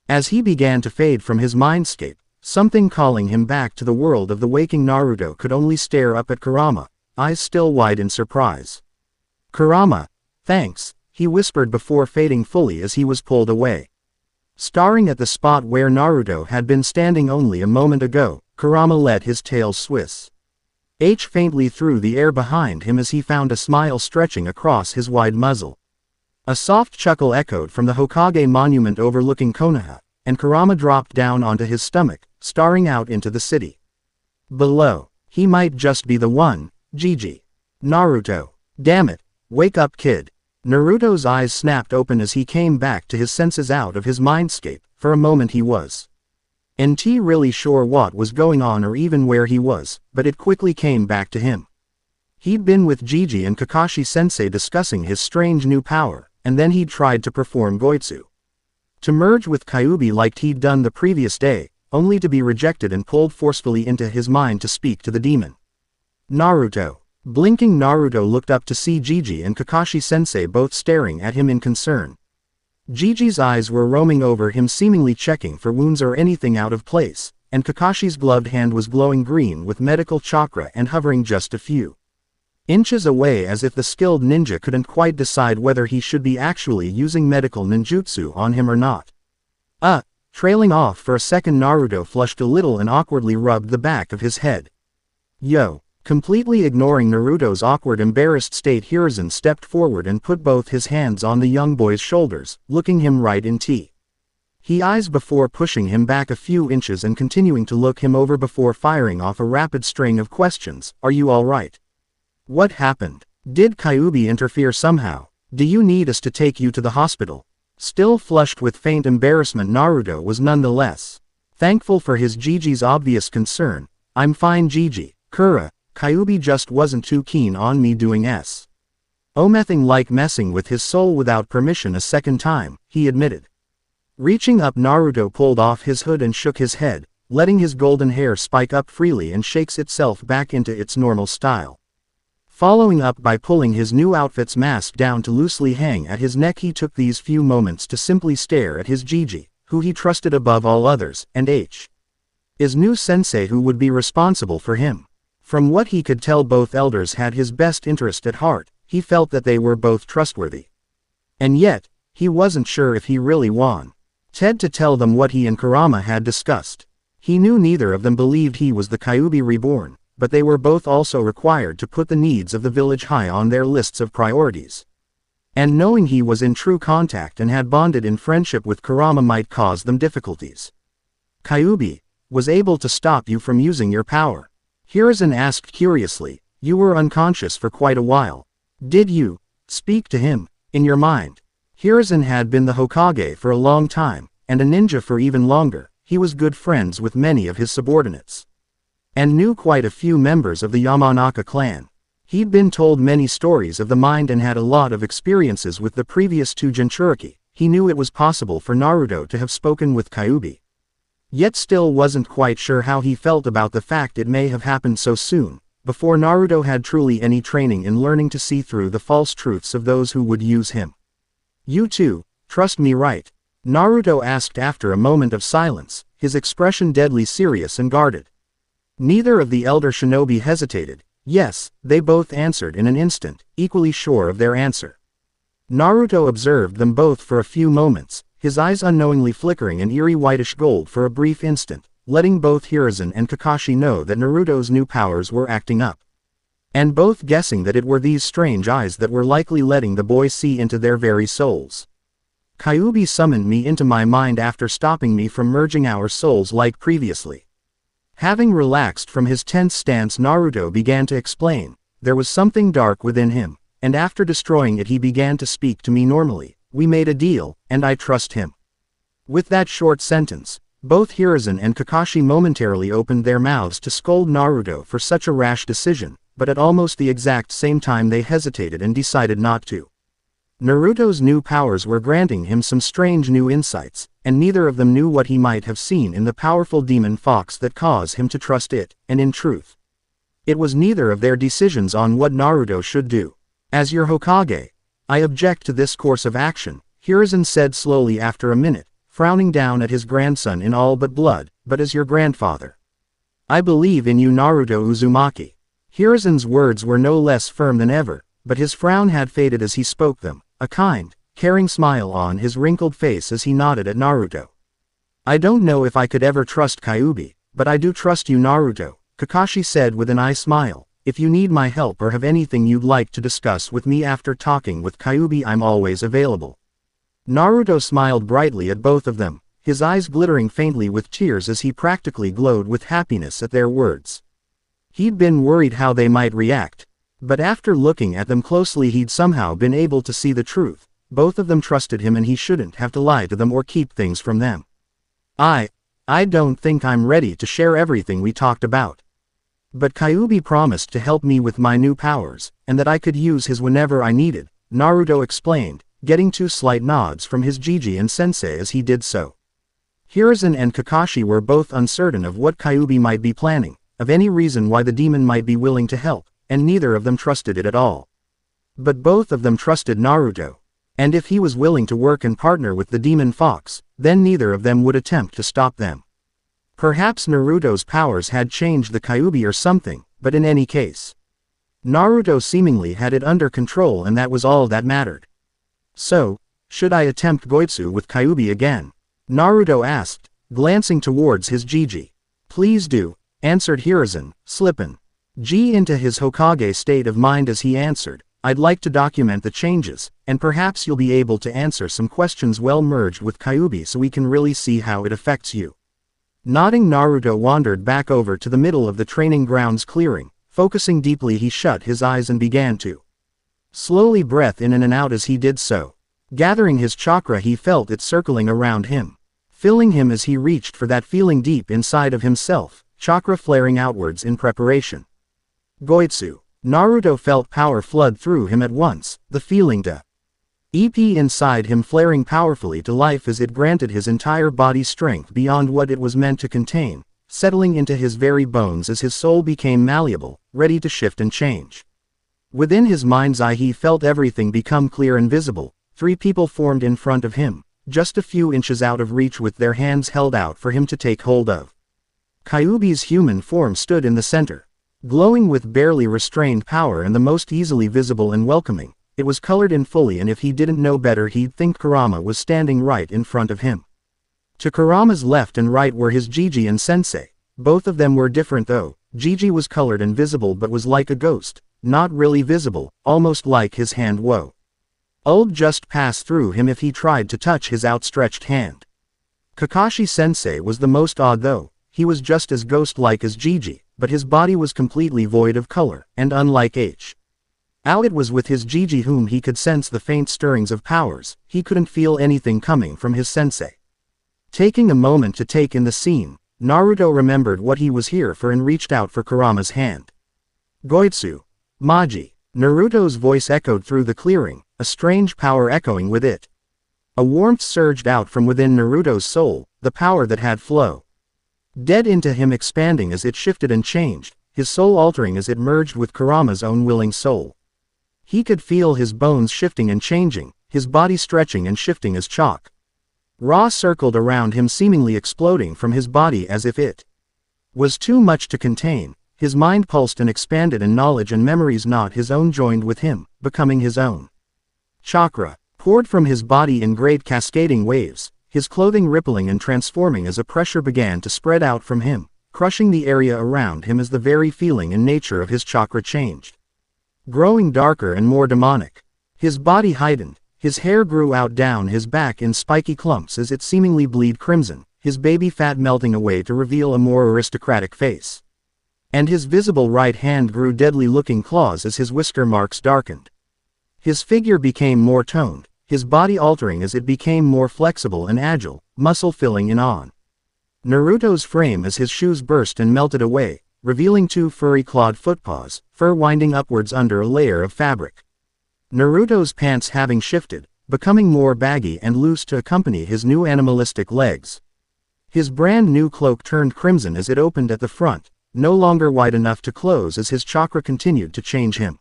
As he began to fade from his mindscape, something calling him back to the world of the waking Naruto could only stare up at Kurama, eyes still wide in surprise. Kurama, thanks, he whispered before fading fully as he was pulled away. Staring at the spot where Naruto had been standing only a moment ago, Kurama let his tail swish faintly through the air behind him as he found a smile stretching across his wide muzzle. A soft chuckle echoed from the Hokage monument overlooking Konoha, and Kurama dropped down onto his stomach, staring out into the city. Below, he might just be the one, Gigi. Naruto. Damn it, wake up, kid. Naruto's eyes snapped open as he came back to his senses out of his mindscape. For a moment he wasn't really sure what was going on or even where he was, but it quickly came back to him. He'd been with Gigi and Kakashi-sensei discussing his strange new power, and then he'd tried to perform Goitsu. To merge with Kyuubi like he'd done the previous day, only to be rejected and pulled forcefully into his mind to speak to the demon. Naruto. Blinking, Naruto looked up to see Gigi and Kakashi-sensei both staring at him in concern. Gigi's eyes were roaming over him, seemingly checking for wounds or anything out of place, and Kakashi's gloved hand was glowing green with medical chakra and hovering just a few inches away as if the skilled ninja couldn't quite decide whether he should be actually using medical ninjutsu on him or not. Trailing off for a second, Naruto flushed a little and awkwardly rubbed the back of his head. Yo. Completely ignoring Naruto's awkward, embarrassed state, Hiruzen stepped forward and put both his hands on the young boy's shoulders, looking him right in the eyes before pushing him back a few inches and continuing to look him over before firing off a rapid string of questions. Are you all right? What happened? Did Kyuubi interfere somehow? Do you need us to take you to the hospital? Still flushed with faint embarrassment, Naruto was nonetheless thankful for his Gigi's obvious concern. I'm fine, Gigi. Kura. Kyuubi just wasn't too keen on me doing nothing like messing with his soul without permission a second time, he admitted. Reaching up, Naruto pulled off his hood and shook his head, letting his golden hair spike up freely and shakes itself back into its normal style. Following up by pulling his new outfit's mask down to loosely hang at his neck, he took these few moments to simply stare at his Gigi, who he trusted above all others, and his new sensei who would be responsible for him. From what he could tell, both elders had his best interest at heart. He felt that they were both trustworthy. And yet, he wasn't sure if he really wanted Ted to tell them what he and Kurama had discussed. He knew neither of them believed he was the Kyuubi reborn, but they were both also required to put the needs of the village high on their lists of priorities. And knowing he was in true contact and had bonded in friendship with Kurama might cause them difficulties. Kyuubi was able to stop you from using your power. Hiruzen asked curiously. You were unconscious for quite a while. Did you speak to him in your mind? Hiruzen had been the Hokage for a long time, and a ninja for even longer. He was good friends with many of his subordinates, and knew quite a few members of the Yamanaka clan. He'd been told many stories of the mind and had a lot of experiences with the previous two Jinchuriki. He knew it was possible for Naruto to have spoken with Kyuubi. Yet still wasn't quite sure how he felt about the fact it may have happened so soon, before Naruto had truly any training in learning to see through the false truths of those who would use him. You too, trust me, right? Naruto asked after a moment of silence, his expression deadly serious and guarded. Neither of the elder shinobi hesitated. Yes, they both answered in an instant, equally sure of their answer. Naruto observed them both for a few moments, his eyes unknowingly flickering an eerie whitish gold for a brief instant, letting both Hiruzen and Kakashi know that Naruto's new powers were acting up. And both guessing that it were these strange eyes that were likely letting the boy see into their very souls. Kyuubi summoned me into my mind after stopping me from merging our souls like previously. Having relaxed from his tense stance, Naruto began to explain. There was something dark within him, and after destroying it he began to speak to me normally. We made a deal, and I trust him. With that short sentence, both Hiruzen and Kakashi momentarily opened their mouths to scold Naruto for such a rash decision, but at almost the exact same time they hesitated and decided not to. Naruto's new powers were granting him some strange new insights, and neither of them knew what he might have seen in the powerful demon fox that caused him to trust it, and in truth, it was neither of their decisions on what Naruto should do. As your Hokage, I object to this course of action, Hiruzen said slowly after a minute, frowning down at his grandson in all but blood, but as your grandfather, I believe in you, Naruto Uzumaki. Hiruzen's words were no less firm than ever, but his frown had faded as he spoke them, a kind, caring smile on his wrinkled face as he nodded at Naruto. I don't know if I could ever trust Kyuubi, but I do trust you, Naruto, Kakashi said with an eye smile. If you need my help or have anything you'd like to discuss with me after talking with Kyuubi, I'm always available. Naruto smiled brightly at both of them, his eyes glittering faintly with tears as he practically glowed with happiness at their words. He'd been worried how they might react, but after looking at them closely he'd somehow been able to see the truth. Both of them trusted him and he shouldn't have to lie to them or keep things from them. I don't think I'm ready to share everything we talked about. But Kyuubi promised to help me with my new powers, and that I could use his whenever I needed, Naruto explained, getting two slight nods from his Jiji and sensei as he did so. Hiruzen and Kakashi were both uncertain of what Kyuubi might be planning, of any reason why the demon might be willing to help, and neither of them trusted it at all. But both of them trusted Naruto, and if he was willing to work and partner with the demon fox, then neither of them would attempt to stop them. Perhaps Naruto's powers had changed the Kyuubi or something, but in any case, Naruto seemingly had it under control and that was all that mattered. So, should I attempt Goitsu with Kyuubi again? Naruto asked, glancing towards his Jiji. Please do, answered Hiruzen, slipping G into his Hokage state of mind as he answered, I'd like to document the changes, and perhaps you'll be able to answer some questions well merged with Kyuubi so we can really see how it affects you. Nodding, Naruto wandered back over to the middle of the training grounds clearing. Focusing deeply, he shut his eyes and began to slowly breath in and out as he did so. Gathering his chakra, he felt it circling around him, filling him as he reached for that feeling deep inside of himself, chakra flaring outwards in preparation. Goitsu. Naruto felt power flood through him at once, the feeling inside him flaring powerfully to life as it granted his entire body strength beyond what it was meant to contain, settling into his very bones as his soul became malleable, ready to shift and change. Within his mind's eye he felt everything become clear and visible. 3 people formed in front of him, just a few inches out of reach with their hands held out for him to take hold of. Kyuubi's human form stood in the center. Glowing with barely restrained power and the most easily visible and welcoming, it was colored in fully, and if he didn't know better he'd think Kurama was standing right in front of him. To Kurama's left and right were his Jiji and Sensei. Both of them were different though. Jiji was colored and visible but was like a ghost, not really visible, almost like his hand would just pass through him if he tried to touch his outstretched hand. Kakashi Sensei was the most odd though. He was just as ghost-like as Jiji, but his body was completely void of color, and unlike it was with his Jiji whom he could sense the faint stirrings of powers. He couldn't feel anything coming from his sensei. Taking a moment to take in the scene, Naruto remembered what he was here for and reached out for Kurama's hand. Goitsu. Maji. Naruto's voice echoed through the clearing, a strange power echoing with it. A warmth surged out from within Naruto's soul, the power that had flow dead into him, expanding as it shifted and changed, his soul altering as it merged with Kurama's own willing soul. He could feel his bones shifting and changing, his body stretching and shifting as chalk Ra circled around him, seemingly exploding from his body as if it was too much to contain. His mind pulsed and expanded, and knowledge and memories not his own joined with him, becoming his own. Chakra poured from his body in great cascading waves, his clothing rippling and transforming as a pressure began to spread out from him, crushing the area around him as the very feeling and nature of his chakra changed. Growing darker and more demonic. His body heightened, his hair grew out down his back in spiky clumps as it seemingly bleed crimson, his baby fat melting away to reveal a more aristocratic face. And his visible right hand grew deadly-looking claws as his whisker marks darkened. His figure became more toned, his body altering as it became more flexible and agile, muscle filling in on Naruto's frame as his shoes burst and melted away, revealing two furry clawed footpaws, fur winding upwards under a layer of fabric. Naruto's pants having shifted, becoming more baggy and loose to accompany his new animalistic legs. His brand new cloak turned crimson as it opened at the front, no longer wide enough to close as his chakra continued to change him.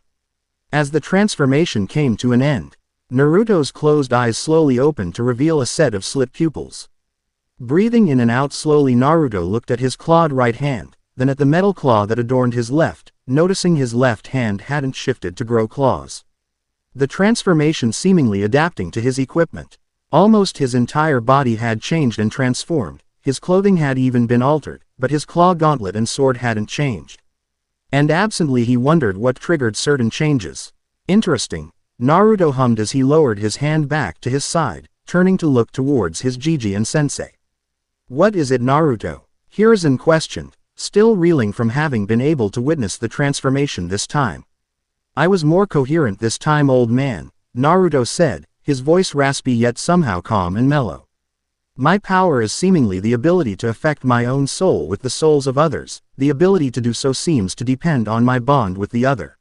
As the transformation came to an end, Naruto's closed eyes slowly opened to reveal a set of slit pupils. Breathing in and out slowly, Naruto looked at his clawed right hand, then at the metal claw that adorned his left, noticing his left hand hadn't shifted to grow claws. The transformation seemingly adapting to his equipment. Almost his entire body had changed and transformed, his clothing had even been altered, but his claw gauntlet and sword hadn't changed. And absently he wondered what triggered certain changes. Interesting, Naruto hummed as he lowered his hand back to his side, turning to look towards his Jiji and Sensei. What is it, Naruto? Hiruzen questioned, still reeling from having been able to witness the transformation this time. I was more coherent this time, old man, Naruto said, his voice raspy yet somehow calm and mellow. My power is seemingly the ability to affect my own soul with the souls of others. The ability to do so seems to depend on my bond with the other.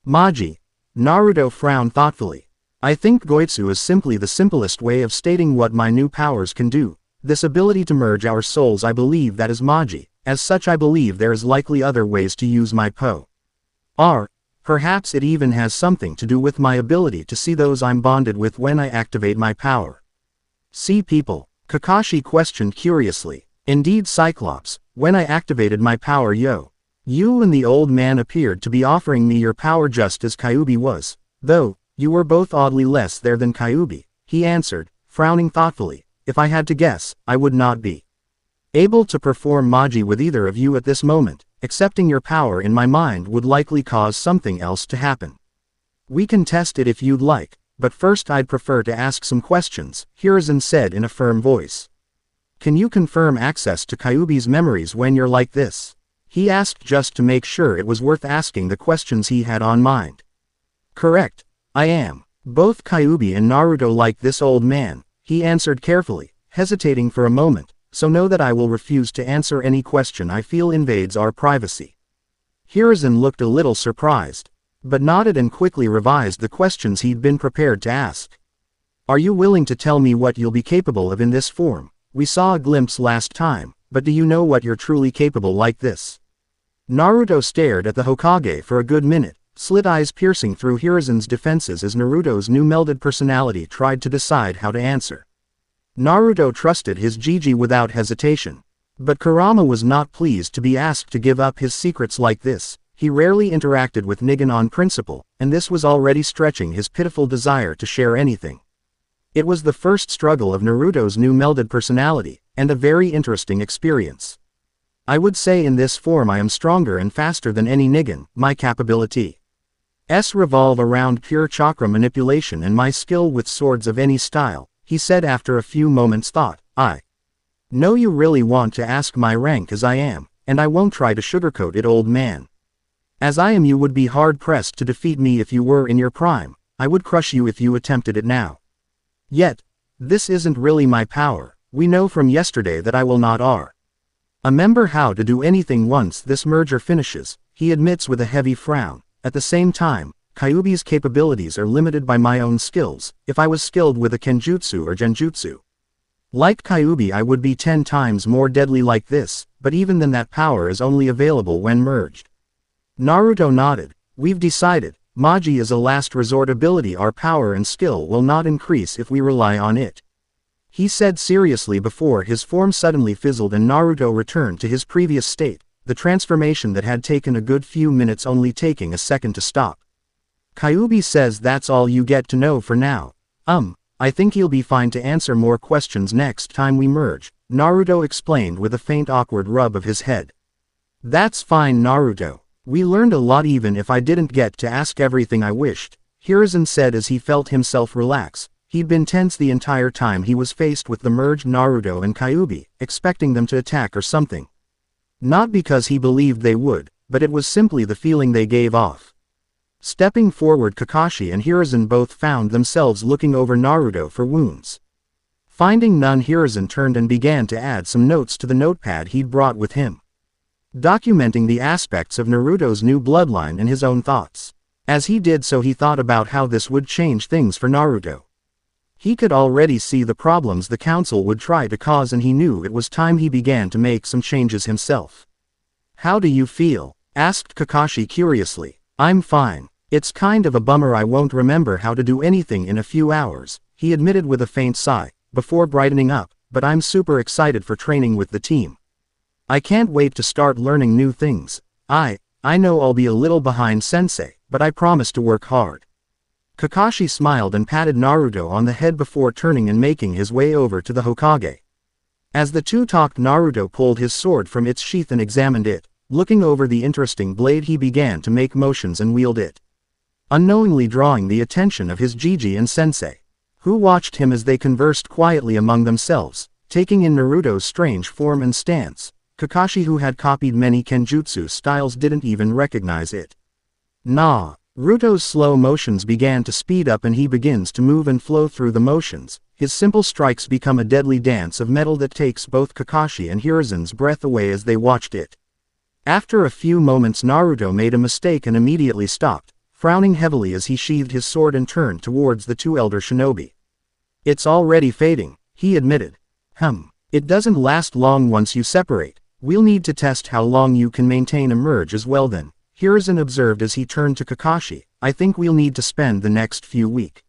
Maji. Naruto frowned thoughtfully. I think Goitsu is simply the simplest way of stating what my new powers can do. This ability to merge our souls, I believe that is Maji. As such, I believe there is likely other ways to use my power. Perhaps it even has something to do with my ability to see those I'm bonded with when I activate my power. See people? Kakashi questioned curiously. Indeed, Cyclops, when I activated my power, you and the old man appeared to be offering me your power just as Kyuubi was, though, you were both oddly less there than Kyuubi, he answered, frowning thoughtfully. If I had to guess, I would not be able to perform Maji with either of you at this moment. Accepting your power in my mind would likely cause something else to happen. We can test it if you'd like, but first I'd prefer to ask some questions, Hiruzen said in a firm voice. Can you confirm access to Kyuubi's memories when you're like this? He asked just to make sure it was worth asking the questions he had on mind. Correct, I am. Both Kyuubi and Naruto like this, old man, he answered carefully, hesitating for a moment. So know that I will refuse to answer any question I feel invades our privacy. Hiruzen looked a little surprised, but nodded and quickly revised the questions he'd been prepared to ask. Are you willing to tell me what you'll be capable of in this form? We saw a glimpse last time, but do you know what you're truly capable like this? Naruto stared at the Hokage for a good minute, slit eyes piercing through Hiruzen's defenses as Naruto's new melded personality tried to decide how to answer. Naruto trusted his Jiji without hesitation. But Kurama was not pleased to be asked to give up his secrets like this. He rarely interacted with Nigan on principle, and this was already stretching his pitiful desire to share anything. It was the first struggle of Naruto's new melded personality, and a very interesting experience. I would say in this form I am stronger and faster than any Nigan. My capabilities revolve around pure chakra manipulation and my skill with swords of any style, he said after a few moments' thought. I know you really want to ask my rank as I am, and I won't try to sugarcoat it, old man. As I am, you would be hard-pressed to defeat me if you were in your prime. I would crush you if you attempted it now. Yet, this isn't really my power. We know from yesterday that I will not remember how to do anything once this merger finishes, he admits with a heavy frown. At the same time, Kyuubi's capabilities are limited by my own skills. If I was skilled with a kenjutsu or genjutsu like Kyuubi, I would be 10 times more deadly like this, but even then that power is only available when merged. Naruto nodded. We've decided. Magi is a last resort ability. Our power and skill will not increase if we rely on it, he said seriously before his form suddenly fizzled and Naruto returned to his previous state, the transformation that had taken a good few minutes only taking a second to stop. Kyuubi says that's all you get to know for now. I think he'll be fine to answer more questions next time we merge, Naruto explained with a faint awkward rub of his head. That's fine, Naruto. We learned a lot even if I didn't get to ask everything I wished, Hiruzen said as he felt himself relax. He'd been tense the entire time he was faced with the merged Naruto and Kyuubi, expecting them to attack or something. Not because he believed they would, but it was simply the feeling they gave off. Stepping forward, Kakashi and Hiruzen both found themselves looking over Naruto for wounds. Finding none, Hiruzen turned and began to add some notes to the notepad he'd brought with him, documenting the aspects of Naruto's new bloodline and his own thoughts. As he did so, he thought about how this would change things for Naruto. He could already see the problems the council would try to cause, and he knew it was time he began to make some changes himself. How do you feel? Asked Kakashi curiously. I'm fine. It's kind of a bummer I won't remember how to do anything in a few hours, he admitted with a faint sigh, before brightening up, but I'm super excited for training with the team. I can't wait to start learning new things. I know I'll be a little behind sensei, but I promise to work hard. Kakashi smiled and patted Naruto on the head before turning and making his way over to the Hokage. As the two talked, Naruto pulled his sword from its sheath and examined it. Looking over the interesting blade, he began to make motions and wield it, unknowingly drawing the attention of his Jiji and sensei, who watched him as they conversed quietly among themselves, taking in Naruto's strange form and stance. Kakashi, who had copied many kenjutsu styles, didn't even recognize it. Naruto's slow motions began to speed up and he begins to move and flow through the motions. His simple strikes become a deadly dance of metal that takes both Kakashi and Hiruzen's breath away as they watched it. After a few moments, Naruto made a mistake and immediately stopped, frowning heavily as he sheathed his sword and turned towards the two elder shinobi. It's already fading, he admitted. It doesn't last long once you separate. We'll need to test how long you can maintain a merge as well then, Hiruzen observed as he turned to Kakashi. I think we'll need to spend the next few weeks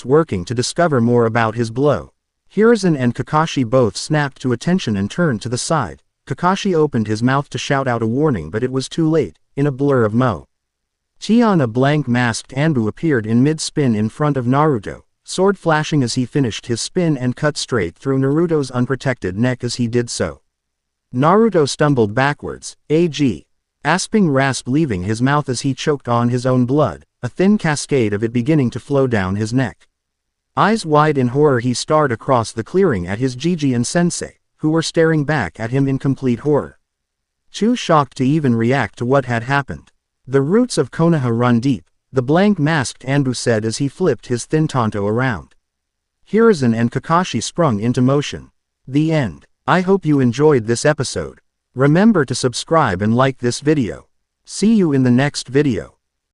working to discover more about his blow. Hiruzen and Kakashi both snapped to attention and turned to the side. Kakashi opened his mouth to shout out a warning, but it was too late. In a blur of a blank masked Anbu appeared in mid-spin in front of Naruto, sword flashing as he finished his spin and cut straight through Naruto's unprotected neck as he did so. Naruto stumbled backwards, asping rasp leaving his mouth as he choked on his own blood, a thin cascade of it beginning to flow down his neck. Eyes wide in horror, he stared across the clearing at his Jiji and sensei, who were staring back at him in complete horror, too shocked to even react to what had happened. The roots of Konoha run deep, the blank-masked Anbu said as he flipped his thin tanto around. Hiruzen and Kakashi sprung into motion. The end. I hope you enjoyed this episode. Remember to subscribe and like this video. See you in the next video.